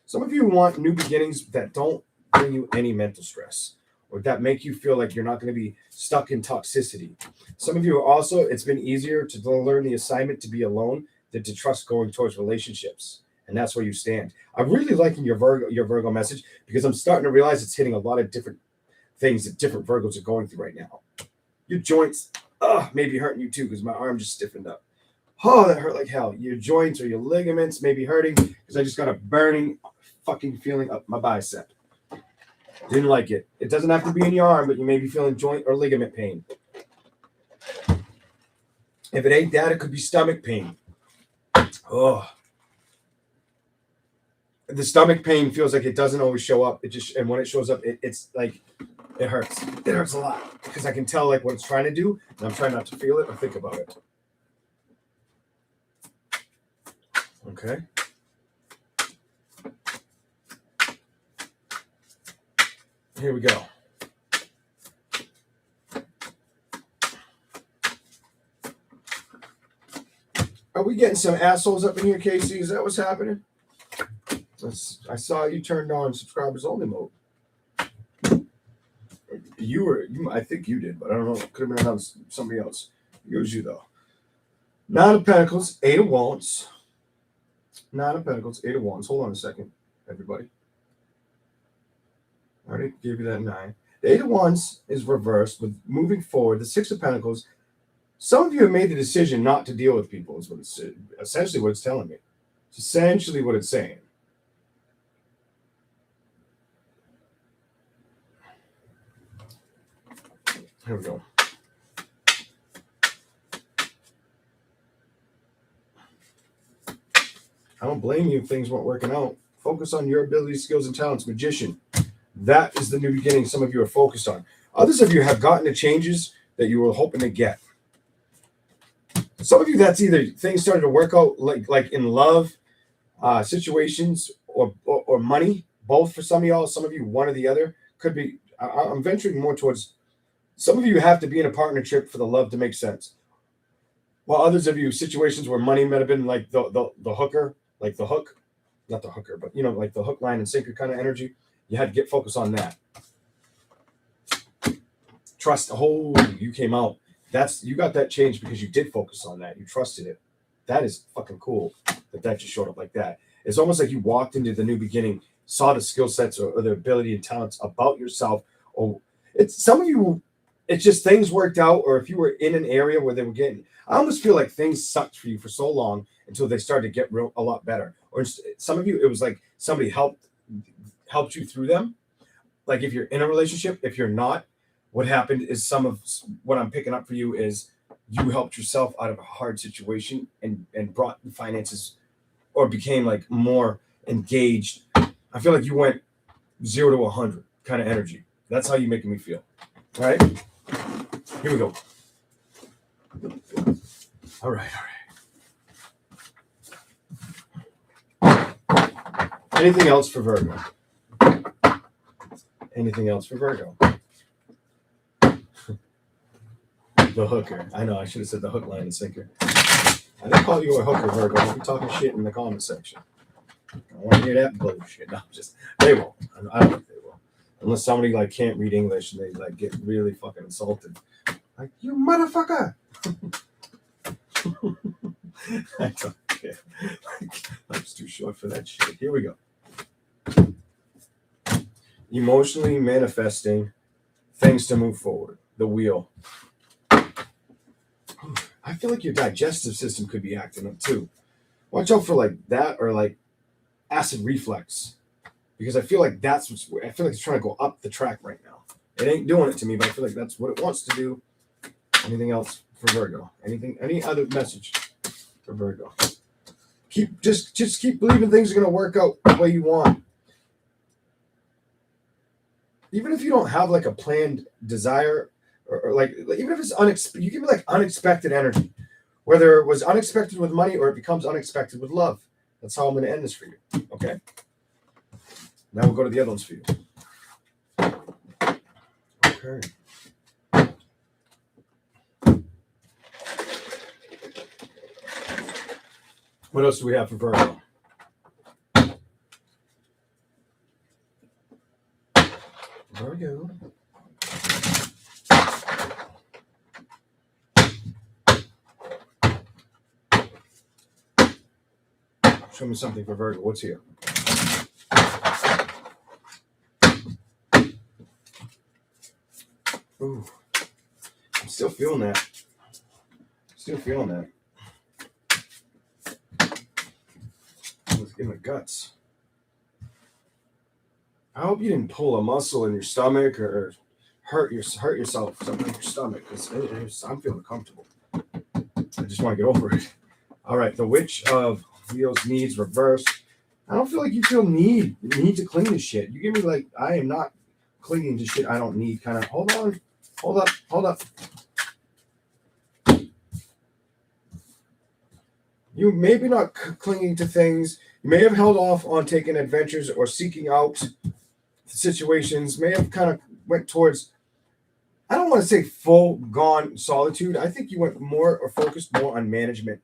Some of you want new beginnings that don't bring you any mental stress or that make you feel like you're not going to be stuck in toxicity. Some of you are also, it's been easier to learn the assignment to be alone than to trust going towards relationships. And that's where you stand. I'm really liking your Virgo message because I'm starting to realize it's hitting a lot of different things that different Virgos are going through right now. Your joints, may be hurting you too because my arm just stiffened up. Oh, that hurt like hell. Your joints or your ligaments may be hurting because I just got a burning fucking feeling up my bicep. Didn't like it. It doesn't have to be in your arm, but you may be feeling joint or ligament pain. If it ain't that, it could be stomach pain. Oh. The stomach pain feels like it doesn't always show up. And when it shows up, it's like, it hurts. It hurts a lot because I can tell like what it's trying to do, and I'm trying not to feel it or think about it. Okay. Here we go. Are we getting some assholes up in here, Casey? Is that what's happening? I saw you turned on subscribers only mode. I think you did, but I don't know. It could have been on somebody else. It was you, though. Nine of Pentacles, Eight of Wands. Nine of Pentacles, Eight of Wands. Hold on a second, everybody. I already gave you that 9. The Eight of Wands is reversed with moving forward. The Six of Pentacles. Some of you have made the decision not to deal with people, is what it's essentially what it's telling me. It's essentially what it's saying. Here we go. I don't blame you if things weren't working out. Focus on your abilities, skills, and talents. Magician. That is the new beginning some of you are focused on. Others of you have gotten the changes that you were hoping to get. Some of you, that's either things started to work out like in love situations or money, both for some of y'all. Some of you, one or the other. Could be. I'm venturing more towards. Some of you have to be in a partnership for the love to make sense. While others of you, situations where money might have been like the hooker, like the hook, not the hooker, but like the hook, line, and sinker kind of energy. You had to get focused on that. Trust. Oh, you came out. You got that change because you did focus on that. You trusted it. That is fucking cool that just showed up like that. It's almost like you walked into the new beginning, saw the skill sets or the ability and talents about yourself. Or it's some of you, it's just things worked out. Or if you were in an area where they were getting, I almost feel like things sucked for you for so long until they started to get a lot better. Or some of you, it was like somebody helped you through them. Like if you're in a relationship, if you're not, what happened is some of what I'm picking up for you is you helped yourself out of a hard situation and brought the finances or became like more engaged. I feel like you went 0 to 100 kind of energy. That's how you're making me feel. All right. Here we go. All right. Anything else for Virgo? Anything else for Virgo? The hooker. I know I should have said the hook, line, and sinker. I didn't call you a hooker, Virgo. Don't be talking shit in the comment section. I don't want to hear that bullshit. No, they won't. I don't think they will. Unless somebody like can't read English and they like get really fucking insulted. Like, you motherfucker. I don't care. Life's too short for that shit. Here we go. Emotionally manifesting things to move forward. The wheel. I feel like your digestive system could be acting up too. Watch out for like that or like acid reflux, because I feel like it's trying to go up the track right now. It ain't doing it to me, but I feel like that's what it wants to do. Anything else for Virgo? Any other message for Virgo? Just keep believing things are gonna work out the way you want. Even if you don't have like a planned desire. Or like even if it's unexpected, you give me like unexpected energy, whether it was unexpected with money or it becomes unexpected with love. That's how I'm going to end this for you. Okay. Now we'll go to the other ones for you. Okay. What else do we have for Virgo? Virgo. Show me something for Virgo. What's here? Ooh. I'm still feeling that. Let's get my guts. I hope you didn't pull a muscle in your stomach or hurt yourself something in your stomach, because I'm feeling comfortable. I just want to get over it. All right, the Witch of Wheels needs reversed. I don't feel like you feel need to clean this shit. You give me like, I am not clinging to shit I don't need. Kind of hold up. You may be not clinging to things. You may have held off on taking adventures or seeking out situations. May have kind of went towards, I don't want to say full gone solitude. I think you went more or focused more on management.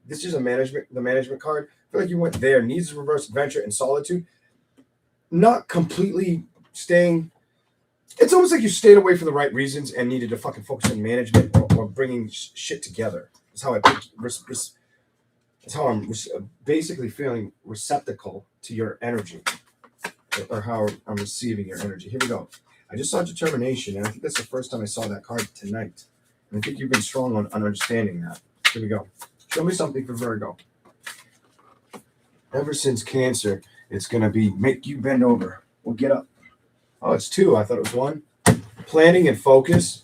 This is the management card. I feel like you went there. Needs to reverse adventure and solitude. Not completely staying. It's almost like you stayed away for the right reasons and needed to fucking focus on management or bringing shit together. That's how that's how I'm basically feeling receptacle to your energy, or how I'm receiving your energy. Here we go. I just saw determination, and I think that's the first time I saw that card tonight. And I think you've been strong on understanding that. Here we go. Show me something for Virgo. Ever since Cancer, it's going to be make you bend over. Well, get up. Oh, it's 2. I thought it was 1. Planning and focus.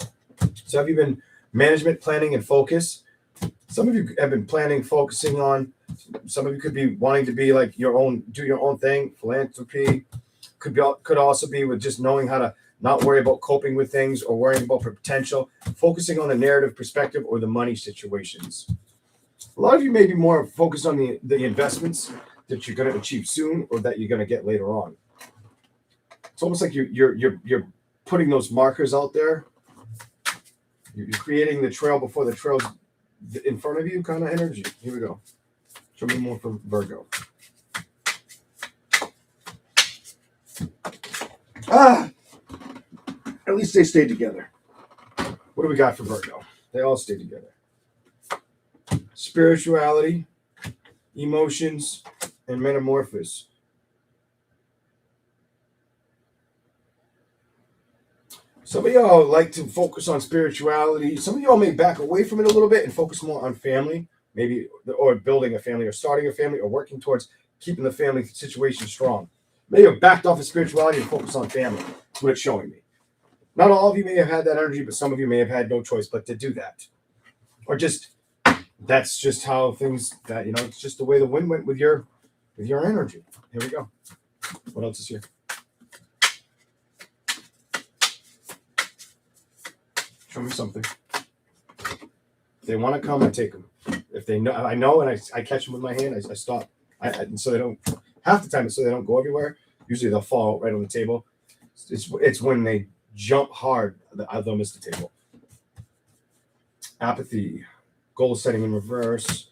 So have you been management, planning, and focus? Some of you have been planning, focusing on. Some of you could be wanting to be like do your own thing. Philanthropy could also be with just knowing how to not worry about coping with things or worrying about potential, focusing on the narrative perspective or the money situations. A lot of you may be more focused on the investments, that you're going to achieve soon or that you're going to get later on. It's almost like you're putting those markers out there. You're creating the trail before the trail's in front of you, kind of energy. Here we go. Show me more for Virgo. At least they stayed together. What do we got for Virgo? They all stay together. Spirituality, emotions, and metamorphosis. Some of y'all like to focus on spirituality. Some of y'all may back away from it a little bit and focus more on family, maybe, or building a family, or starting a family, or working towards keeping the family situation strong. Maybe you're backed off of spirituality and focus on family. That's what it's showing me. Not all of you may have had that energy, but some of you may have had no choice but to do that. Or just, that's just how things, that, it's just the way the wind went with your energy. Here we go. What else is here? Show me something. If they want to come, I take them. If they know, I know, and I catch them with my hand, I stop. And so they don't, half the time, so they don't go everywhere. Usually they'll fall right on the table. It's when they jump hard that they'll miss the table. Apathy, goal setting in reverse,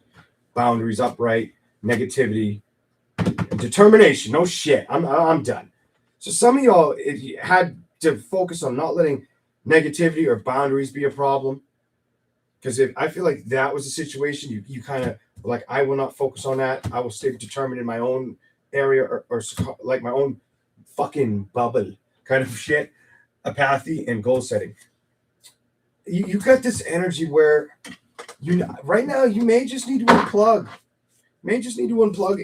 boundaries upright, negativity, determination. No shit. I'm done. So some of y'all had to focus on not letting negativity or boundaries be a problem, because if I feel like that was a situation, you kind of like, I will not focus on that. I will stay determined in my own area, or like my own fucking bubble kind of shit. Apathy and goal setting. You got this energy where right now you may just need to unplug.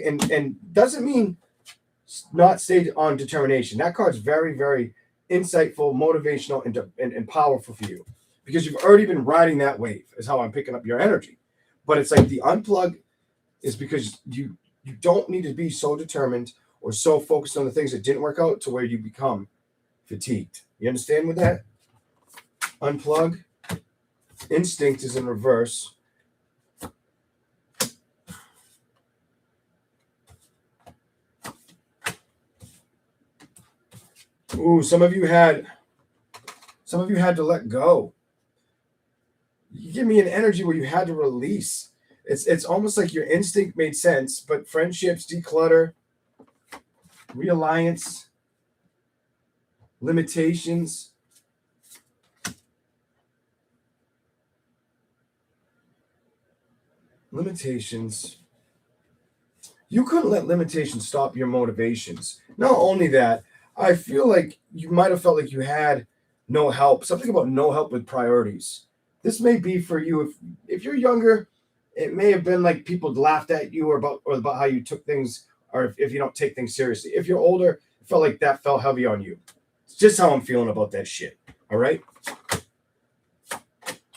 And doesn't mean not stay on determination. That card's very, very insightful, motivational, and powerful for you, because you've already been riding that wave, is how I'm picking up your energy. But it's like the unplug is because you don't need to be so determined or so focused on the things that didn't work out to where you become fatigued. You understand with that? Unplug. Instinct is in reverse. Ooh, some of you had to let go. You give me an energy where you had to release. It's almost like your instinct made sense, but friendships, declutter, realliance, limitations. You couldn't let limitations stop your motivations. Not only that, I feel like you might have felt like you had no help. Something about no help with priorities. This may be for you if you're younger. It may have been like people laughed at you or about how you took things, or if you don't take things seriously. If you're older, it felt like that fell heavy on you. It's just how I'm feeling about that shit. All right.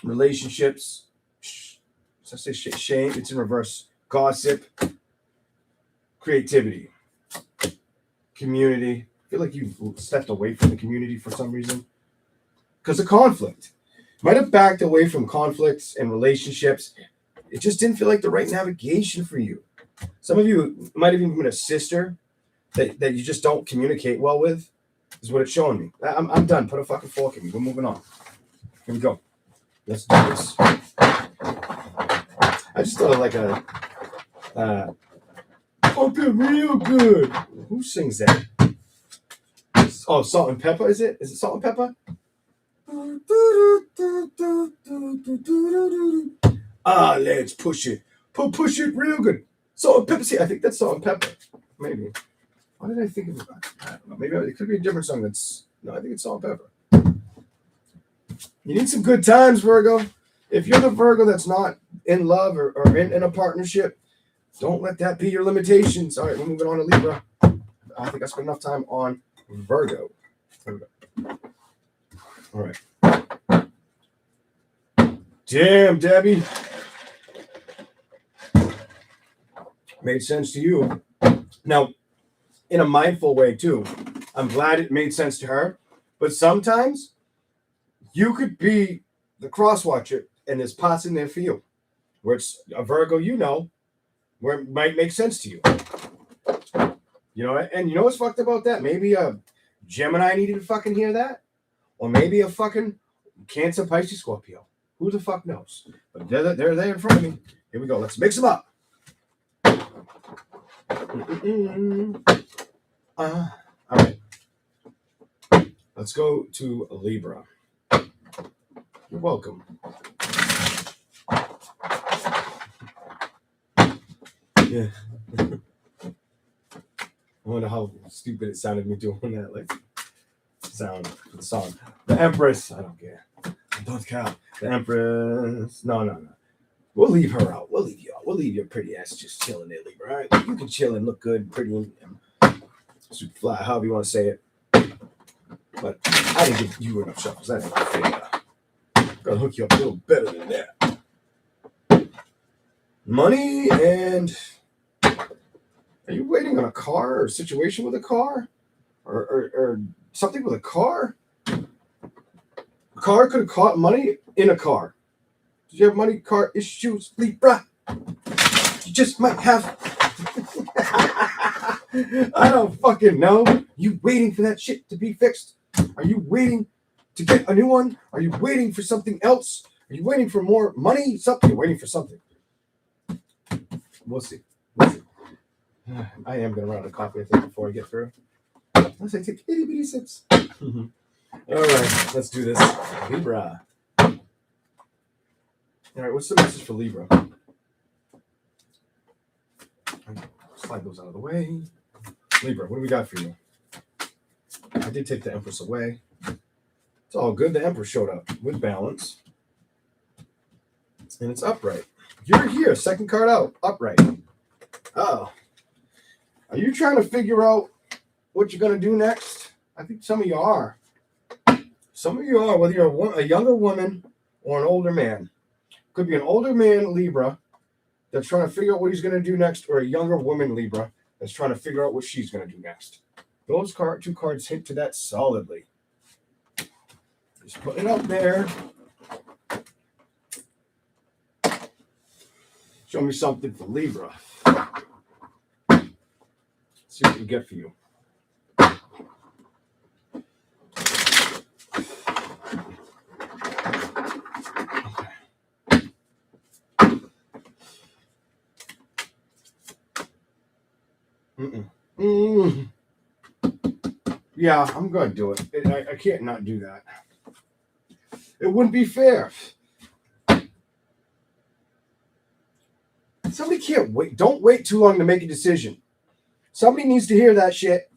Relationships. So I say shit. Shame. It's in reverse. Gossip. Creativity. Community. I feel like you've stepped away from the community for some reason because of conflict. Might have backed away from conflicts and relationships. It just didn't feel like the right navigation for you. Some of you might have even been a sister that you just don't communicate well with, is what it's showing me. I'm done. Put a fucking fork in me. We're moving on. Here we go. Let's do this. I just thought of like a fucking real good. Who sings that? Oh, Salt and Pepper, is it? Is it Salt and Pepper? Let's push it. Push it real good. Salt and Pepper. See, I think that's Salt and Pepper. Maybe. Why did I think of it? I don't know. Maybe it could be a different song. I think it's Salt and Pepper. You need some good times, Virgo. If you're the Virgo that's not in love or in a partnership, don't let that be your limitations. All right, we're moving on to Libra. I think I spent enough time on Virgo. All right. Damn, Debbie. Made sense to you. Now, in a mindful way, too. I'm glad it made sense to her. But sometimes you could be the cross watcher and there's parts in there for you where it's a Virgo, where it might make sense to you. You know, and you know what's fucked about that? Maybe a Gemini needed to fucking hear that, or maybe a fucking Cancer, Pisces, Scorpio. Who the fuck knows? But they're there in front of me. Here we go. Let's mix them up. All right. Let's go to Libra. You're welcome. Yeah. I wonder how stupid it sounded me doing that, like sound for the song. The Empress. I don't care. I don't care. The Empress. No. We'll leave her out. We'll leave you out. We'll leave your pretty ass just chilling there, Libra. All right? You can chill and look good, pretty, and super fly, however you want to say it. But I didn't give you enough shuffles. I didn't fair. Gotta hook you up a little better than that. Money and... Are you waiting on a car or a situation with a car? Or something with a car? A car could have caught money in a car. Did you have money car issues, Libra? You just might have. I don't fucking know. You waiting for that shit to be fixed? Are you waiting to get a new one? Are you waiting for something else? Are you waiting for more money? Something. You're waiting for something. We'll see. I am going to run out of coffee, I think, before I get through. Unless I take itty bitty sips. All right, let's do this. Libra. All right, what's the message for Libra? Slide those out of the way. Libra, what do we got for you? I did take the Empress away. It's all good. The Emperor showed up with balance. And it's upright. You're here. Second card out. Upright. Oh. Are you trying to figure out what you're going to do next? I think some of you are. Some of you are, whether you're a younger woman or an older man. Could be an older man, Libra, that's trying to figure out what he's going to do next, or a younger woman, Libra, that's trying to figure out what she's going to do next. Those two cards hint to that solidly. Just put it up there. Show me something for Libra. See what we get for you. Yeah, I'm going to do it. I can't not do that. It wouldn't be fair. Somebody can't wait. Don't wait too long to make a decision. Somebody needs to hear that shit.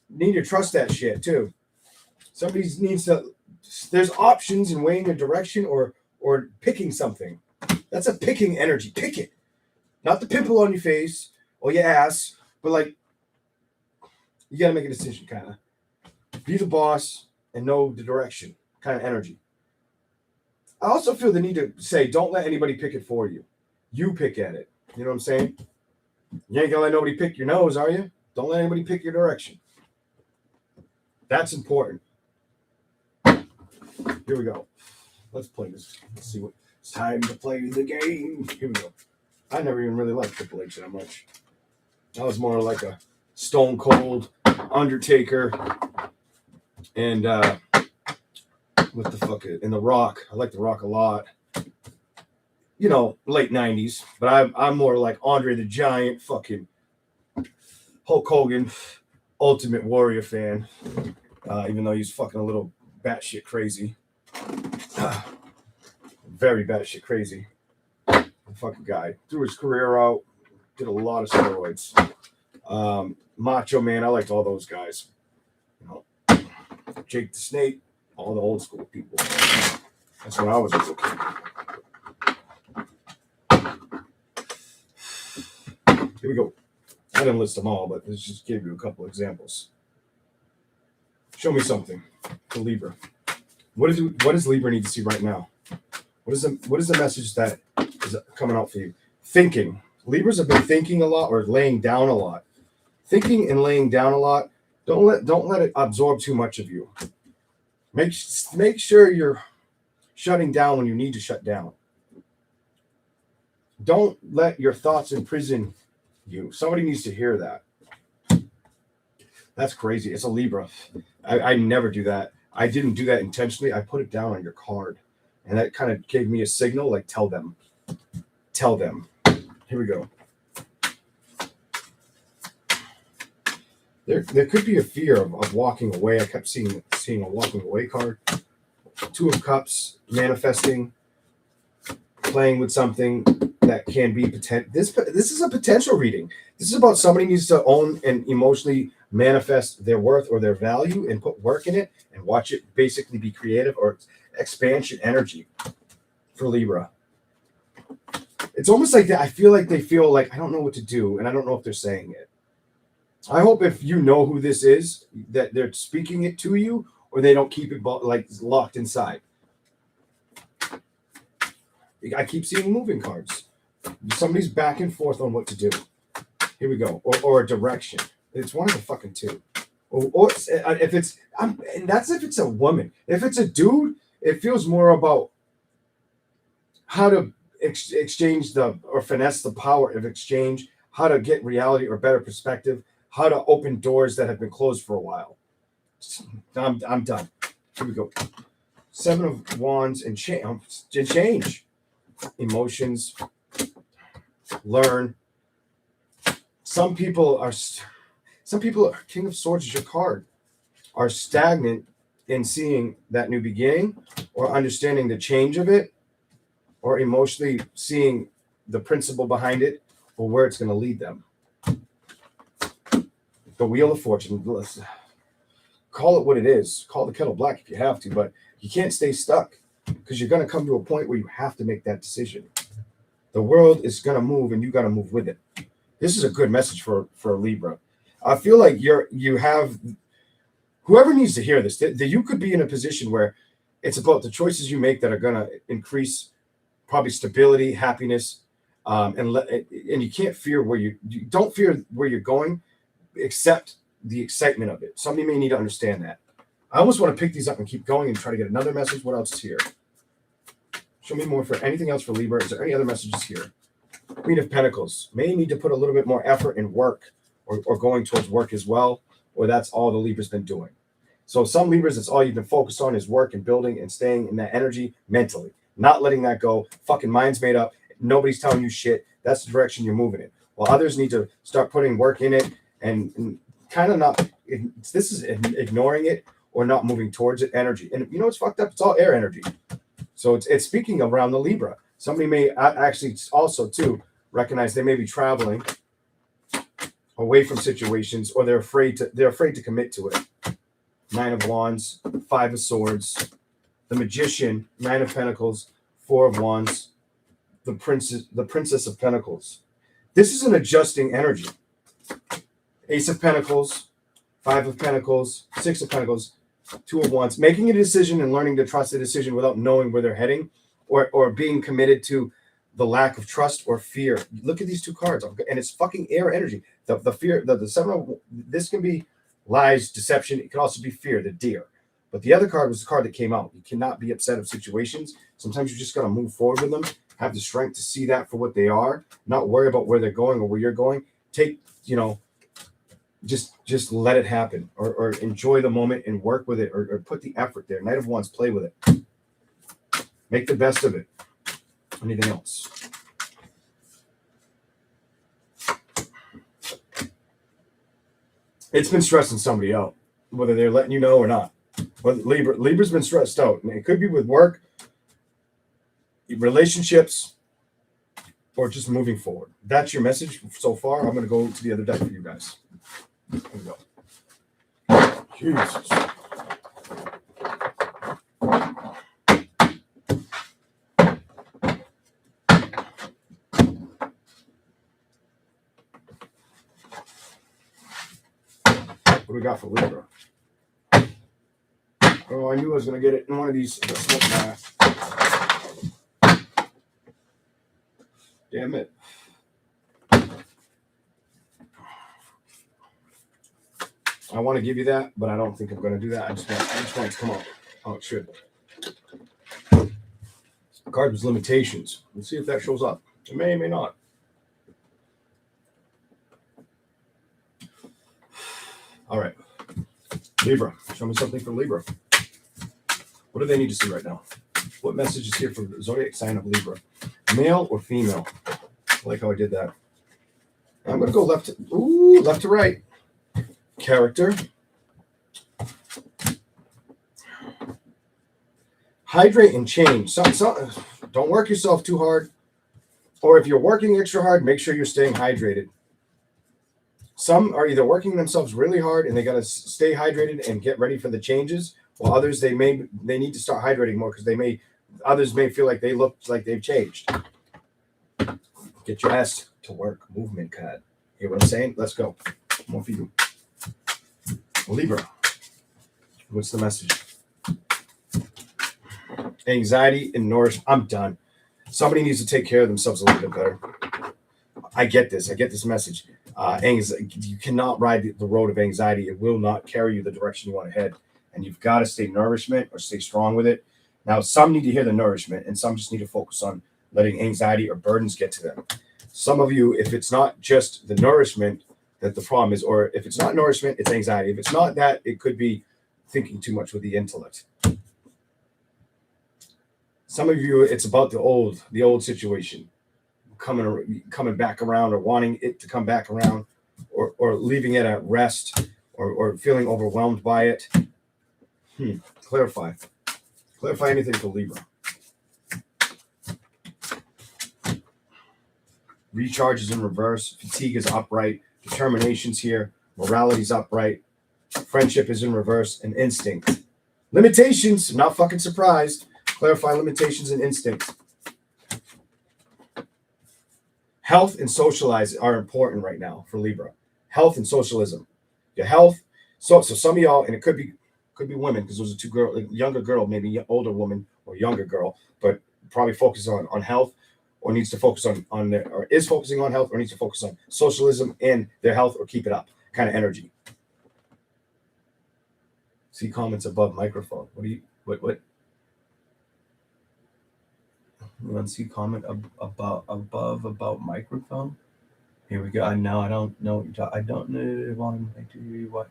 Need to trust that shit too. Somebody needs to. There's options in weighing a direction or picking something. That's a picking energy. Pick it. Not the pimple on your face or your ass, but like you got to make a decision, kind of. Be the boss and know the direction, kind of energy. I also feel the need to say, don't let anybody pick it for you. You pick at it. You know what I'm saying? You ain't gonna let nobody pick your nose, are you? Don't let anybody pick your direction. That's important. Here we go. Let's play this. Let's see what it's time to play the game. Here we go. I never even really liked Triple H that much. I was more like a Stone Cold, Undertaker, and what the fuck? And The Rock. I like The Rock a lot. You know, late 90s. But I'm more like Andre the Giant, fucking Hulk Hogan, Ultimate Warrior fan. Even though he's fucking a little batshit crazy. Very batshit crazy. The fucking guy. Threw his career out. Did a lot of steroids. Macho Man. I liked all those guys. You know, Jake the Snake. All the old school people. That's when I was a little kid. Here we go. I didn't list them all, but let's just give you a couple examples. Show me something for Libra. What does Libra need to see right now? What is the message that is coming out for you? Thinking. Libras have been thinking a lot or laying down a lot. Thinking and laying down a lot. Don't let it absorb too much of you. Make sure you're shutting down when you need to shut down. Don't let your thoughts imprison you. Somebody needs to hear that. That's crazy. It's a Libra. I never do that. I didn't do that intentionally. I put it down on your card. And that kind of gave me a signal like, tell them. Tell them. Here we go. There could be a fear of walking away. I kept seeing a walking away card. Two of Cups, manifesting, playing with something that can be potential. This is a potential reading. This is about somebody needs to own and emotionally manifest their worth or their value and put work in it and watch it basically be creative or expansion energy for Libra. It's almost like that. I feel like they feel like I don't know what to do, and I don't know if they're saying it. I hope if you know who this is, that they're speaking it to you, or they don't keep it like locked inside. I keep seeing moving cards. Somebody's back and forth on what to do. Here we go. Or a direction. It's one of the fucking two. Or if it's, and that's if it's a woman. If it's a dude, it feels more about how to exchange or finesse the power of exchange, how to get reality or better perspective, how to open doors that have been closed for a while. I'm done. Here we go. 7 of Wands and change. Emotions. Learn. Some people are King of Swords is your card, are stagnant in seeing that new beginning or understanding the change of it or emotionally seeing the principle behind it or where it's going to lead them. The Wheel of Fortune. Call it what it is. Call the kettle black if you have to, but you can't stay stuck because you're going to come to a point where you have to make that decision. The world is going to move and you got to move with it. This is a good message for Libra. I feel like you have whoever needs to hear this, that you could be in a position where it's about the choices you make that are going to increase probably stability, happiness, and you can't fear you don't fear where you're going, except the excitement of it. Somebody may need to understand that. I almost want to pick these up and keep going and try to get another message. What else is here? Show me more for anything else for Libra. Is there any other messages here? Queen of Pentacles may need to put a little bit more effort in work or going towards work as well, or that's all the Libra's been doing. So some Libras, it's all you've been focused on is work and building and staying in that energy mentally, not letting that go. Fucking mind's made up. Nobody's telling you shit. That's the direction you're moving in. While others need to start putting work in it and kind of not, this is ignoring it or not moving towards it energy. And you know what's fucked up? It's all air energy. So it's speaking around the Libra. Somebody may actually also too recognize they may be traveling away from situations, or they're afraid to commit to it. 9 of Wands, 5 of Swords, the Magician, 9 of Pentacles, 4 of Wands, the Princess of Pentacles. This is an adjusting energy. Ace of Pentacles, 5 of Pentacles, 6 of Pentacles, 2 of Wands, making a decision and learning to trust the decision without knowing where they're heading, or being committed to the lack of trust or fear. Look at these two cards, and it's fucking air energy. The fear, the 7 of, this can be lies, deception. It can also be fear, the deer. But the other card was the card that came out. You cannot be upset of situations. Sometimes you just got to move forward with them, have the strength to see that for what they are, not worry about where they're going or where you're going. Just let it happen, or enjoy the moment and work with it, or put the effort there. Knight of Wands, play with it. Make the best of it. Anything else? It's been stressing somebody out, whether they're letting you know or not. But Libra's been stressed out. And it could be with work, relationships, or just moving forward. That's your message so far. I'm going to go to the other deck for you guys. Here we go. Jesus. What do we got for Libra? Oh, I knew I was going to get it in one of these smoke baths. Damn it. I want to give you that, but I don't think I'm going to do that. I just want it to come up. Oh, it should. The card was limitations. Let's see if that shows up. It may or may not. All right. Libra, show me something for Libra. What do they need to see right now? What message is here for the zodiac sign of Libra? Male or female? I like how I did that. I'm going to go left to right. Character. Hydrate and change. Don't work yourself too hard. Or if you're working extra hard, make sure you're staying hydrated. Some are either working themselves really hard and they got to stay hydrated and get ready for the changes, while others they need to start hydrating more because others may feel like they look like they've changed. Get your ass to work. Movement card. Hear what I'm saying? Let's go. More for you. Libra. What's the message? Anxiety and nourishment. I'm done. Somebody needs to take care of themselves a little bit better. I get this. I get this message. You cannot ride the road of anxiety. It will not carry you the direction you want to head. And you've got to stay nourishment or stay strong with it. Now, some need to hear the nourishment and some just need to focus on letting anxiety or burdens get to them. Some of you, if it's not just the nourishment that the problem is, or if it's not nourishment, it's anxiety. If it's not that, it could be thinking too much with the intellect. Some of you, it's about the old situation. Coming back around or wanting it to come back around or leaving it at rest or feeling overwhelmed by it. Clarify anything for Libra. Recharge is in reverse. Fatigue is upright. Determination's here. Morality's upright. Friendship is in reverse. And instinct. Limitations, not fucking surprised. Clarify limitations and instincts. Health and socialize are important right now for Libra. Health and socialism. Your health. So some of y'all, and it could be women because those are two girls, younger girl, maybe older woman or younger girl, but probably focus on health or needs to focus or is focusing on health or needs to focus on socialism and their health or keep it up kind of energy. See comments above microphone. What? You want to see comment about microphone? Here we go. I don't know what you're talking. I don't know what.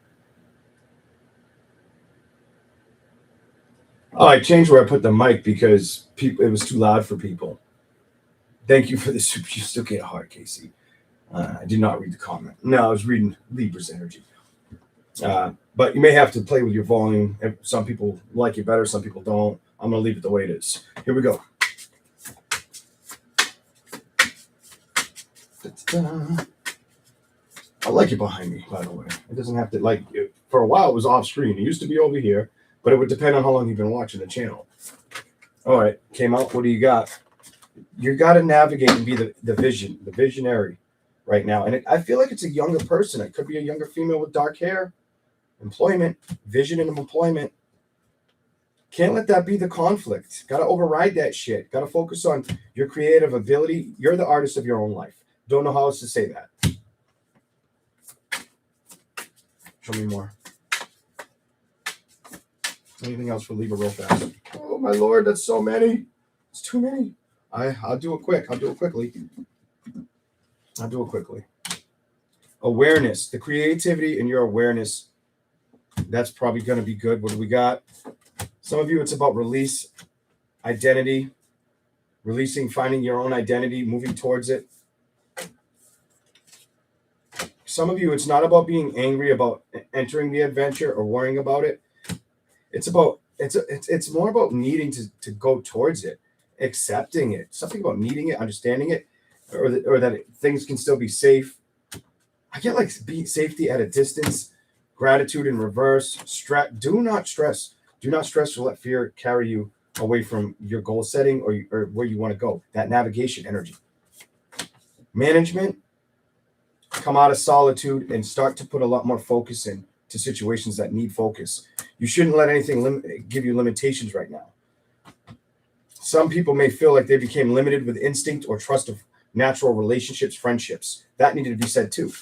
Oh, I changed where I put the mic because it was too loud for people. Thank you for the super. You still get a heart, Casey. I did not read the comment. No, I was reading Libra's energy. But you may have to play with your volume. Some people like it better. Some people don't. I'm going to leave it the way it is. Here we go. I like it behind me, by the way. It doesn't have to, for a while it was off screen. It used to be over here, but it would depend on how long you've been watching the channel. All right, came out. What do you got? You got to navigate and be the visionary right now. And I feel like it's a younger person. It could be a younger female with dark hair. Employment, vision and employment. Can't let that be the conflict. Got to override that shit. Got to focus on your creative ability. You're the artist of your own life. Don't know how else to say that. Show me more. Anything else for Libra real fast? Oh my Lord, that's so many. It's too many. I'll do it quick. I'll do it quickly. Awareness, the creativity in your awareness. That's probably going to be good. What do we got? Some of you, it's about release, identity, releasing, finding your own identity, moving towards it. Some of you, it's not about being angry about entering the adventure or worrying about it. It's more about needing to go towards it, accepting it. Something about needing it, understanding it, or that things can still be safe. I get safety at a distance, gratitude in reverse. Do not stress. Do not stress or let fear carry you away from your goal setting or where you want to go. That navigation energy. Management. Come out of solitude and start to put a lot more focus into situations that need focus. You shouldn't let anything give you limitations right now. Some people may feel like they became limited with instinct or trust of natural relationships, friendships. That needed to be said too.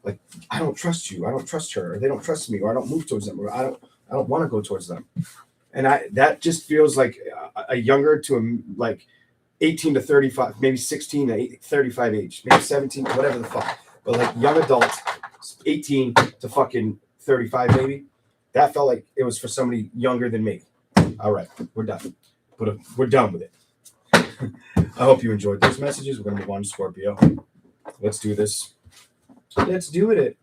Like, I don't trust you. I don't trust her. Or they don't trust me. Or I don't move towards them. Or I don't want to go towards them. And that just feels like a younger to 18 to 35, maybe 16 to 35 age, maybe 17, whatever the fuck. But young adult, 18 to fucking 35 maybe, That felt like it was for somebody younger than me. All right, we're done. We're done with it. I hope you enjoyed those messages. We're going to move on to Scorpio. Let's do this. Let's do it.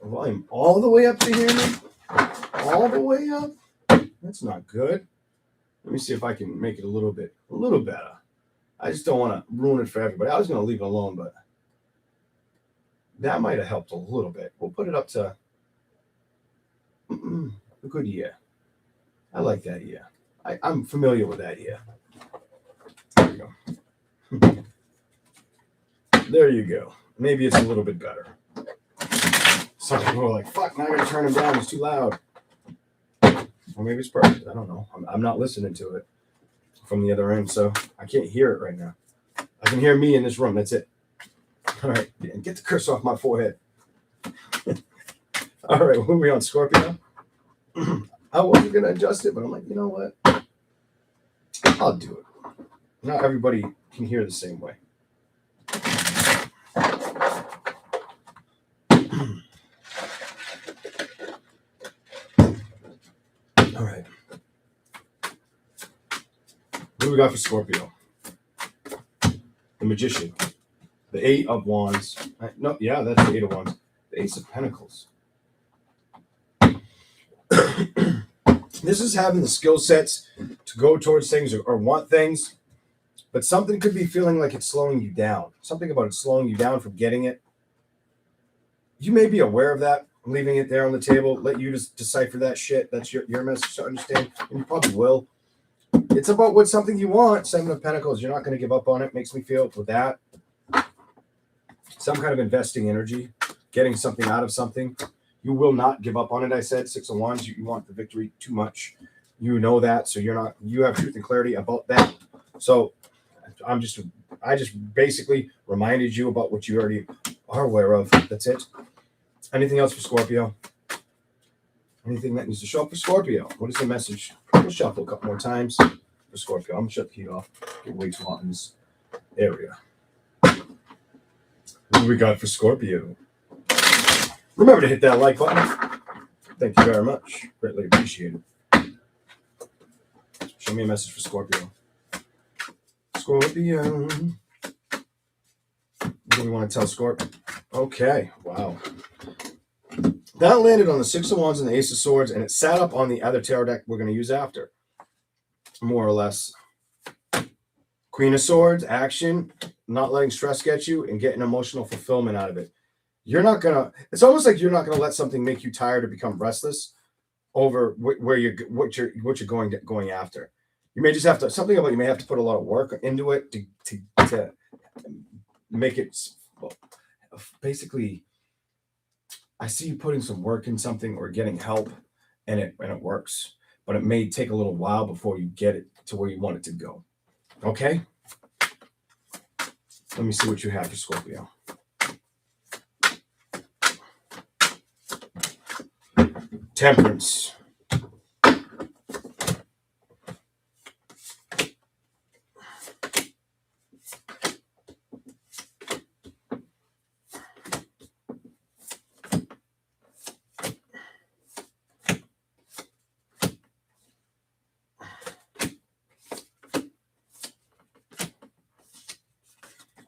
Volume all the way up to hear me? All the way up? That's not good. Let me see if I can make it a little better. I just don't want to ruin it for everybody. I was going to leave it alone, but that might have helped a little bit. We'll put it up to a good year. I like that year. I'm familiar with that year. There you go. There you go. Maybe it's a little bit better. Some people are like, fuck, now I gotta turn him down. It's too loud. Or maybe it's perfect. I don't know. I'm not listening to it from the other end, so I can't hear it right now. I can hear me in this room. That's it. All right. Get the curse off my forehead. All right. We'll be on Scorpio. I wasn't going to adjust it, but I'm like, you know what? I'll do it. Not everybody can hear the same way. All right. What do we got for Scorpio? The Magician. The Eight of Wands. No, yeah, that's the Eight of Wands. The Ace of Pentacles. This is having the skill sets to go towards things or want things, but something could be feeling like it's slowing you down. Something about it slowing you down from getting it. You may be aware of that. I'm leaving it there on the table. Let you just decipher that shit. That's your message to understand, and you probably will. It's about what something you want. Seven of Pentacles. You're not going to give up on it. Makes me feel with that. Some kind of investing energy, getting something out of something. You will not give up on it. I said Six of Wands. You want the victory too much. You know that, so you're not. You have truth and clarity about that. So I just basically reminded you about what you already are aware of. That's it. Anything else for Scorpio? Anything that needs to show up for Scorpio? What is the message? We'll shuffle a couple more times for Scorpio. I'm gonna shut the heat off. Get way too hot in this area. What do we got for Scorpio? Remember to hit that like button. Thank you very much. Greatly appreciated. Show me a message for Scorpio. Scorpio. What do we want to tell Scorpio? Okay. Wow. That landed on the Six of Wands and the Ace of Swords, and it sat up on the other tarot deck we're going to use after. More or less. Queen of Swords, action, not letting stress get you, and getting emotional fulfillment out of it. You're not going to, it's almost like you're not going to let something make you tired or become restless over what you're going after. You may just have to, something about you may have to put a lot of work into it to make it, well, basically, I see you putting some work in something or getting help and it works, but it may take a little while before you get it to where you want it to go. Okay? Let me see what you have for Scorpio. Temperance.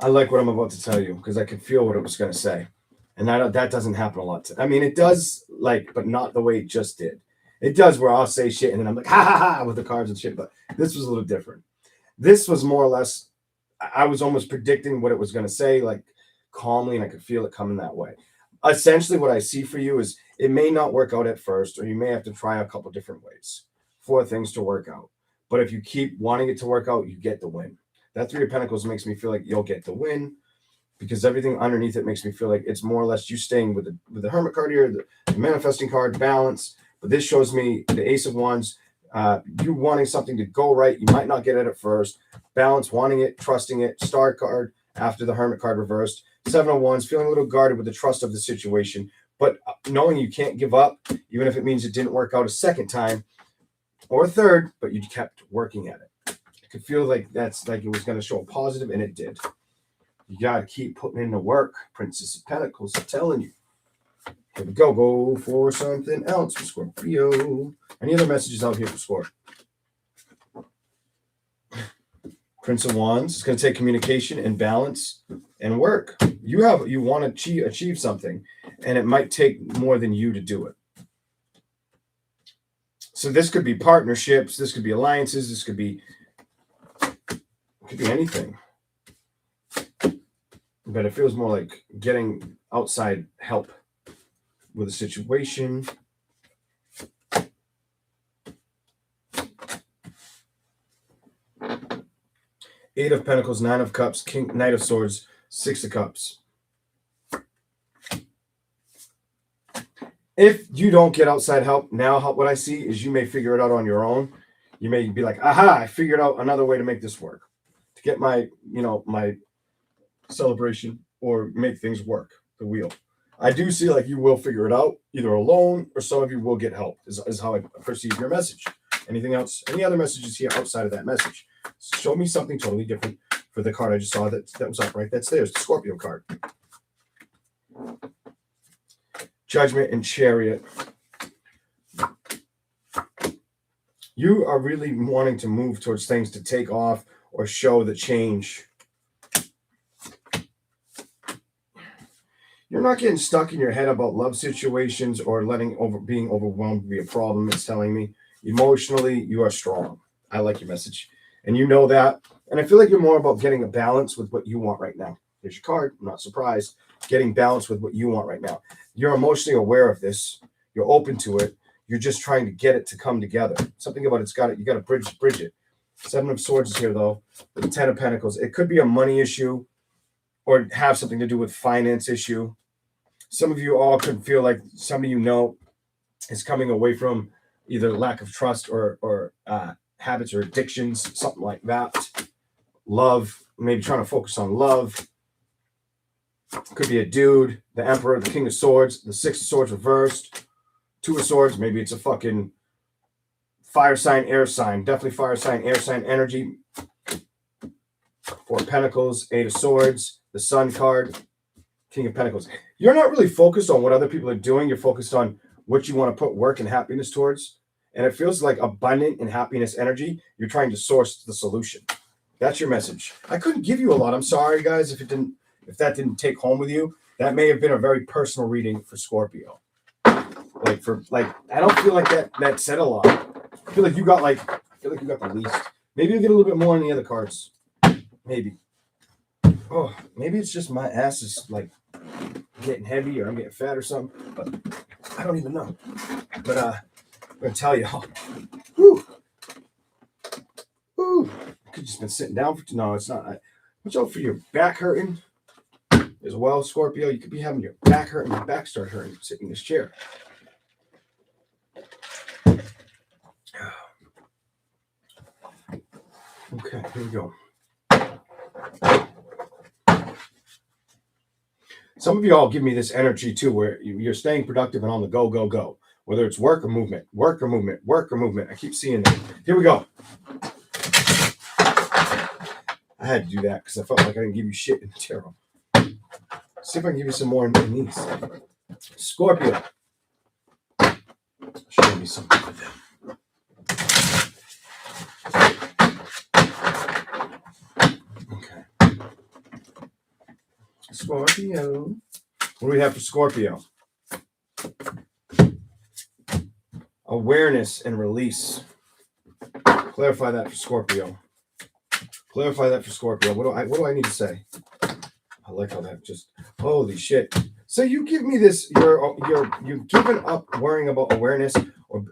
I like what I'm about to tell you because I could feel what it was going to say. And that doesn't happen a lot. I mean, it does, but not the way it just did. It does where I'll say shit and then I'm like, ha, ha, ha, with the cards and shit. But this was a little different. This was more or less, I was almost predicting what it was going to say, like calmly, and I could feel it coming that way. Essentially, what I see for you is it may not work out at first, or you may have to try a couple different ways for things to work out. But if you keep wanting it to work out, you get the win. That Three of Pentacles makes me feel like you'll get the win because everything underneath it makes me feel like it's more or less you staying with the Hermit card here, the manifesting card, balance. But this shows me the Ace of Wands, you wanting something to go right. You might not get it at first. Balance, wanting it, trusting it. Star card after the Hermit card reversed. Seven of Wands, feeling a little guarded with the trust of the situation, but knowing you can't give up, even if it means it didn't work out a second time or a third, but you kept working at it. Could feel like that's like it was going to show a positive, and it did. You got to keep putting in the work. Princess of Pentacles, I'm telling you. Here we go. Go for something else for Scorpio. Any other messages out here for Scorpio? Prince of Wands. It's going to take communication and balance and work. You want to achieve something, and it might take more than you to do it. So this could be partnerships. This could be alliances. This could be anything. But it feels more like getting outside help with a situation. Eight of Pentacles, Nine of Cups, Knight of Swords, Six of Cups. If you don't get outside help now, what I see is you may figure it out on your own. You may be like, aha, I figured out another way to make this work, to get my celebration or make things work, the wheel. I do see like you will figure it out either alone or some of you will get help is how I perceive your message. Anything else? Any other messages here outside of that message? Show me something totally different for the card I just saw that was upright. That's theirs, the Scorpio card. Judgment and Chariot. You are really wanting to move towards things to take off or show the change. You're not getting stuck in your head about love situations or being overwhelmed be a problem. It's telling me emotionally you are strong. I like your message. And you know that. And I feel like you're more about getting a balance with what you want right now. Here's your card. I'm not surprised. Getting balance with what you want right now. You're emotionally aware of this. You're open to it. You're just trying to get it to come together. Something about you got to bridge it. Seven of Swords is here though. The Ten of Pentacles. It could be a money issue or have something to do with finance issue. Some of you all could feel like somebody you know is coming away from either lack of trust or habits or addictions, something like that. Love, maybe trying to focus on love. Could be a dude, the Emperor, the King of Swords, the Six of Swords reversed, Two of Swords. Maybe it's a fucking fire sign, air sign. Definitely fire sign, air sign energy. Four of Pentacles, Eight of Swords, the Sun card, King of Pentacles. You're not really focused on what other people are doing. You're focused on what you want to put work and happiness towards. And it feels like abundant and happiness energy. You're trying to source the solution. That's your message. I couldn't give you a lot. I'm sorry, guys, if that didn't take home with you. That may have been a very personal reading for Scorpio. I don't feel like that said a lot. I feel like you got the least. Maybe you'll get a little bit more on the other cards. Maybe. Oh, maybe it's just my ass is like getting heavy or I'm getting fat or something. But I don't even know. But I'm gonna tell you. Whew. I could just been sitting down no, it's not. Watch out for your back hurting as well, Scorpio. You could be having your back hurting, your back start hurting sitting in this chair. Okay, here we go. Some of you all give me this energy too, where you're staying productive and on the go, go, go. Whether it's work or movement, work or movement, work or movement. I keep seeing that. Here we go. I had to do that because I felt like I didn't give you shit in the tarot. See if I can give you some more in these. Scorpio. Show me something with them. Okay. Scorpio. What do we have for Scorpio? Awareness and release. Clarify that for Scorpio. Clarify that for Scorpio. What do I need to say? I like how that just holy shit. So you give me this. You've given up worrying about awareness or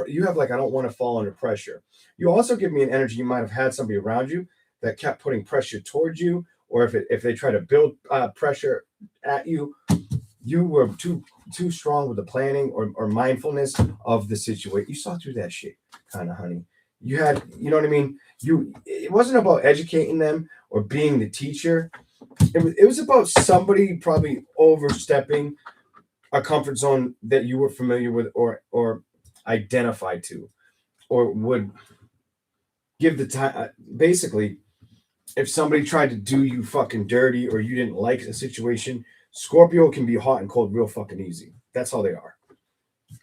you have like I don't want to fall under pressure. You also give me an energy. You might have had somebody around you that kept putting pressure towards you, or if they try to build pressure at you, you were too strong with the planning or mindfulness of the situation. You saw through that shit, kind of, honey. You had, you know what I mean? It wasn't about educating them or being the teacher. It was about somebody probably overstepping a comfort zone that you were familiar with or identified to, or would give the time. Basically, if somebody tried to do you fucking dirty or you didn't like a situation, Scorpio can be hot and cold real fucking easy. That's how they are.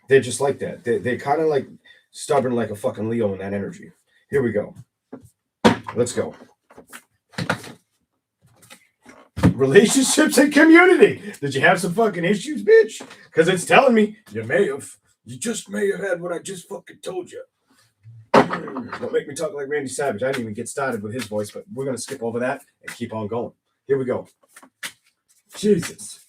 They're just like that. They're kind of like stubborn like a fucking Leo in that energy. Here we go. Let's go. Relationships and community. Did you have some fucking issues, bitch? Because it's telling me you may have. You just may have had what I just fucking told you. Don't make me talk like Randy Savage. I didn't even get started with his voice, but we're going to skip over that and keep on going. Here we go. Jesus.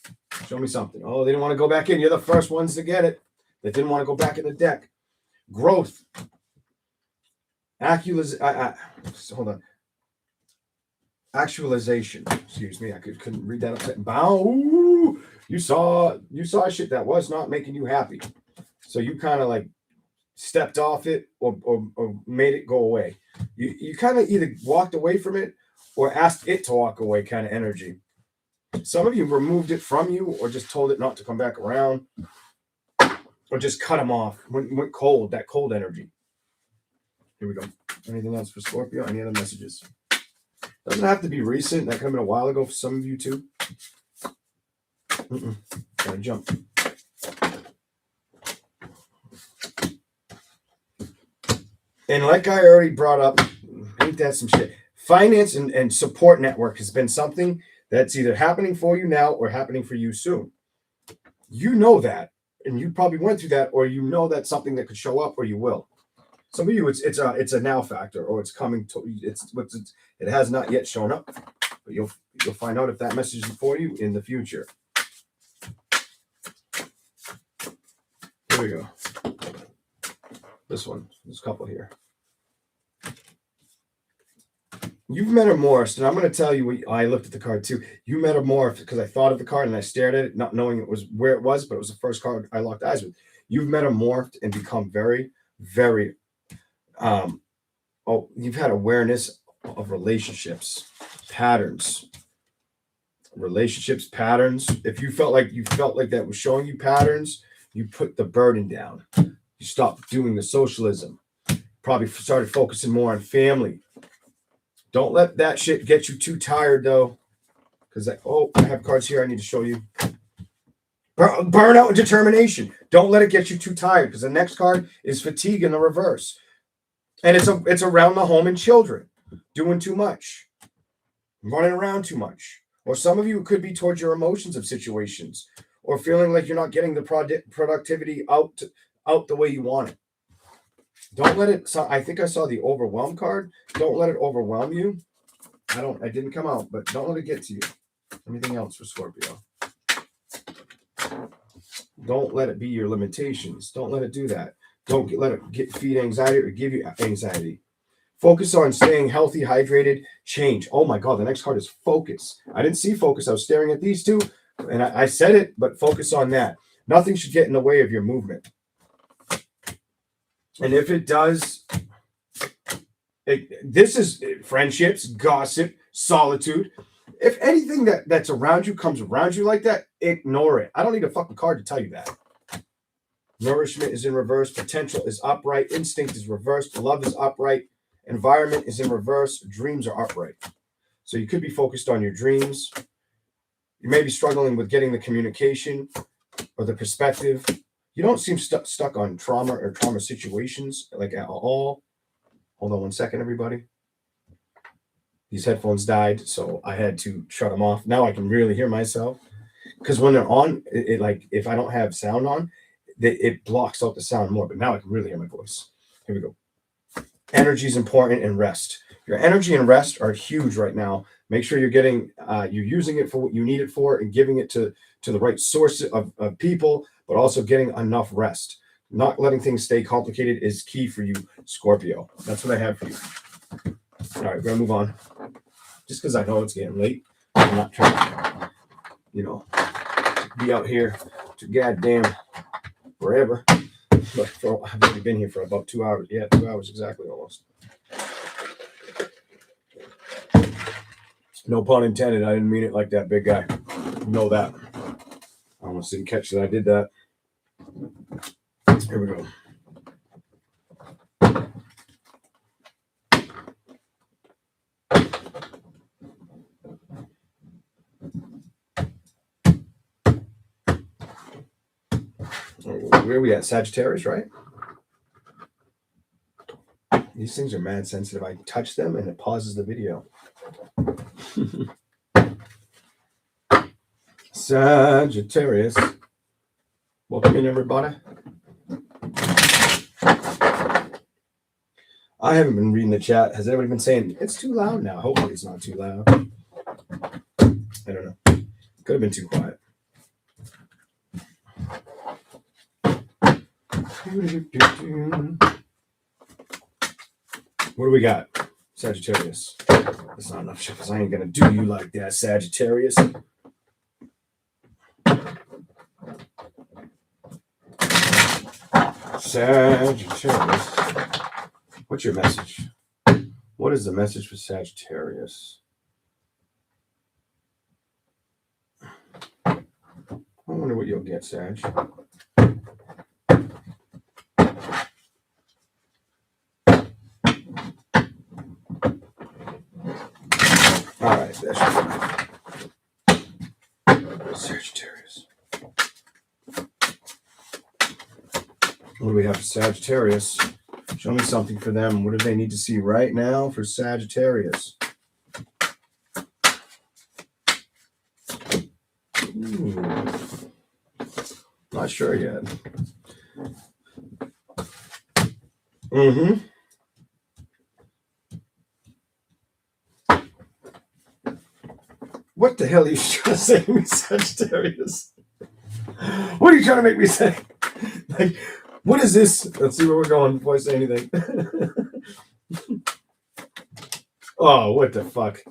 Show me something. Oh, they didn't want to go back in. You're the first ones to get it. They didn't want to go back in the deck. Growth. Hold on. Actualization. Excuse me. I couldn't read that upset. Bow. You saw shit that was not making you happy. So you kind of like stepped off it or made it go away. You kind of either walked away from it or asked it to walk away kind of energy. Some of you removed it from you or just told it not to come back around or just cut them off. Went cold, that cold energy. Here we go. Anything else for Scorpio? Any other messages? Doesn't have to be recent. That could have been a while ago for some of you too. Gotta jump. And like I already brought up, ain't that some shit? Finance and support network has been something that's either happening for you now or happening for you soon. You know that, and you probably went through that, or you know that's something that could show up, or you will. Some of you, it's a now factor, or it's coming to it has not yet shown up, but you'll find out if that message is for you in the future. Here we go. This one, there's a couple here. You've metamorphed, and I'm going to tell you what I looked at the card too. You metamorphed because I thought of the card and I stared at it, not knowing it was where it was, but it was the first card I locked eyes with. You've metamorphed and become very, very. You've had awareness of relationships, patterns. If you felt like that was showing you patterns, you put the burden down. You stopped doing the socialism. Probably started focusing more on family. Don't let that shit get you too tired, though. Because I have cards here I need to show you. Burnout and determination. Don't let it get you too tired, because the next card is fatigue in the reverse. And it's around the home and children. Doing too much. Running around too much. Or some of you, it could be towards your emotions of situations. Or feeling like you're not getting the productivity out the way you want it. Don't let it. So I think I saw the overwhelm card. Don't let it overwhelm you. I didn't come out, but don't let it get to you. Anything else for Scorpio? Don't let it be your limitations. Don't let it do that. Don't let it feed anxiety or give you anxiety. Focus on staying healthy, hydrated, change. Oh my God, the next card is focus. I didn't see focus. I was staring at these two, and I said it, but focus on that. Nothing should get in the way of your movement. And if it does, this is friendships, gossip, solitude. If anything that's around you comes around you like that, ignore it. I don't need a fucking card to tell you that. Nourishment is in reverse. Potential is upright. Instinct is reversed. Love is upright. Environment is in reverse. Dreams are upright. So you could be focused on your dreams. You may be struggling with getting the communication or the perspective. You don't seem stuck on trauma or trauma situations like at all. Hold on one second, everybody. These headphones died, so I had to shut them off. Now I can really hear myself. Because when they're on, it like if I don't have sound on, it blocks out the sound more. But now I can really hear my voice. Here we go. Energy is important, and rest. Your energy and rest are huge right now. Make sure you're using it for what you need it for and giving it to the right source of people, but also getting enough rest. Not letting things stay complicated is key for you, Scorpio. That's what I have for you. All right, we're going to move on. Just because I know it's getting late, I'm not trying to, be out here to goddamn forever. But I've already been here for about 2 hours. Yeah, 2 hours exactly almost. No pun intended. I didn't mean it like that, big guy. You know that. I almost didn't catch that I did that. Here we go. Where are we at? Sagittarius, right? These things are mad sensitive. I touch them and it pauses the video. Sagittarius. Welcome in, everybody. I haven't been reading the chat. Has anybody been saying it's too loud now? Hopefully it's not too loud. I don't know. Could have been too quiet. What do we got? Sagittarius. That's not enough shit because I ain't gonna do you like that, Sagittarius. Sagittarius. What's your message? What is the message for Sagittarius? I wonder what you'll get, Sag. All right, that's Sagittarius. What do we have for Sagittarius? Show me something for them. What do they need to see right now for Sagittarius? Not sure yet. What the hell are you trying to say to me, Sagittarius? What are you trying to make me say? Like, what is this? Let's see where we're going before I say anything. Oh, what the fuck?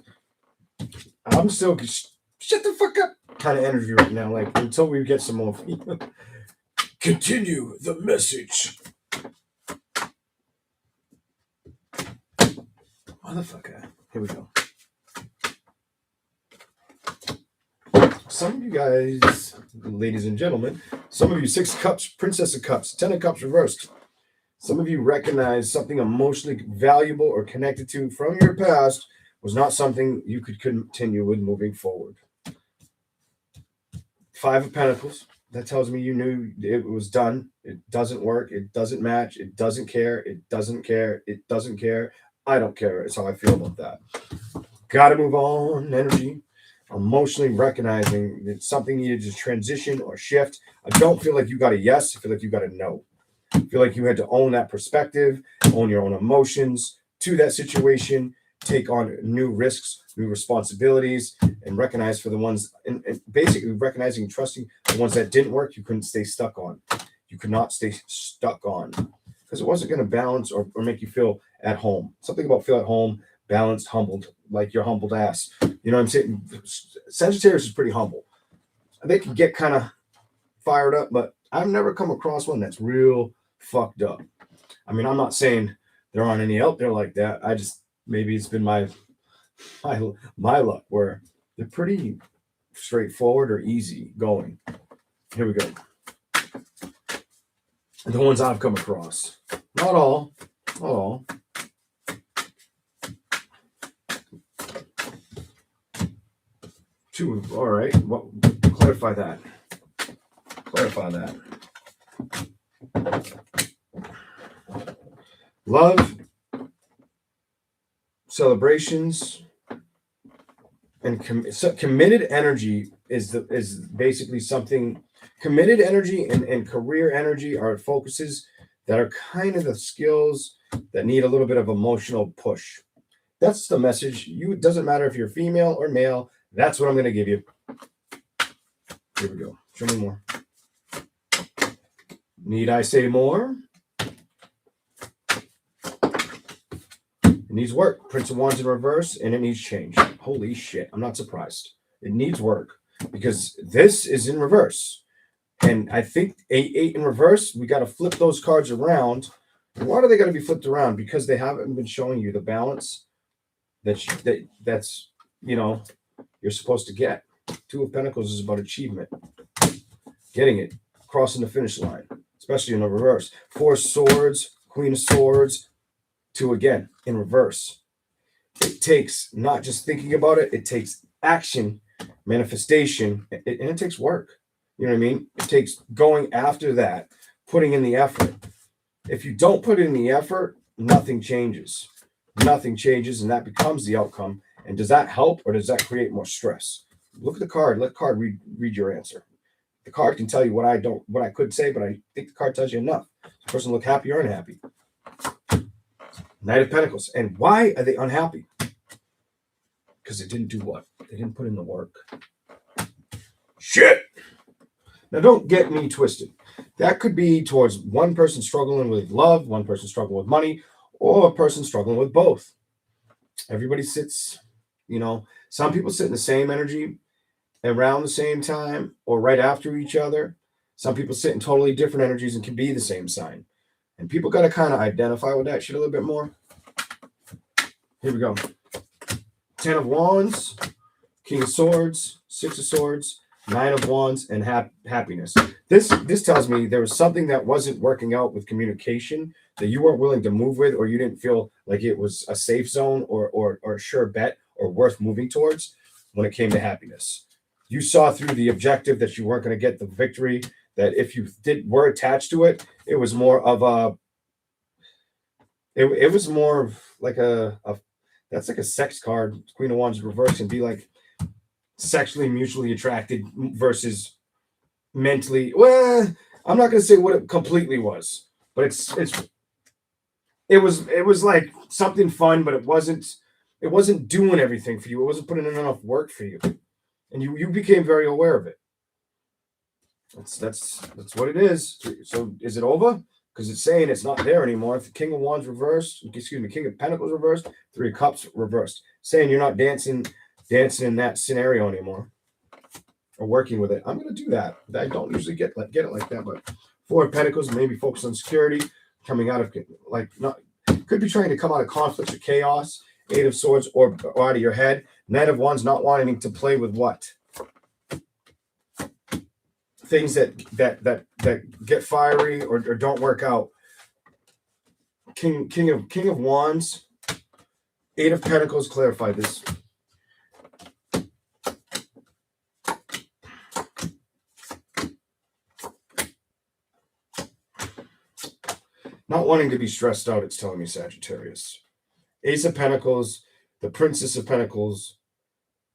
I'm so shut the fuck up kind of energy right now. Like, until we get some more. Continue the message. Motherfucker. Here we go. Some of you guys, ladies and gentlemen, some of you, 6 of Cups, Princess of Cups, 10 of Cups reversed. Some of you recognize something emotionally valuable or connected to from your past was not something you could continue with moving forward. 5 of Pentacles. That tells me you knew it was done. It doesn't work. It doesn't match. It doesn't care. It doesn't care. It doesn't care. I don't care. It's how I feel about that. Got to move on. Energy. Emotionally recognizing that something needed to transition or shift. I don't feel like you got a yes. I feel like you got a no. I feel like you had to own that perspective, own your own emotions to that situation, take on new risks, new responsibilities, and recognize for the ones, and basically recognizing and trusting the ones that didn't work, you couldn't stay stuck on. You could not stay stuck on because it wasn't going to balance or make you feel at home. Something about feel at home, balanced, humbled, like your humbled ass. You know what I'm saying? Sagittarius is pretty humble. They can get kind of fired up, but I've never come across one that's real fucked up. I mean, I'm not saying there aren't any out there like that. I just, maybe it's been my luck where they're pretty straightforward or easy going. Here we go. The ones I've come across. Not all. Not all. Two. All right. Well, clarify that. Clarify that. Love, celebrations, and committed energy is basically something. Committed energy and career energy are focuses that are kind of the skills that need a little bit of emotional push. That's the message. It doesn't matter if you're female or male. That's what I'm going to give you. Here we go. Show me more. Need I say more? It needs work. Prince of Wands in reverse, and it needs change. Holy shit. I'm not surprised. It needs work because this is in reverse. And I think 8 in reverse, we got to flip those cards around. Why do they got to be flipped around? Because they haven't been showing you the balance that's, you know, you're supposed to get. 2 of Pentacles is about achievement. Getting it. Crossing the finish line. Especially in the reverse. 4 of Swords, Queen of Swords, 2 again in reverse. It takes not just thinking about it, it takes action, manifestation, and it takes work. You know what I mean? It takes going after that, putting in the effort. If you don't put in the effort, nothing changes. Nothing changes, and that becomes the outcome. And does that help or does that create more stress? Look at the card. Let the card read your answer. The card can tell you what I could say, but I think the card tells you enough. The person look happy or unhappy. Knight of Pentacles. And why are they unhappy? Because they didn't do what? They didn't put in the work. Shit! Now, don't get me twisted. That could be towards one person struggling with love, one person struggling with money, or a person struggling with both. Everybody sits, some people sit in the same energy around the same time or right after each other. Some people sit in totally different energies and can be the same sign. And people got to kind of identify with that shit a little bit more. Here we go. 10 of Wands, King of Swords, 6 of Swords, 9 of Wands, and happiness. This tells me there was something that wasn't working out with communication that you weren't willing to move with, or you didn't feel like it was a safe zone or a sure bet or worth moving towards when it came to happiness. You saw through the objective that you weren't going to get the victory, that if you were attached to it, it was more of a, it was more of like that's like a sex card. Queen of Wands reverse and be like sexually mutually attracted versus mentally. Well, I'm not going to say what it completely was, but it was like something fun, but it wasn't doing everything for you. It wasn't putting in enough work for you, and you became very aware of it. That's what it is. So is it over? Because it's saying it's not there anymore. If the King of Wands reversed, King of Pentacles reversed, 3 of Cups reversed, saying you're not dancing in that scenario anymore or working with it. I'm going to do that. I don't usually get it like that, but 4 of Pentacles, maybe focus on security, coming out of could be trying to come out of conflicts or chaos. 8 of Swords or out of your head. 9 of Wands, not wanting to play with what? Things that get fiery or don't work out. King of Wands, 8 of Pentacles, clarify this. Not wanting to be stressed out, it's telling me Sagittarius. Ace of Pentacles, the Princess of Pentacles,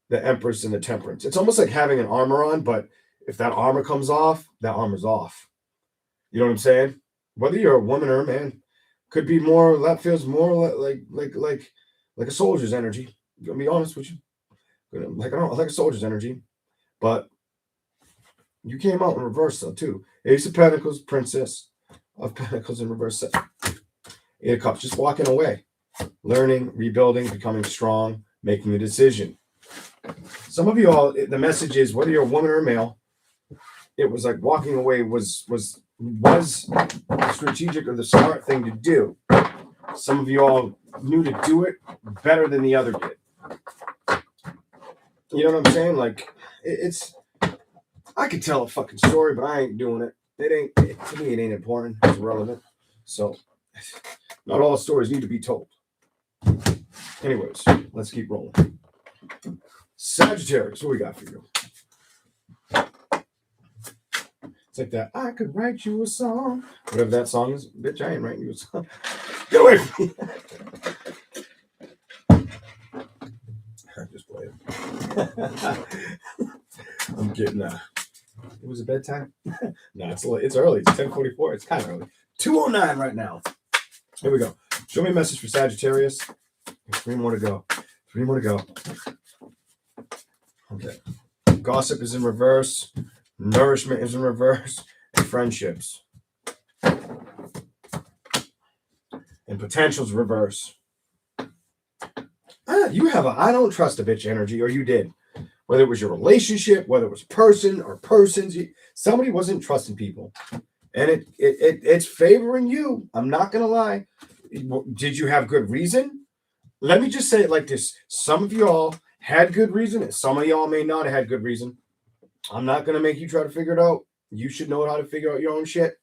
the Empress, and the Temperance. It's almost like having an armor on, but if that armor comes off, that armor's off. You know what I'm saying? Whether you're a woman or a man, could be more. That feels more like a soldier's energy. I'm gonna be honest with you. Like a soldier's energy, but you came out in reverse though too. Ace of Pentacles, Princess of Pentacles in reverse. 8 of Cups, just walking away, learning, rebuilding, becoming strong, making a decision. Some of you all, the message is whether you're a woman or a male, it was like walking away was the strategic or the smart thing to do. Some of you all knew to do it better than the other did. You know what I'm saying? Like I could tell a fucking story, but I ain't doing it. To me, it ain't important. It's irrelevant. So not all stories need to be told. Anyways, let's keep rolling. Sagittarius, what we got for you? It's like that. I could write you a song. Whatever that song is, bitch, I ain't writing you a song. Get away from me. I'm just playing. I'm getting it was a bedtime? No, it's early. It's 10:44. It's kind of early. 2:09 right now. Here we go. Show me a message for Sagittarius. There's 3 more to go. 3 more to go. Okay. Gossip is in reverse. Nourishment is in reverse. And friendships. And potential's reverse. You have a I don't trust a bitch energy, or you did. Whether it was your relationship, whether it was person or persons, somebody wasn't trusting people. And it's favoring you. I'm not going to lie. Did you have good reason? Let me just say it like this. Some of y'all had good reason, and some of y'all may not have had good reason. I'm not going to make you try to figure it out. You should know how to figure out your own shit.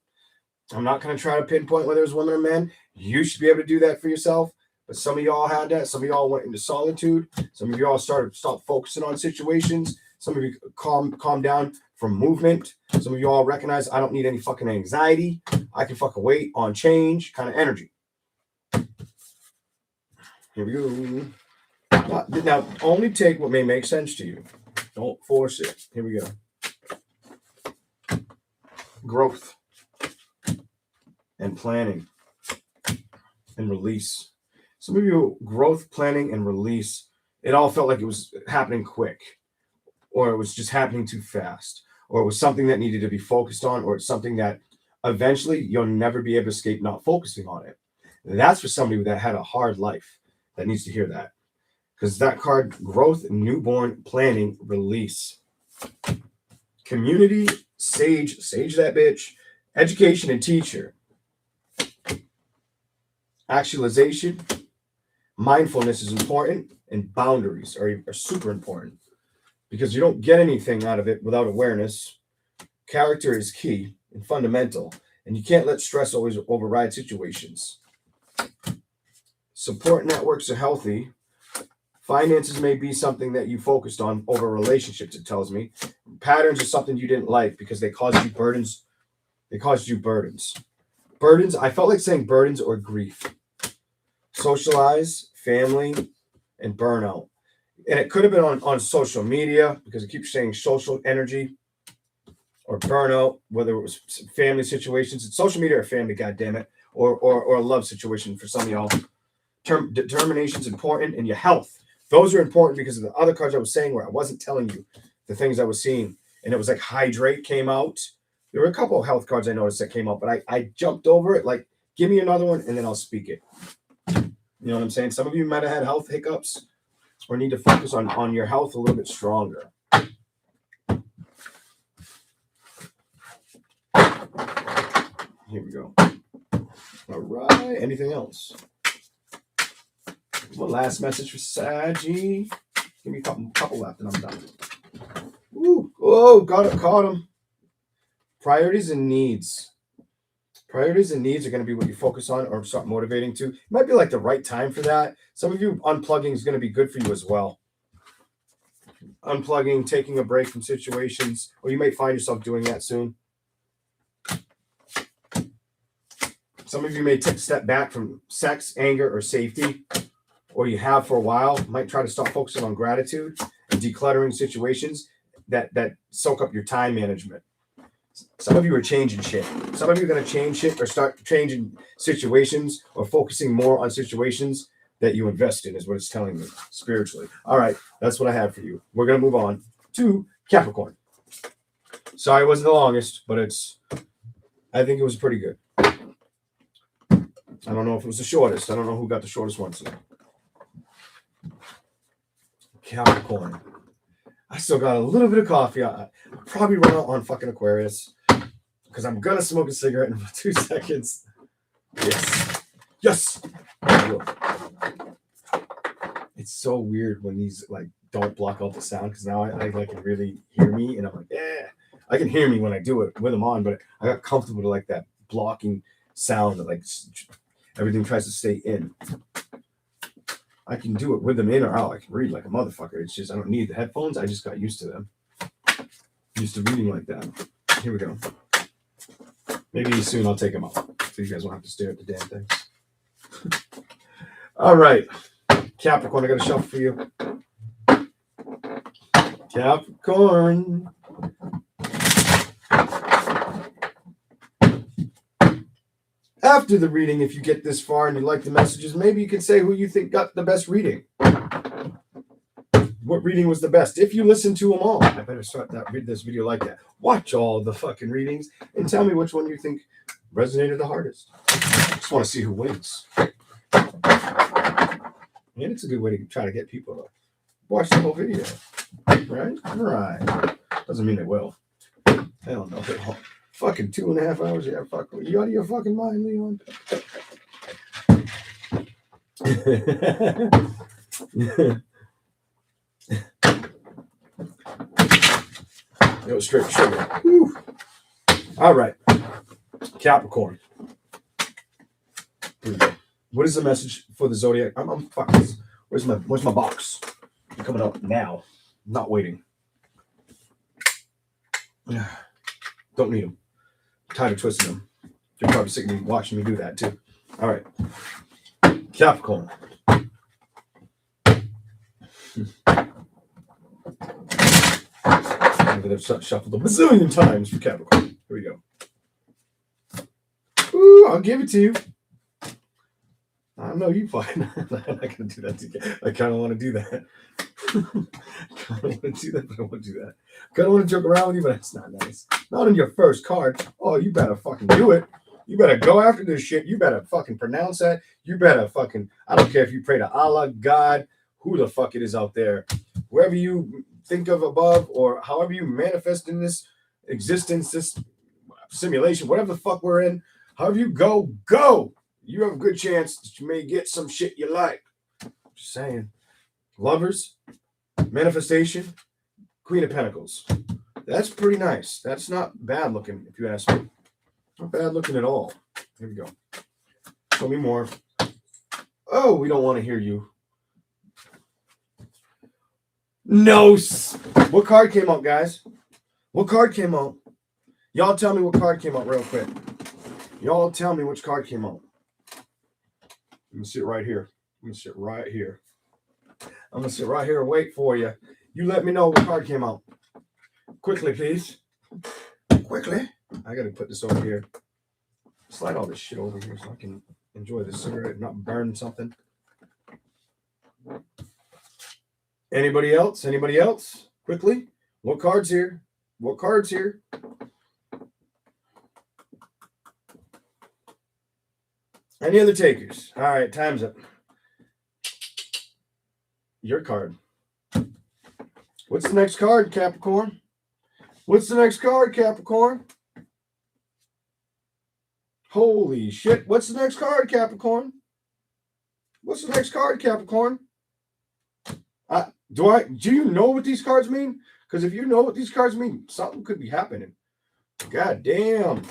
I'm not going to try to pinpoint whether it's women or men. You should be able to do that for yourself. But some of y'all had that. Some of y'all went into solitude. Some of y'all stopped focusing on situations. Some of you calm down from movement. Some of you all recognize I don't need any fucking anxiety. I can fucking wait on change kind of energy. Here we go. Now, only take what may make sense to you. Don't force it. Here we go. Growth and planning and release. Some of you, growth, planning, and release, it all felt like it was happening quick, or it was just happening too fast, or it was something that needed to be focused on, or it's something that eventually you'll never be able to escape not focusing on it. That's for somebody that had a hard life that needs to hear that. Because that card, growth, newborn, planning, release. Community, sage that bitch. Education and teacher. Actualization. Mindfulness is important, and boundaries are super important. Because you don't get anything out of it without awareness. Character is key and fundamental, and you can't let stress always override situations. Support networks are healthy. Finances may be something that you focused on over relationships, it tells me. Patterns are something you didn't like because they caused you burdens. Burdens, I felt like saying burdens or grief. Socialize, family, and burnout. And it could have been on social media because it keeps saying social energy or burnout, whether it was family situations. It's social media or family, goddammit, or a love situation for some of y'all. Determination is important, and your health. Those are important because of the other cards I was saying where I wasn't telling you the things I was seeing. And it was like hydrate came out. There were a couple of health cards I noticed that came out, but I jumped over it. Like, give me another one and then I'll speak it. You know what I'm saying? Some of you might have had health hiccups or need to focus on your health a little bit stronger. Here we go. All right. Anything else? One last message for Saggy. Give me a couple left and I'm done. Ooh, oh, caught him. Priorities and needs. Priorities and needs are going to be what you focus on or start motivating to. It might be like the right time for that. Some of you, unplugging is going to be good for you as well. Unplugging, taking a break from situations, or you may find yourself doing that soon. Some of you may take a step back from sex, anger, or safety, or you have for a while. Might try to start focusing on gratitude and decluttering situations that soak up your time management. Some of you are changing shit. Some of you are going to change shit or start changing situations or focusing more on situations that you invest in is what it's telling me spiritually. All right, that's what I have for you. We're going to move on to Capricorn. Sorry it wasn't the longest, but I think it was pretty good. I don't know if it was the shortest. I don't know who got the shortest one today. Capricorn. I still got a little bit of coffee. I'll probably run out on fucking Aquarius because I'm going to smoke a cigarette in about 2 seconds. Yes. It's so weird when these like don't block out the sound because now I like can really hear me and I'm like, yeah, I can hear me when I do it with them on, but I got comfortable with like that blocking sound that like everything tries to stay in. I can do it with them in or out. I can read like a motherfucker. It's just I don't need the headphones. I just got used to them. Used to reading like that. Here we go. Maybe soon I'll take them out so you guys won't have to stare at the damn things. All right. Capricorn, I got a shuffle for you. Capricorn. After the reading, if you get this far and you like the messages, maybe you can say who you think got the best reading. What reading was the best? If you listen to them all, I better start read this video like that. Watch all the fucking readings and tell me which one you think resonated the hardest. I just want to see who wins. And it's a good way to try to get people to watch the whole video. Right? Right. Doesn't mean they will. Hell no, they won't. Fucking 2.5 hours. Yeah, fuck. You out of your fucking mind, Leon? It was straight sugar. Whew. All right. Capricorn. Here we go. What is the message for the zodiac? I'm fucking. Where's my box? I'm coming up now. I'm not waiting. Don't need them. I'm tired of twisting them. You're probably sick of me watching me do that too. All right. Capricorn. I'm going to shuffle a bazillion times for Capricorn. Here we go. Ooh, I'll give it to you. I know you fucking. I'm not going to do that to you. I kind of want to do that. I kind of want to do that, but I won't do that. I kind of want to joke around with you, but that's not nice. Not on your first card. Oh, you better fucking do it. You better go after this shit. You better fucking pronounce that. You better fucking. I don't care if you pray to Allah, God, who the fuck it is out there. Whoever you think of above, or however you manifest in this existence, this simulation, whatever the fuck we're in, however you go, go. You have a good chance that you may get some shit you like. Just saying. Lovers, manifestation, Queen of Pentacles. That's pretty nice. That's not bad looking, if you ask me. Not bad looking at all. Here we go. Show me more. Oh, we don't want to hear you. No. What card came out, guys? What card came out? Y'all tell me what card came out real quick. Y'all tell me which card came out. I'm going to sit right here. I'm going to sit right here. I'm going to sit right here and wait for you. You let me know what card came out. Quickly, please. Quickly. I got to put this over here. Slide all this shit over here so I can enjoy the cigarette and not burn something. Anybody else? Anybody else? Quickly. What card's here? What card's here? Any other takers? All right, time's up. Your card. What's the next card, Capricorn? What's the next card, Capricorn? Holy shit. What's the next card, Capricorn? What's the next card, Capricorn? Do you know what these cards mean? Because if you know what these cards mean, something could be happening. God damn.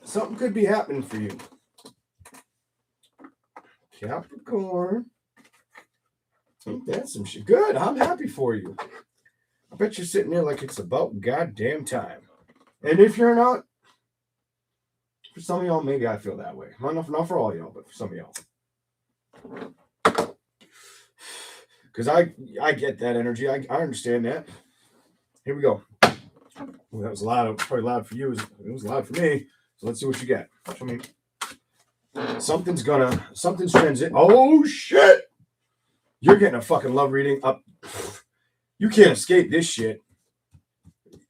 Something could be happening for you. Capricorn. Ain't that some shit? Good. I'm happy for you. I bet you're sitting there like it's about goddamn time. And if you're not, for some of y'all, maybe I feel that way. Not for all y'all, but for some of y'all. Because I get that energy. I understand that. Here we go. Well, that was loud. Probably loud for you. It was loud for me. So let's see what you get. Show me. Something's transit. Oh shit! You're getting a fucking love reading up. You can't escape this shit.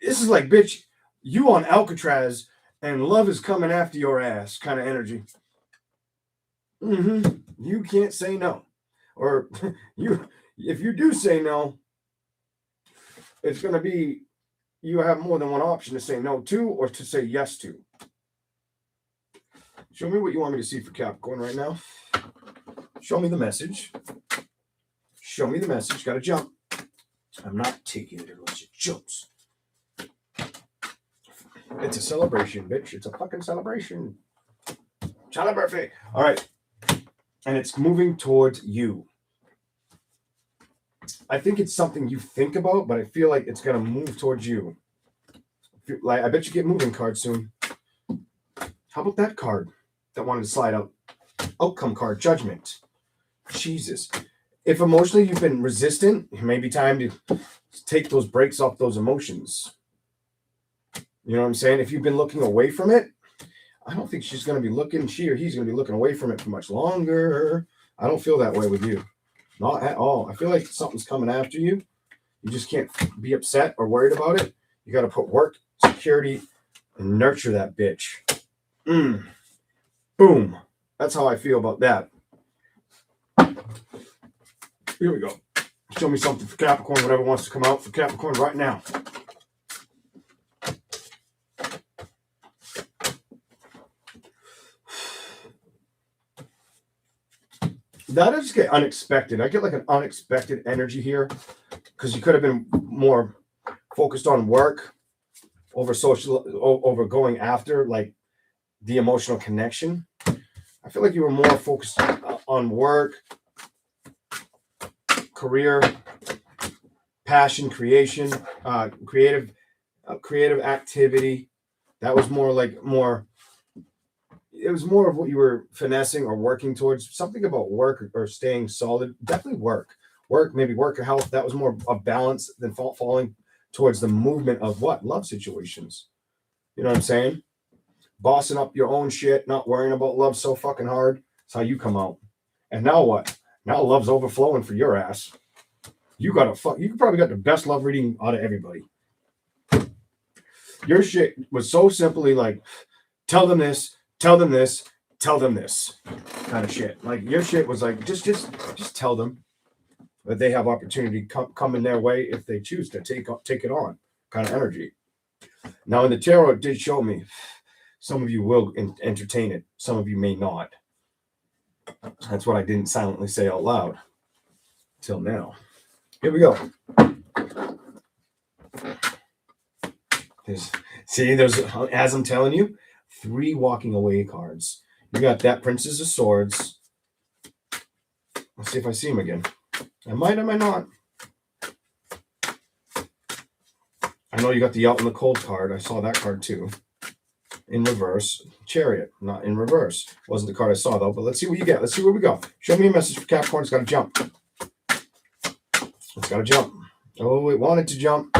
This is like, bitch, you on Alcatraz and love is coming after your ass kind of energy. You can't say no. Or if you do say no, it's going to be, you have more than one option to say no to or to say yes to. Show me what you want me to see for Capricorn right now. Show me the message. Show me the message. Got to jump. I'm not taking it unless it jumps. It's a celebration, bitch. It's a fucking celebration. Charlie Murphy. All right. And it's moving towards you. I think it's something you think about, but I feel like it's going to move towards you. I bet you get moving cards soon. How about that card that wanted to slide out? Outcome card, judgment. Jesus. If emotionally you've been resistant, it may be time to take those breaks off those emotions. You know what I'm saying? If you've been looking away from it, I don't think she's going to be looking, she or he's going to be looking away from it for much longer. I don't feel that way with you. Not at all. I feel like something's coming after you. You just can't be upset or worried about it. You got to put work, security, and nurture that bitch. Boom. That's how I feel about that. Here we go. Show me something for Capricorn, whatever wants to come out for Capricorn right now. That is get unexpected. I get like an unexpected energy here because you could have been more focused on work over going after like the emotional connection. I feel like you were more focused on work, career, passion, creation, creative creative activity. That was more like it was more of what you were finessing or working towards. Something about work or staying solid. Definitely work. Maybe work or health. That was more a balance than falling towards the movement of what? Love situations. You know what I'm saying? Bossing up your own shit, not worrying about love so fucking hard. That's how you come out. And now what? Now love's overflowing for your ass. You probably got the best love reading out of everybody. Your shit was so simply like, tell them this, tell them this, tell them this kind of shit. Like your shit was like, just tell them that they have opportunity come in their way if they choose to take it on kind of energy. Now in the tarot, it did show me some of you will entertain it. Some of you may not. That's what I didn't silently say out loud till now. Here we go. There's, as I'm telling you, 3 walking away cards. You got that Princess of Swords. Let's see if I see him again. I might not. I know you got the Out in the Cold card. I saw that card too. In reverse. Chariot, not in reverse. Wasn't the card I saw though, but let's see what you get. Let's see where we go. Show me a message for Capricorn. It's got to jump. It's got to jump. Oh, it wanted to jump.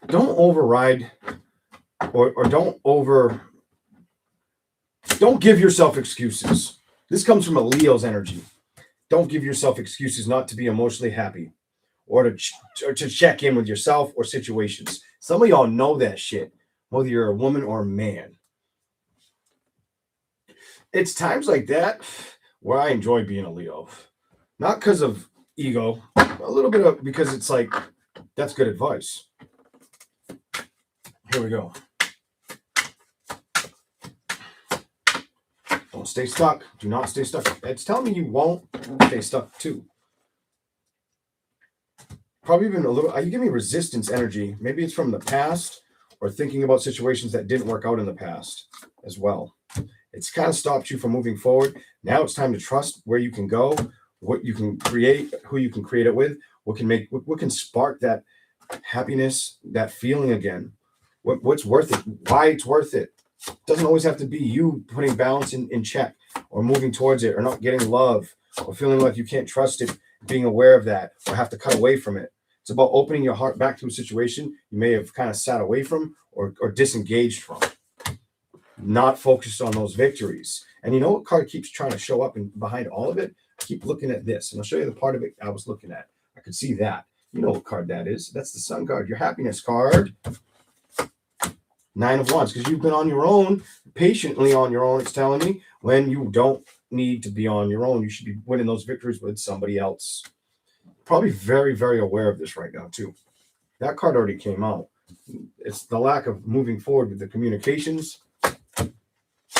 Don't override or don't give yourself excuses. This comes from a Leo's energy. Don't give yourself excuses not to be emotionally happy or to check in with yourself or situations. Some of y'all know that shit, whether you're a woman or a man. It's times like that where I enjoy being a Leo. Not because of ego, a little bit of because it's like, that's good advice. Here we go. Don't stay stuck. Do not stay stuck. It's telling me you won't stay stuck too. Probably even a little, you give me resistance energy. Maybe it's from the past or thinking about situations that didn't work out in the past as well. It's kind of stopped you from moving forward. Now it's time to trust where you can go, what you can create, who you can create it with, what can spark that happiness, that feeling again. What's worth it? Why it's worth it. It doesn't always have to be you putting balance in check or moving towards it or not getting love or feeling like you can't trust it, being aware of that or have to cut away from it. It's about opening your heart back to a situation you may have kind of sat away from or disengaged from. Not focused on those victories. And you know what card keeps trying to show up and behind all of it? Keep looking at this. And I'll show you the part of it I was looking at. I could see that. You know what card that is. That's the Sun card, your happiness card. 9 of Wands, because you've been on your own, patiently on your own, it's telling me, when you don't need to be on your own. You should be winning those victories with somebody else. Probably very, very aware of this right now, too. That card already came out. It's the lack of moving forward with the communications.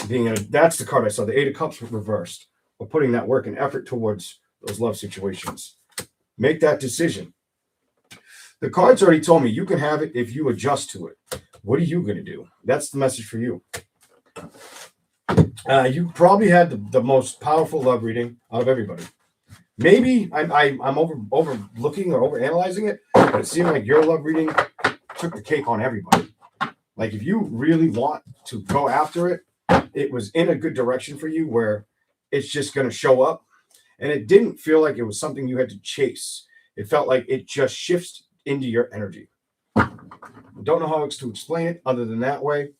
That's the card I saw, the 8 of Cups reversed. Or putting that work and effort towards those love situations. Make that decision. The cards already told me you can have it if you adjust to it. What are you going to do? That's the message for you. You probably had the most powerful love reading out of everybody. Maybe I'm overlooking or overanalyzing it, but it seemed like your love reading took the cake on everybody. Like if you really want to go after it, it was in a good direction for you where it's just going to show up. And it didn't feel like it was something you had to chase. It felt like it just shifts into your energy. Don't know how else to explain it other than that way.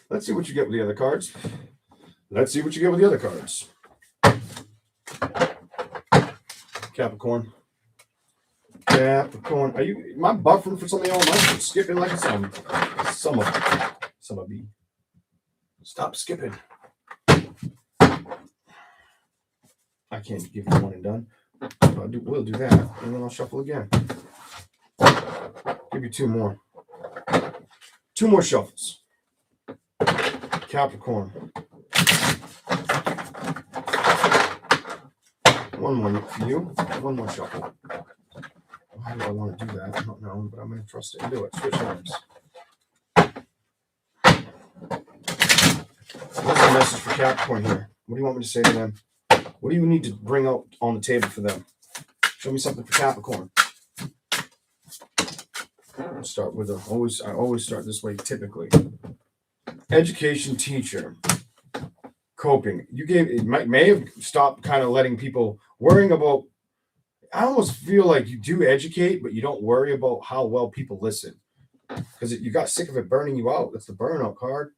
Let's see what you get with the other cards. Capricorn. Are you? Am I buffering for something else? I'm skipping like some of you. Stop skipping. I can't give you one and done. We'll do that, and then I'll shuffle again. Give you 2 more. 2 more shuffles. Capricorn. 1 more for you. 1 more shuffle. Why do I want to do that? I don't know, but I'm going to trust it and do it. Switch arms. What's the message for Capricorn here? What do you want me to say to them? What do you need to bring out on the table for them? Show me something for Capricorn. I'll start with I always start this way typically. Education teacher. Coping. May have stopped kind of letting people worrying about. I almost feel like you do educate, but you don't worry about how well people listen because you got sick of it burning you out. That's the burnout card.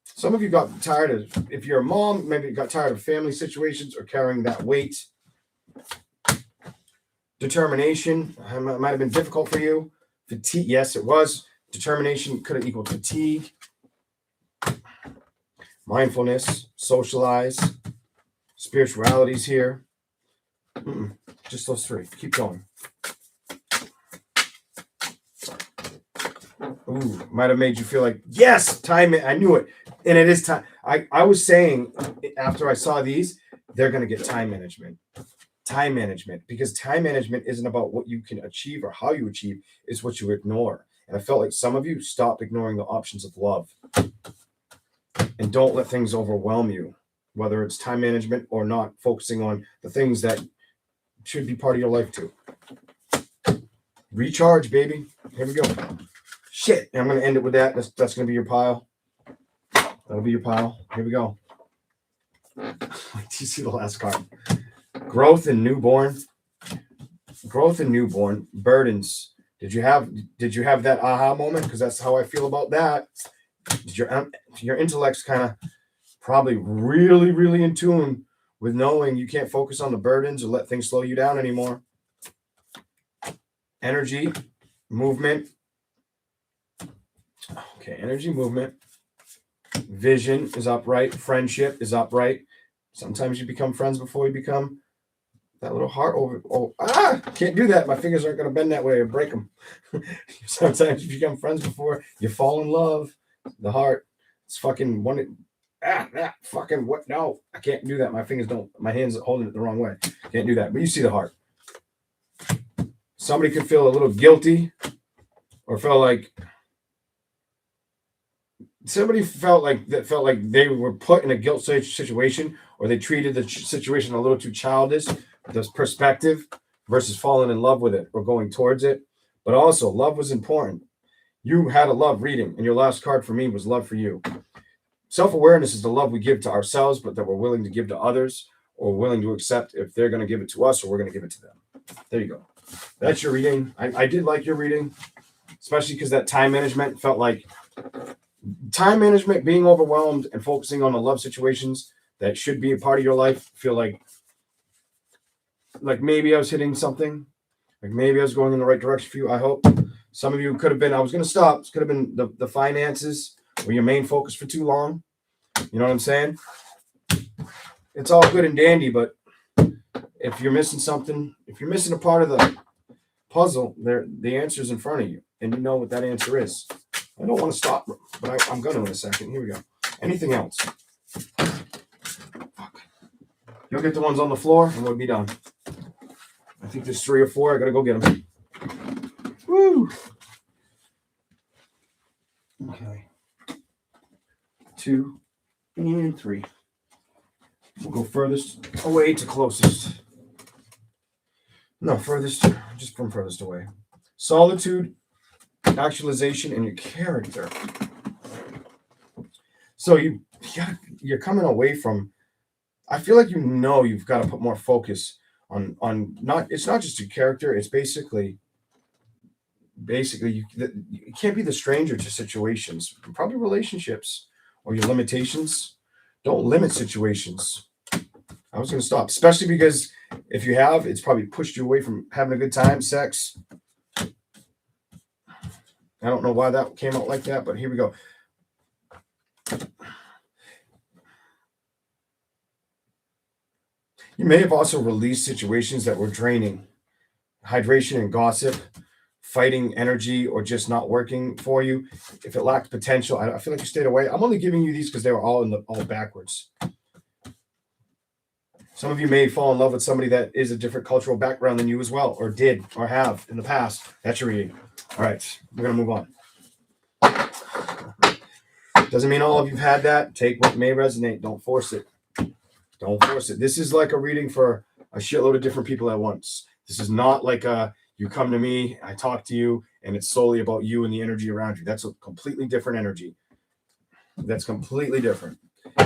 Some of you got tired of, if you're a mom, maybe you got tired of family situations or carrying that weight. Determination might have been difficult for you. Fatigue, yes, it was. Determination could have equaled fatigue. Mindfulness, socialize, spirituality's here. Just those three. Keep going. Ooh, might have made you feel like, yes, time. I knew it. And it is time. I was saying after I saw these, they're going to get time management. Time management. Because time management isn't about what you can achieve or how you achieve. It's what you ignore. And I felt like some of you stopped ignoring the options of love. And don't let things overwhelm you. Whether it's time management or not focusing on the things that should be part of your life too. Recharge, baby. Here we go. Shit. I'm going to end it with that. That's going to be your pile. That'll be your pile. Here we go. Do you see the last card? Growth and newborn. Growth and newborn. Burdens. Did you have that aha moment? Because that's how I feel about that. Your intellect's kind of probably really, really in tune with knowing you can't focus on the burdens or let things slow you down anymore. Energy, movement. Okay, energy, movement. Vision is upright. Friendship is upright. Sometimes you become friends before you become that little heart over. Can't do that. My fingers aren't going to bend that way or break them. Sometimes you become friends before you fall in love. The heart. It's fucking one. Fucking what? No, I can't do that. My fingers don't. My hands are holding it the wrong way. Can't do that. But you see the heart. Somebody could feel a little guilty, or felt like they were put in a guilt situation, or they treated the situation a little too childish. This perspective versus falling in love with it or going towards it. But also, love was important. You had a love reading, and your last card for me was love for you. Self-awareness is the love we give to ourselves, but that we're willing to give to others, or willing to accept if they're going to give it to us or we're going to give it to them. There you go. That's your reading. I did like your reading, especially because that time management felt like time management, being overwhelmed and focusing on the love situations that should be a part of your life. Feel like maybe I was hitting something, like maybe I was going in the right direction for you. I hope some of you could have been, I was going to stop. It could have been the finances were your main focus for too long. You know what I'm saying? It's all good and dandy, but if you're missing something, if you're missing a part of the puzzle, the answer's in front of you, and you know what that answer is. I don't want to stop, but I'm going to in a second. Here we go. Anything else? Fuck. You'll get the ones on the floor, and we'll be done. I think there's 3 or 4. I got to go get them. Woo! Okay. 2 and 3. We'll go furthest away to closest. No, furthest, just from furthest away. Solitude, actualization, and your character. So you're coming away from, I feel like you've got to put more focus on it's not just your character, it's basically you can't be the stranger to situations, probably relationships or your limitations. Don't limit situations. I was going to stop, especially because if you have, it's probably pushed you away from having a good time, sex. I don't know why that came out like that, but here we go. You may have also released situations that were draining. Hydration and gossip, fighting energy, or just not working for you. If it lacked potential, I feel like you stayed away. I'm only giving you these because they were all backwards. Some of you may fall in love with somebody that is a different cultural background than you as well, or did, or have in the past. That's your reading. All right, we're going to move on. Doesn't mean all of you've had that. Take what may resonate. Don't force it. Don't force it. This is like a reading for a shitload of different people at once. This is not like you come to me, I talk to you, and it's solely about you and the energy around you. That's a completely different energy. That's completely different.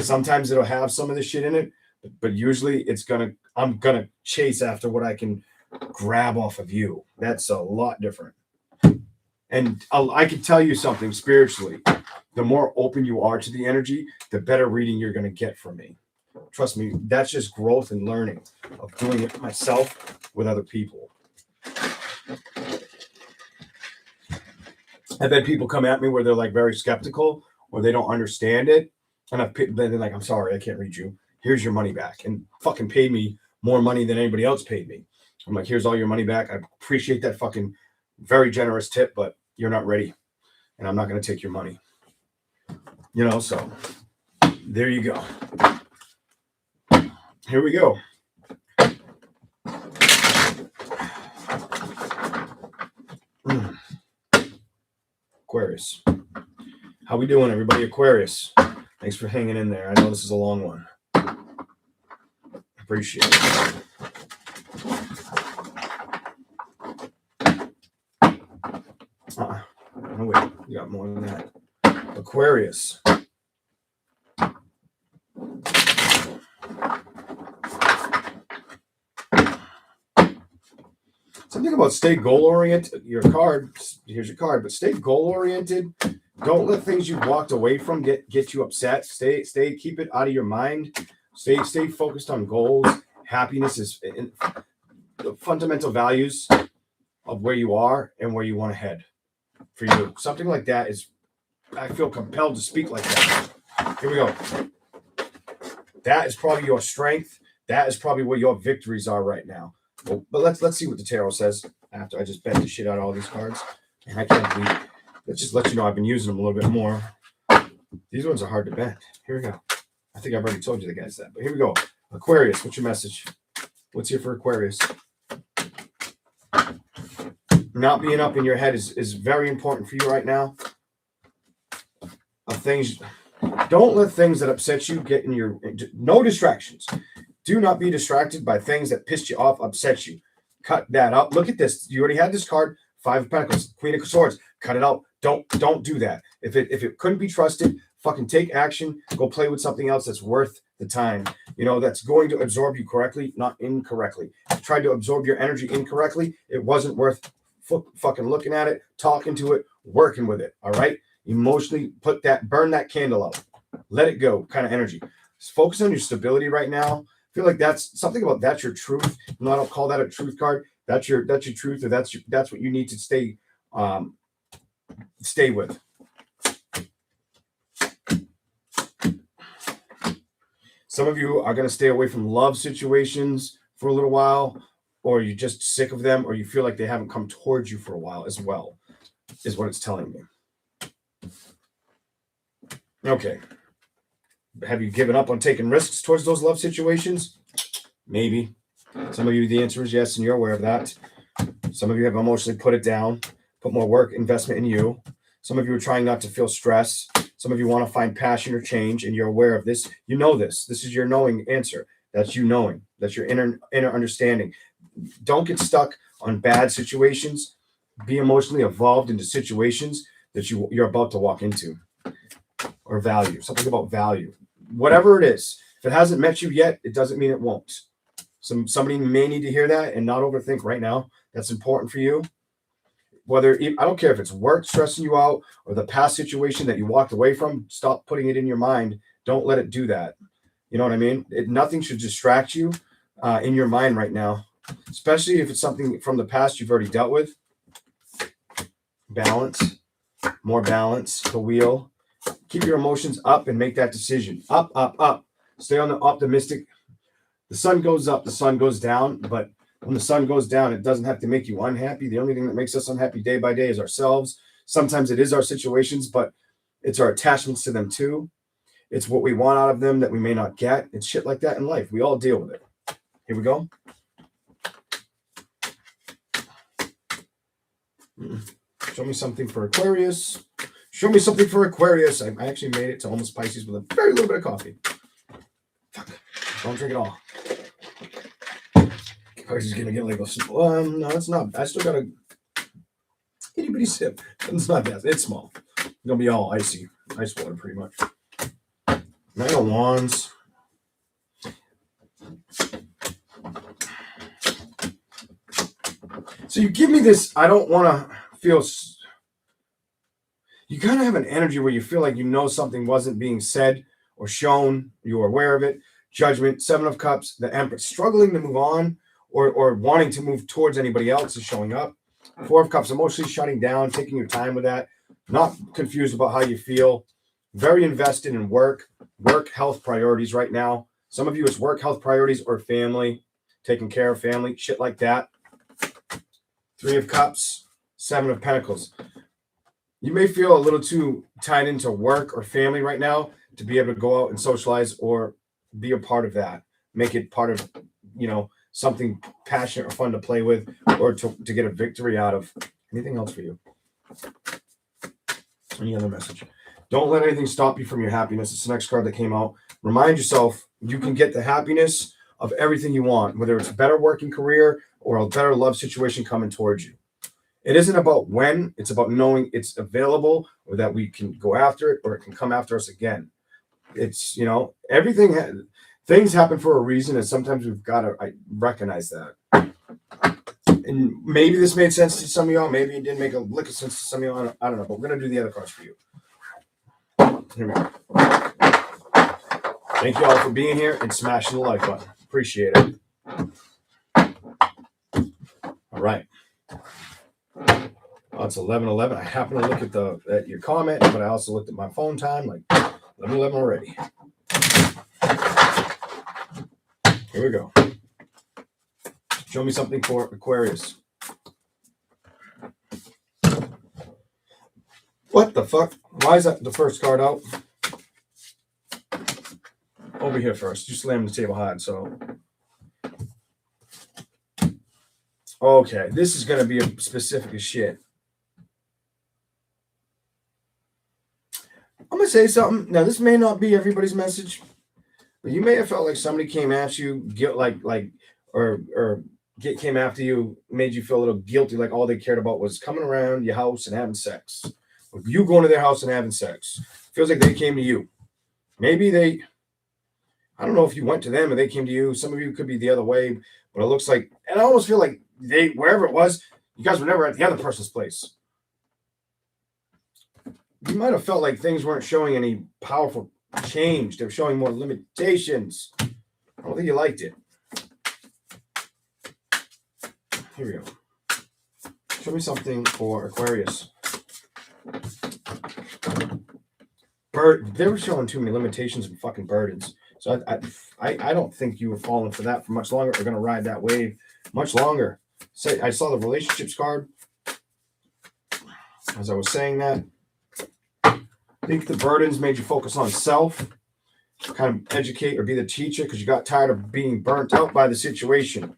Sometimes it'll have some of this shit in it, but usually I'm gonna chase after what I can grab off of you. That's a lot different. And I can tell you something spiritually. The more open you are to the energy, the better reading you're going to get from me. Trust me, that's just growth and learning of doing it myself with other people. I've had people come at me where they're like very skeptical or they don't understand it. And I've been like, I'm sorry, I can't read you. Here's your money back. And fucking paid me more money than anybody else paid me. I'm like, here's all your money back. I appreciate that fucking very generous tip, but you're not ready. And I'm not going to take your money. You know, so there you go. Here we go. Aquarius. How we doing, everybody? Aquarius. Thanks for hanging in there. I know this is a long one. Appreciate it. No, wait. You got more than that. Aquarius. Something about stay goal-oriented. Your card, here's your card, but stay goal-oriented. Don't let things you've walked away from get you upset. Stay, keep it out of your mind. Stay focused on goals. Happiness is in the fundamental values of where you are and where you want to head for you. Something like that is, I feel compelled to speak like that. Here we go. That is probably your strength. That is probably where your victories are right now. But let's see what the tarot says after I just bent the shit out of all these cards. And I can't believe it. Let's just let you know I've been using them a little bit more. These ones are hard to bend. Here we go. I think I've already told you the guys that. But here we go. Aquarius, what's your message? What's here for Aquarius? Not being up in your head is very important for you right now. Of things, don't let things that upset you get in your, no distractions. Do not be distracted by things that pissed you off, upset you. Cut that out. Look at this. You already had this card, Five of Pentacles, Queen of Swords. Cut it out. Don't do that. If it couldn't be trusted, fucking take action. Go play with something else that's worth the time. You know, that's going to absorb you correctly, not incorrectly. If you tried to absorb your energy incorrectly, it wasn't worth fucking looking at it, talking to it, working with it. All right? Emotionally burn that candle out. Let it go kind of energy. Just focus on your stability right now. I feel like that's something about that's your truth. No, I don't call that a truth card. That's your truth, or that's what you need to stay with. Some of you are going to stay away from love situations for a little while, or you're just sick of them, or you feel like they haven't come towards you for a while as well, is what it's telling me. Okay. Have you given up on taking risks towards those love situations? Maybe. Some of you, the answer is yes, and you're aware of that. Some of you have emotionally put it down, put more work, investment in you. Some of you are trying not to feel stress. Some of you want to find passion or change, and you're aware of this. You know this. This is your knowing answer. That's you knowing. That's your inner understanding. Don't get stuck on bad situations. Be emotionally evolved into situations that you're about to walk into. Or value. Something about value. Whatever it is. If it hasn't met you yet, it doesn't mean it won't. Somebody may need to hear that and not overthink right now. That's important for you. I don't care if it's work stressing you out or the past situation that you walked away from. Stop putting it in your mind. Don't let it do that. You know what I mean? Nothing should distract you in your mind right now, especially if it's something from the past you've already dealt with. Balance, more balance, the wheel. Keep your emotions up and make that decision. Up, up, up. Stay on the optimistic. The sun goes up, the sun goes down, but when the sun goes down, it doesn't have to make you unhappy. The only thing that makes us unhappy day by day is ourselves. Sometimes it is our situations, but it's our attachments to them too. It's what we want out of them that we may not get. It's shit like that in life. We all deal with it. Here we go. Show me something for Aquarius. Show me something for Aquarius. I actually made it to almost Pisces with a very little bit of coffee. Fuck. Don't drink it all. Probably just gonna get like a no, it's not. I still got a itty bitty sip. It's not that. It's small. It's gonna be all ice water, pretty much. Knight of Wands. So you give me this. I don't want to feel. You kind of have an energy where you feel like you know something wasn't being said or shown. You were aware of it. Judgment. 7 of Cups. The Empress. Struggling to move on or wanting to move towards anybody else is showing up. 4 of Cups. Emotionally shutting down. Taking your time with that. Not confused about how you feel. Very invested in work, health priorities right now. Some of you, it's work, health priorities, or family, taking care of family, shit like that. 3 of Cups, 7 of Pentacles. You may feel a little too tied into work or family right now to be able to go out and socialize or be a part of that. Make it part of, something passionate or fun to play with or to get a victory out of. Anything else for you? Any other message? Don't let anything stop you from your happiness. It's the next card that came out. Remind yourself you can get the happiness of everything you want, whether it's a better working career or a better love situation coming towards you. It isn't about when, it's about knowing it's available or that we can go after it or it can come after us again. It's, things happen for a reason, and sometimes we've got to recognize that. And maybe this made sense to some of y'all. Maybe it didn't make a lick of sense to some of y'all. I don't know, but we're going to do the other cards for you. Here we go. Thank you all for being here and smashing the like button. Appreciate it. All right. Oh, it's 11:11. I happen to look at your comment, but I also looked at my phone time, like 11:11 already. Here we go. Show me something for Aquarius. What the fuck? Why is that the first card out? Over here first. You slammed the table hard, so. Okay, this is going to be a specific as shit. I'm going to say something. Now, this may not be everybody's message, but you may have felt like somebody came at you, came after you, made you feel a little guilty, like all they cared about was coming around your house and having sex. You going to their house and having sex. Feels like they came to you. Maybe I don't know if you went to them or they came to you. Some of you could be the other way, but it looks like, and I almost feel like wherever it was, you guys were never at the other person's place. You might have felt like things weren't showing any powerful change. They were showing more limitations. I don't think you liked it. Here we go. Show me something for Aquarius. They were showing too many limitations and fucking burdens. So I don't think you were falling for that for much longer. We're going to ride that wave much longer. So I saw the relationships card. As I was saying that, I think the burdens made you focus on self, kind of educate or be the teacher because you got tired of being burnt out by the situation.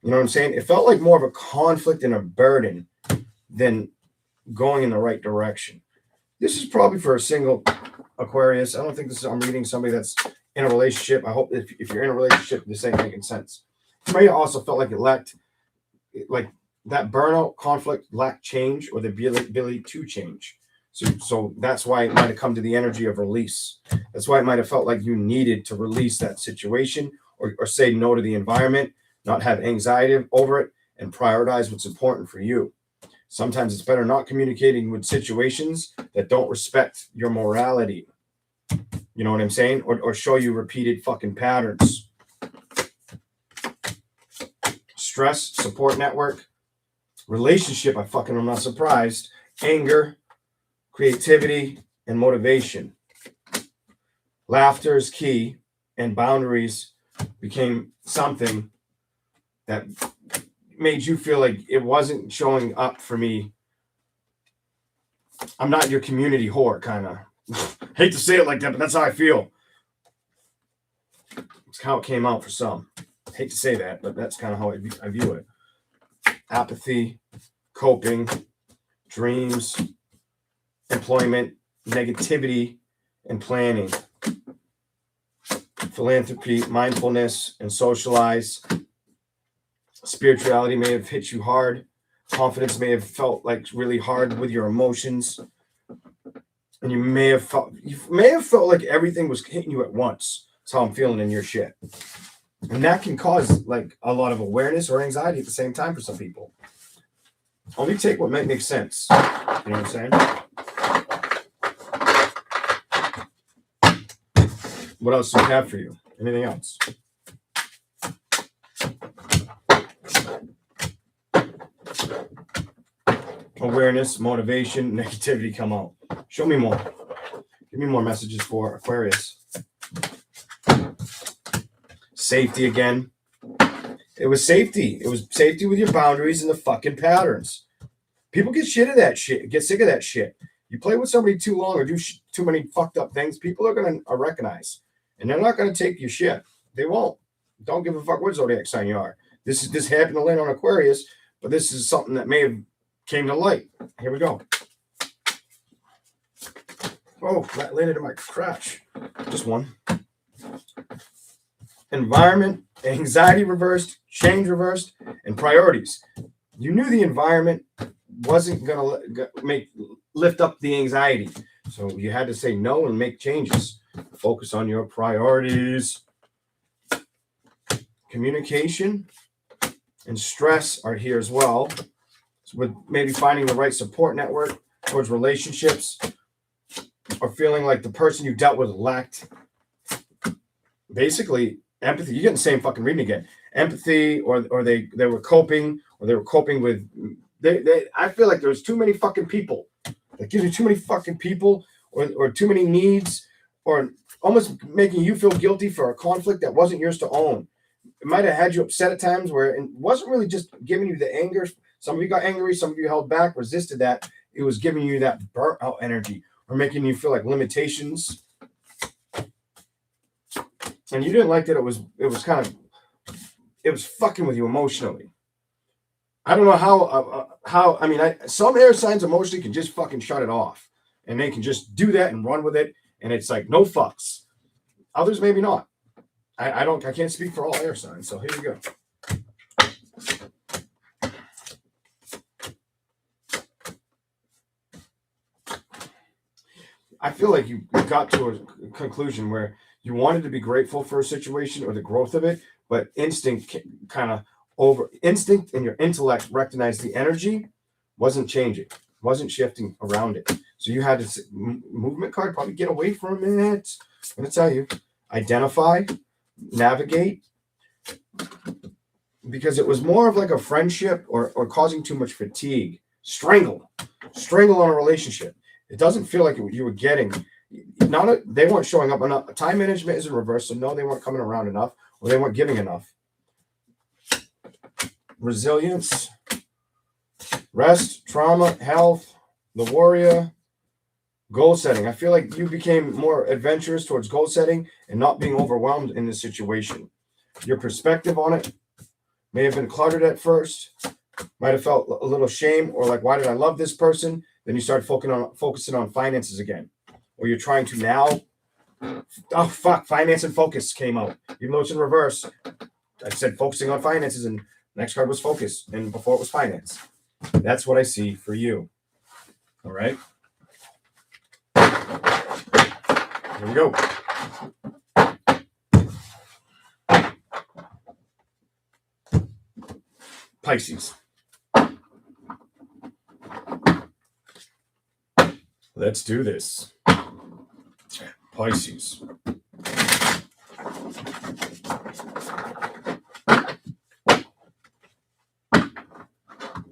You know what I'm saying? It felt like more of a conflict and a burden than going in the right direction. This is probably for a single Aquarius. I don't think I'm reading somebody that's in a relationship. I hope if you're in a relationship, this ain't making sense. You may have also felt like it lacked, like that burnout, conflict lacked change or the ability to change. So that's why it might have come to the energy of release. That's why it might have felt like you needed to release that situation or say no to the environment, not have anxiety over it, and prioritize what's important for you. Sometimes it's better not communicating with situations that don't respect your morality. You know what I'm saying? Or show you repeated fucking patterns. Stress, support network, relationship, I'm not surprised. Anger, creativity, and motivation. Laughter is key, and boundaries became something that made you feel like it wasn't showing up for me. I'm not your community whore, kind of. Hate to say it like that, but that's how I feel. It's how it came out for some. Hate to say that, but that's kind of how I view it. Apathy, coping, dreams, employment, negativity, and planning. Philanthropy, mindfulness, and socialize. Spirituality may have hit you hard. Confidence may have felt like really hard with your emotions. And you may have felt like everything was hitting you at once. That's how I'm feeling in your shit. And that can cause like a lot of awareness or anxiety at the same time for some people. Only take what might make sense. You know what I'm saying? What else do we have for you? Anything else? Awareness, motivation, negativity come out. Show me more. Give me more messages for Aquarius. Safety again. It was safety. It was safety with your boundaries and the fucking patterns. People get sick of that shit. You play with somebody too long or do too many fucked up things, people are going to recognize. And they're not going to take your shit. They won't. Don't give a fuck what zodiac sign you are. This happened to land on Aquarius, but this is something that may have came to light. Here we go. Oh, that landed in my crotch. Just one. Environment, anxiety reversed, change reversed, and priorities. You knew the environment wasn't going to lift up the anxiety. So you had to say no and make changes. Focus on your priorities. Communication and stress are here as well. So with maybe finding the right support network towards relationships or feeling like the person you dealt with lacked basically empathy. You're getting the same fucking reading again. Empathy, or they were coping, or they were coping with I feel like there's too many fucking people. That gives you too many fucking people or too many needs, or almost making you feel guilty for a conflict that wasn't yours to own. It might have had you upset at times where it wasn't really just giving you the anger. Some of you got angry, some of you held back, resisted that. It was giving you that burnt out energy or making you feel like limitations. And you didn't like that it was fucking with you emotionally. I don't know how I mean, some air signs emotionally can just fucking shut it off, and they can just do that and run with it, and it's like no fucks. Others maybe not. I can't speak for all air signs, so here you go. I feel like you got to a conclusion where you wanted to be grateful for a situation or the growth of it, but instinct and your intellect recognized the energy wasn't changing, wasn't shifting around it. So you had to movement card, probably get away from it. I'm going to tell you, identify, navigate, because it was more of like a friendship or causing too much fatigue. Strangle on a relationship. It doesn't feel like you were getting, they weren't showing up enough. Time management is in reverse, so no, they weren't coming around enough, or they weren't giving enough. Resilience, rest, trauma, health, the warrior, goal setting. I feel like you became more adventurous towards goal setting and not being overwhelmed in this situation. Your perspective on it may have been cluttered at first, might have felt a little shame or like, why did I love this person? Then you start focusing on finances again. Or you're trying to now, oh fuck, finance and focus came out. Even though it's in reverse, I said focusing on finances, and next card was focus, and before it was finance. That's what I see for you. All right. Here we go. Pisces. Let's do this. Pisces.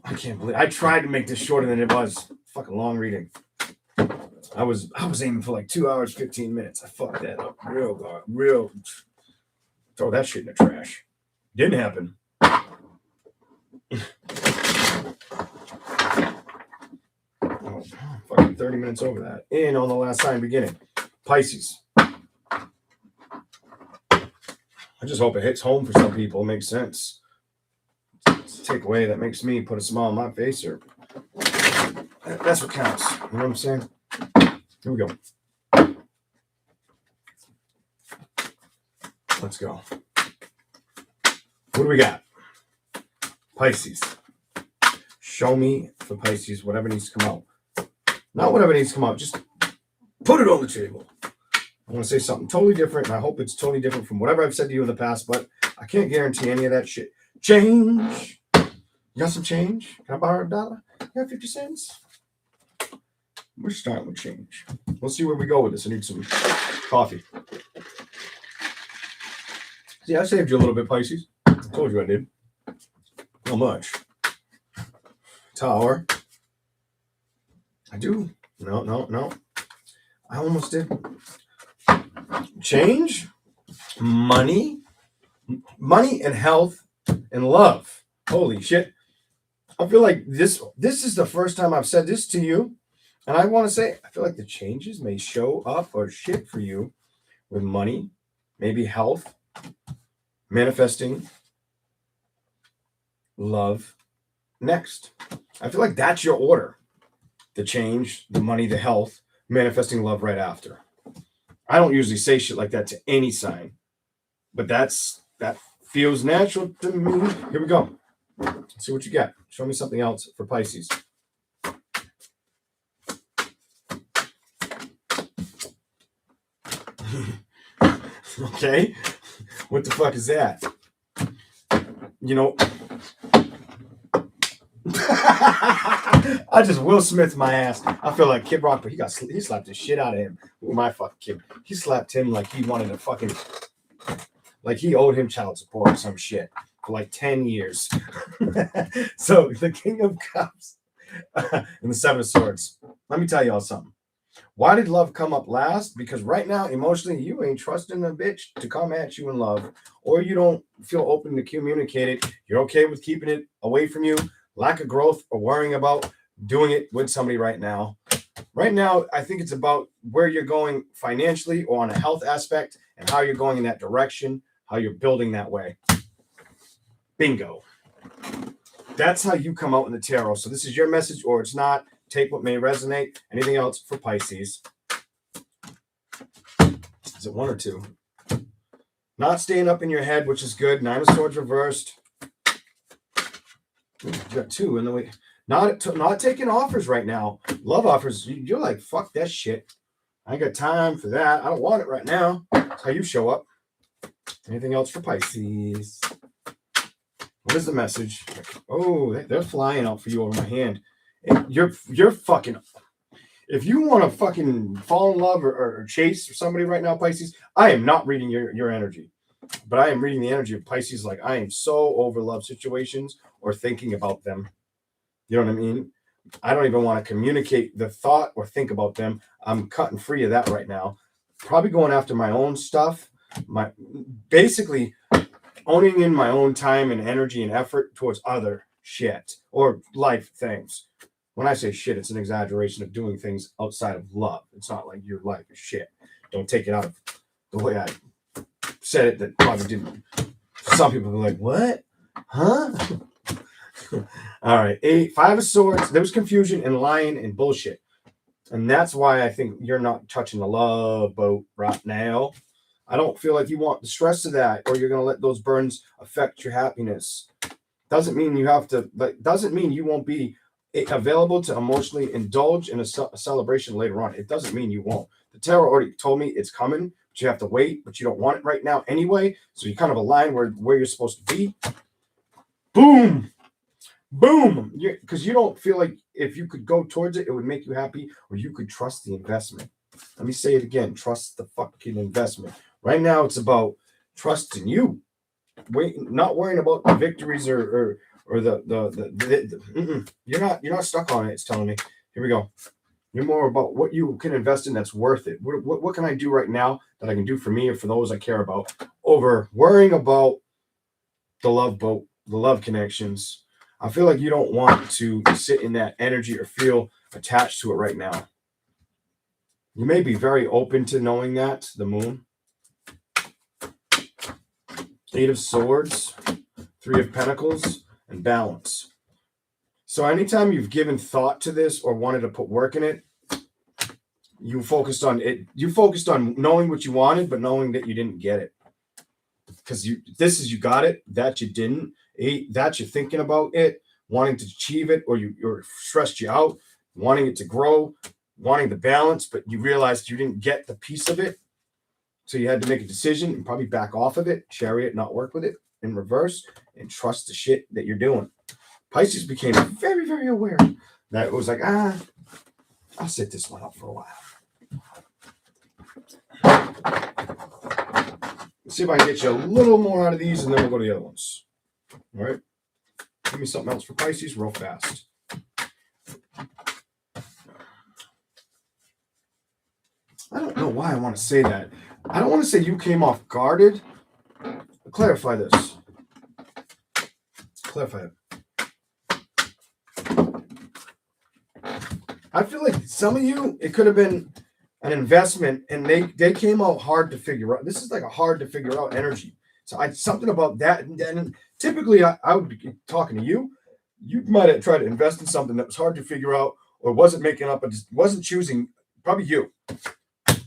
I can't believe I tried to make this shorter than it was. Fucking long reading. I was aiming for like 2 hours, 15 minutes. I fucked that up real. Throw that shit in the trash. Didn't happen. Oh, fucking 30 minutes over that. And on the last sign beginning. Pisces. I just hope it hits home for some people. It makes sense. It's a takeaway that makes me put a smile on my face, or that's what counts. You know what I'm saying? Here we go. Let's go. What do we got? Pisces. Show me for Pisces whatever needs to come out. Not whatever needs to come out. Just put it on the table. I want to say something totally different, and I hope it's totally different from whatever I've said to you in the past, but I can't guarantee any of that shit. Change. You got some change? Can I borrow $1? You got 50 cents? We're starting with change. We'll see where we go with this. I need some coffee. See, I saved you a little bit, Pisces. I told you I did. How much? Tower. I do. No. I almost did. Change. Money and health and love. Holy shit. I feel like this is the first time I've said this to you. And I want to say, I feel like the changes may show up or shit for you with money, maybe health, manifesting, love, next. I feel like that's your order. The change, the money, the health, manifesting love right after. I don't usually say shit like that to any sign, but that feels natural to me. Here we go. Let's see what you got. Show me something else for Pisces. Okay. What the fuck is that? You know, I just Will Smith my ass. I feel like Kid Rock, but he slapped the shit out of him with my fucking kid. He slapped him like he wanted to fucking, like he owed him child support or some shit for like 10 years. So the King of Cups and the Seven of Swords. Let me tell y'all something. Why did love come up last? Because right now, emotionally, you ain't trusting a bitch to come at you in love, or you don't feel open to communicate it. You're okay with keeping it away from you. Lack of growth or worrying about doing it with somebody right now. Right now, I think it's about where you're going financially or on a health aspect and how you're going in that direction, how you're building that way. Bingo. That's how you come out in the tarot. So this is your message or it's not. Take what may resonate. Anything else for Pisces? Is it one or two? Not staying up in your head, which is good. Nine of Swords reversed. Ooh, you got two in the way. Not taking offers right now. Love offers. You're like, fuck that shit. I ain't got time for that. I don't want it right now. That's how you show up. Anything else for Pisces? What is the message? Oh, they're flying out for you over my hand. You're fucking. If you want to fucking fall in love or chase somebody right now, Pisces, I am not reading your energy, but I am reading the energy of Pisces. Like I am so over love situations or thinking about them. You know what I mean? I don't even want to communicate the thought or think about them. I'm cutting free of that right now. Probably going after my own stuff. Basically owning in my own time and energy and effort towards other shit or life things. When I say shit, it's an exaggeration of doing things outside of love. It's not like your life is shit. Don't take it out of the way I said it. That probably didn't. Some people are like, what? Huh? All right. 5 of Swords. There was confusion and lying and bullshit. And that's why I think you're not touching the love boat right now. I don't feel like you want the stress of that or you're going to let those burns affect your happiness. Doesn't mean you have to, doesn't mean you won't be available to emotionally indulge in a celebration later on. It doesn't mean you won't. The tarot already told me it's coming, but you have to wait, but you don't want it right now anyway. So you kind of align where you're supposed to be. Boom. Boom. Because you don't feel like if you could go towards it, it would make you happy or you could trust the investment. Let me say it again. Trust the fucking investment. Right now, it's about trusting you. Not worrying about the victories or you're not stuck on it. It's telling me. Here we go. You're more about what you can invest in that's worth it. What can I do right now that I can do for me or for those I care about over worrying about the love boat, the love connections. I feel like you don't want to sit in that energy or feel attached to it right now. You may be very open to knowing that, the moon. 8 of Swords, 3 of Pentacles, and Balance. So anytime you've given thought to this or wanted to put work in it, you focused on it. You focused on knowing what you wanted, but knowing that you didn't get it. Because you got it, that you didn't. 8, that you're thinking about it, wanting to achieve it, or you're stressed you out, wanting it to grow, wanting the balance, but you realized you didn't get the piece of it. So you had to make a decision and probably back off of it, Chariot, not work with it in reverse, and trust the shit that you're doing. Pisces became very, very aware that it was like, I'll sit this one up for a while. Let's see if I can get you a little more out of these, and then we'll go to the other ones. All right? Give me something else for Pisces real fast. I don't know why I want to say that. I don't want to say you came off guarded. Clarify this. Clarify it. I feel like some of you, it could have been an investment, and they came out hard to figure out. This is like a hard to figure out energy. So something about that. And typically, I would be talking to you. You might have tried to invest in something that was hard to figure out, or wasn't making up, but wasn't choosing. Probably you.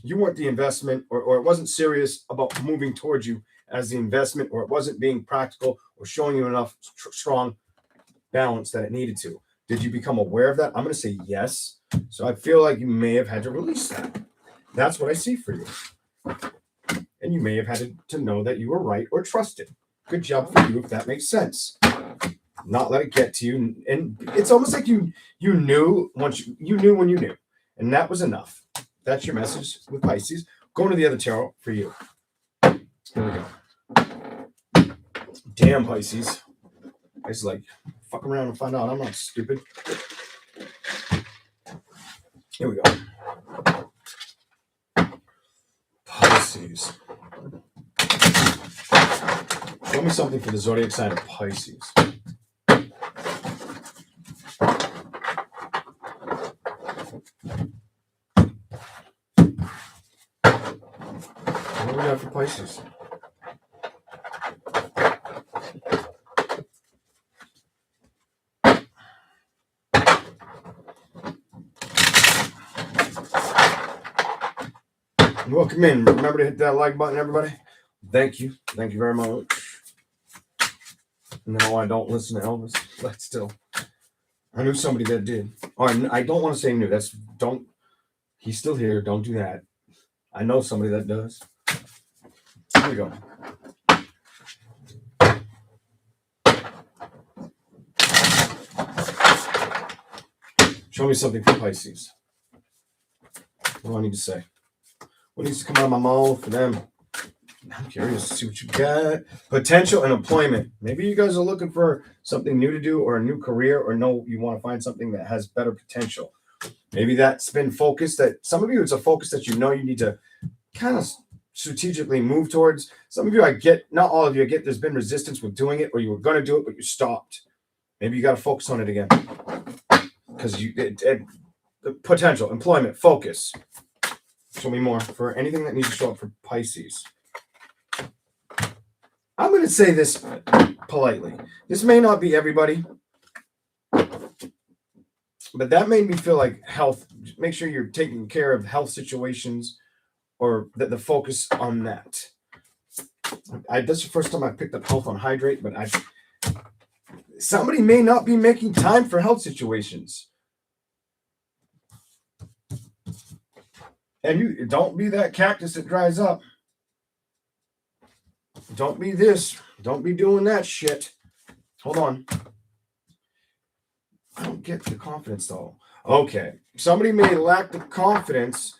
You weren't the investment, or it wasn't serious about moving towards you as the investment, or it wasn't being practical or showing you enough strong balance that it needed to. Did you become aware of that? I'm going to say yes. So I feel like you may have had to release that. That's what I see for you. And you may have had to know that you were right or trust it. Good job for you, if that makes sense. Not let it get to you. And it's almost like you knew you knew when you knew. And that was enough. That's your message with Pisces. Going to the other tarot for you. Here we go. Damn, Pisces. It's like, fuck around and find out. I'm not stupid. Here we go. Pisces. Show me something for the zodiac sign of Pisces. What do we got for Pisces? Welcome in. Remember to hit that like button, everybody. Thank you. Thank you very much. No, I don't listen to Elvis, but still. I knew somebody that did. Or I don't want to say knew. He's still here. Don't do that. I know somebody that does. Here we go. Show me something for Pisces. What do I need to say? What needs to come out of my mouth for them? I'm curious to see what you got. Potential and employment. Maybe you guys are looking for something new to do, or a new career, or no, you want to find something that has better potential. Maybe that's been focused. That some of you, it's a focus that you know you need to kind of strategically move towards. Some of you, I get, not all of you, I get there's been resistance with doing it, or you were going to do it, but you stopped. Maybe you got to focus on it again. Because the potential, employment, focus. Show me more for anything that needs to show up for Pisces. I'm going to say this politely. This may not be everybody, but that made me feel like health. Make sure you're taking care of health situations, or the focus on that. That's the first time I picked up health on hydrate, but somebody may not be making time for health situations. And you don't be that cactus that dries up. Don't be this. Don't be doing that shit. Hold on. I don't get the confidence though. Okay. Somebody may lack the confidence.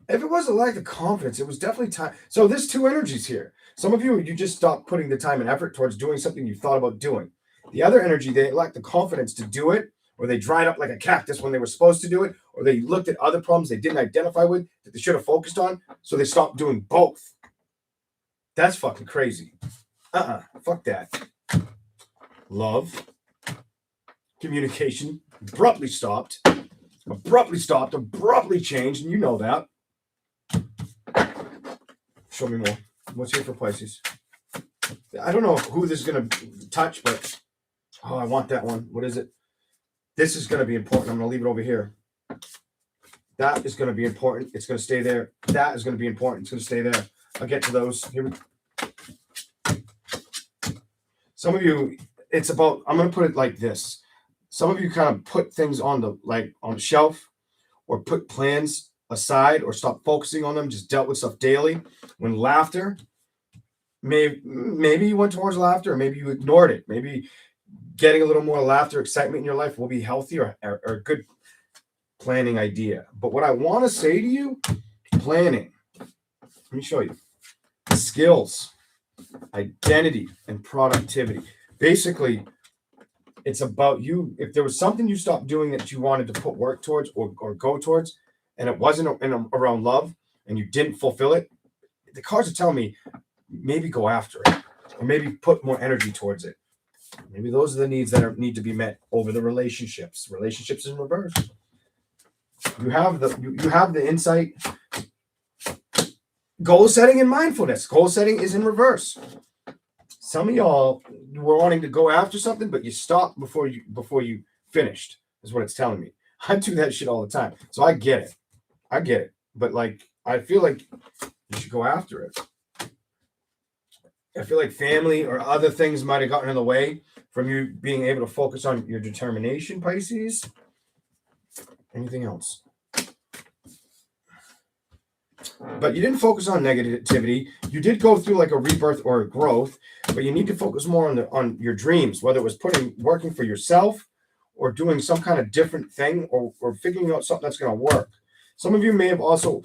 If it was a lack of confidence, it was definitely time. So there's two energies here. Some of you just stopped putting the time and effort towards doing something you thought about doing. The other energy, they lacked the confidence to do it, or they dried up like a cactus when they were supposed to do it, or they looked at other problems they didn't identify with that they should have focused on, so they stopped doing both. That's fucking crazy. Fuck that. Love. Communication. Abruptly stopped. Abruptly changed, and you know that. Show me more. What's here for Pisces? I don't know who this is going to touch, but I want that one. What is it? This is going to be important. I'm going to leave it over here. That is going to be important. It's going to stay there. That is going to be important. It's going to stay there. I'll get to those. Here we go. Some of you, it's about, I'm going to put it like this. Some of you kind of put things on the shelf, or put plans aside, or stop focusing on them, just dealt with stuff daily. When laughter, maybe you went towards laughter, or maybe you ignored it. Maybe getting a little more laughter, excitement in your life will be healthy, or a good planning idea. But what I want to say to you, planning, let me show you. Skills, identity, and productivity. Basically, it's about you. If there was something you stopped doing that you wanted to put work towards, or go towards, and it wasn't around love, and you didn't fulfill it, the cards are telling me maybe go after it, or maybe put more energy towards it. Maybe those are the needs that need to be met over the relationships. Relationships in reverse. You have the insight. Goal setting and mindfulness. Goal setting is in reverse. Some of y'all were wanting to go after something, but you stopped before you finished, is what it's telling me. I do that shit all the time. So I get it. But like, I feel like you should go after it. I feel like family or other things might have gotten in the way from you being able to focus on your determination, Pisces. Anything else? But you didn't focus on negativity. You did go through like a rebirth or a growth, but you need to focus more on your dreams, whether it was working for yourself, or doing some kind of different thing, or figuring out something that's going to work. Some of you may have also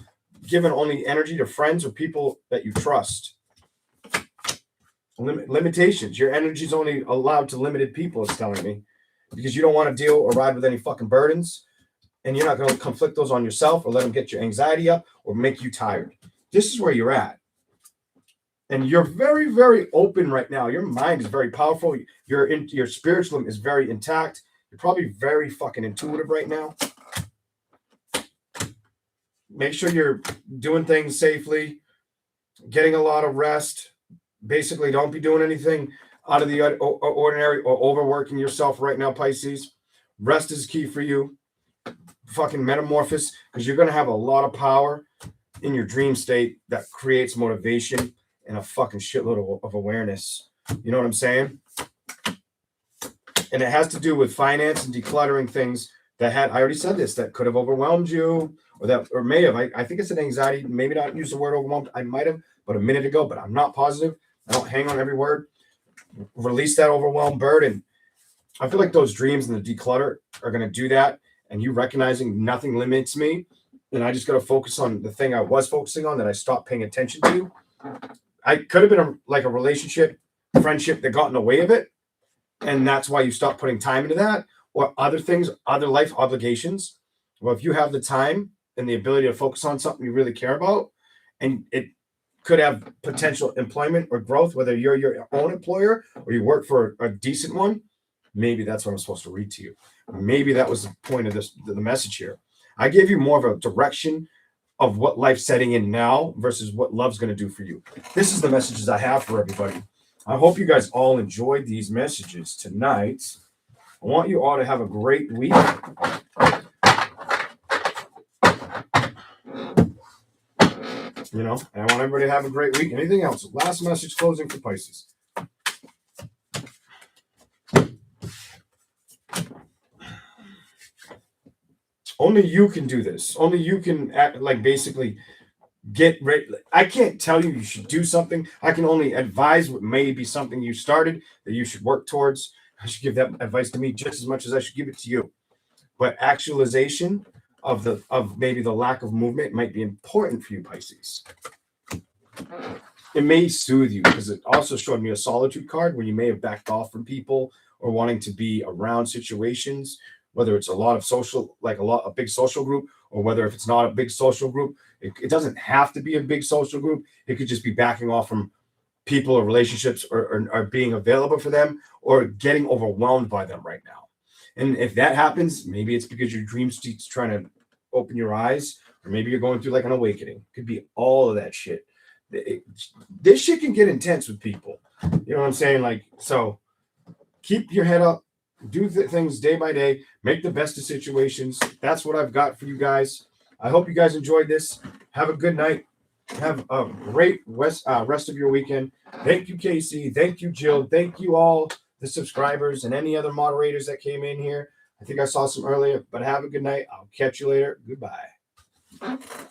given only energy to friends or people that you trust. Limitations. Your energy is only allowed to limited people, it's telling me, because you don't want to deal or ride with any fucking burdens. And you're not going to conflict those on yourself, or let them get your anxiety up, or make you tired. This is where you're at. And you're very, very open right now. Your mind is very powerful. Your spiritualism is very intact. You're probably very fucking intuitive right now. Make sure you're doing things safely, getting a lot of rest. Basically, don't be doing anything out of the ordinary or overworking yourself right now, Pisces. Rest is key for you. Fucking metamorphosis, because you're going to have a lot of power in your dream state that creates motivation and a fucking shitload of awareness. You know what I'm saying? And it has to do with finance and decluttering things I already said this, that could have overwhelmed you, or may have. I think it's an anxiety. Maybe not use the word overwhelmed. I might have, but a minute ago, but I'm not positive. I don't hang on every word. Release that overwhelmed burden. I feel like those dreams and the declutter are going to do that. And you recognizing nothing limits me, and I just got to focus on the thing I was focusing on that I stopped paying attention to. I could have been like a relationship, friendship that got in the way of it, and that's why you stopped putting time into that, or other things, other life obligations. Well, if you have the time and the ability to focus on something you really care about, and it could have potential employment or growth, whether you're your own employer or you work for a decent one, maybe that's what I'm supposed to read to you. Maybe that was the point of the message here. I gave you more of a direction of what life's setting in now versus what love's going to do for you. This is the messages I have for everybody. I hope you guys all enjoyed these messages tonight. I want you all to have a great week. You know, and I want everybody to have a great week. Anything else? Last message closing for Pisces. Only you can do this. Only you can act, like, basically get ready. I can't tell you should do something. I can only advise what may be something you started that you should work towards. I should give that advice to me just as much as I should give it to you. But actualization of maybe the lack of movement might be important for you, Pisces. It may soothe you, because it also showed me a solitude card where you may have backed off from people or wanting to be around situations, whether it's a big social group, or whether if it's not a big social group. It doesn't have to be a big social group. It could just be backing off from people or relationships, or being available for them, or getting overwhelmed by them right now. And if that happens, maybe it's because your dream state's trying to open your eyes, or maybe you're going through like an awakening. Could be all of that shit. This shit can get intense with people. You know what I'm saying? Like, so keep your head up, do things day by day, make the best of situations. That's what I've got for you guys. I hope you guys enjoyed this. Have a good night. Have a great rest of your weekend. Thank you, Casey. Thank you, Jill. Thank you all the subscribers and any other moderators that came in here. I think I saw some earlier, but have a good night. I'll catch you later. Goodbye.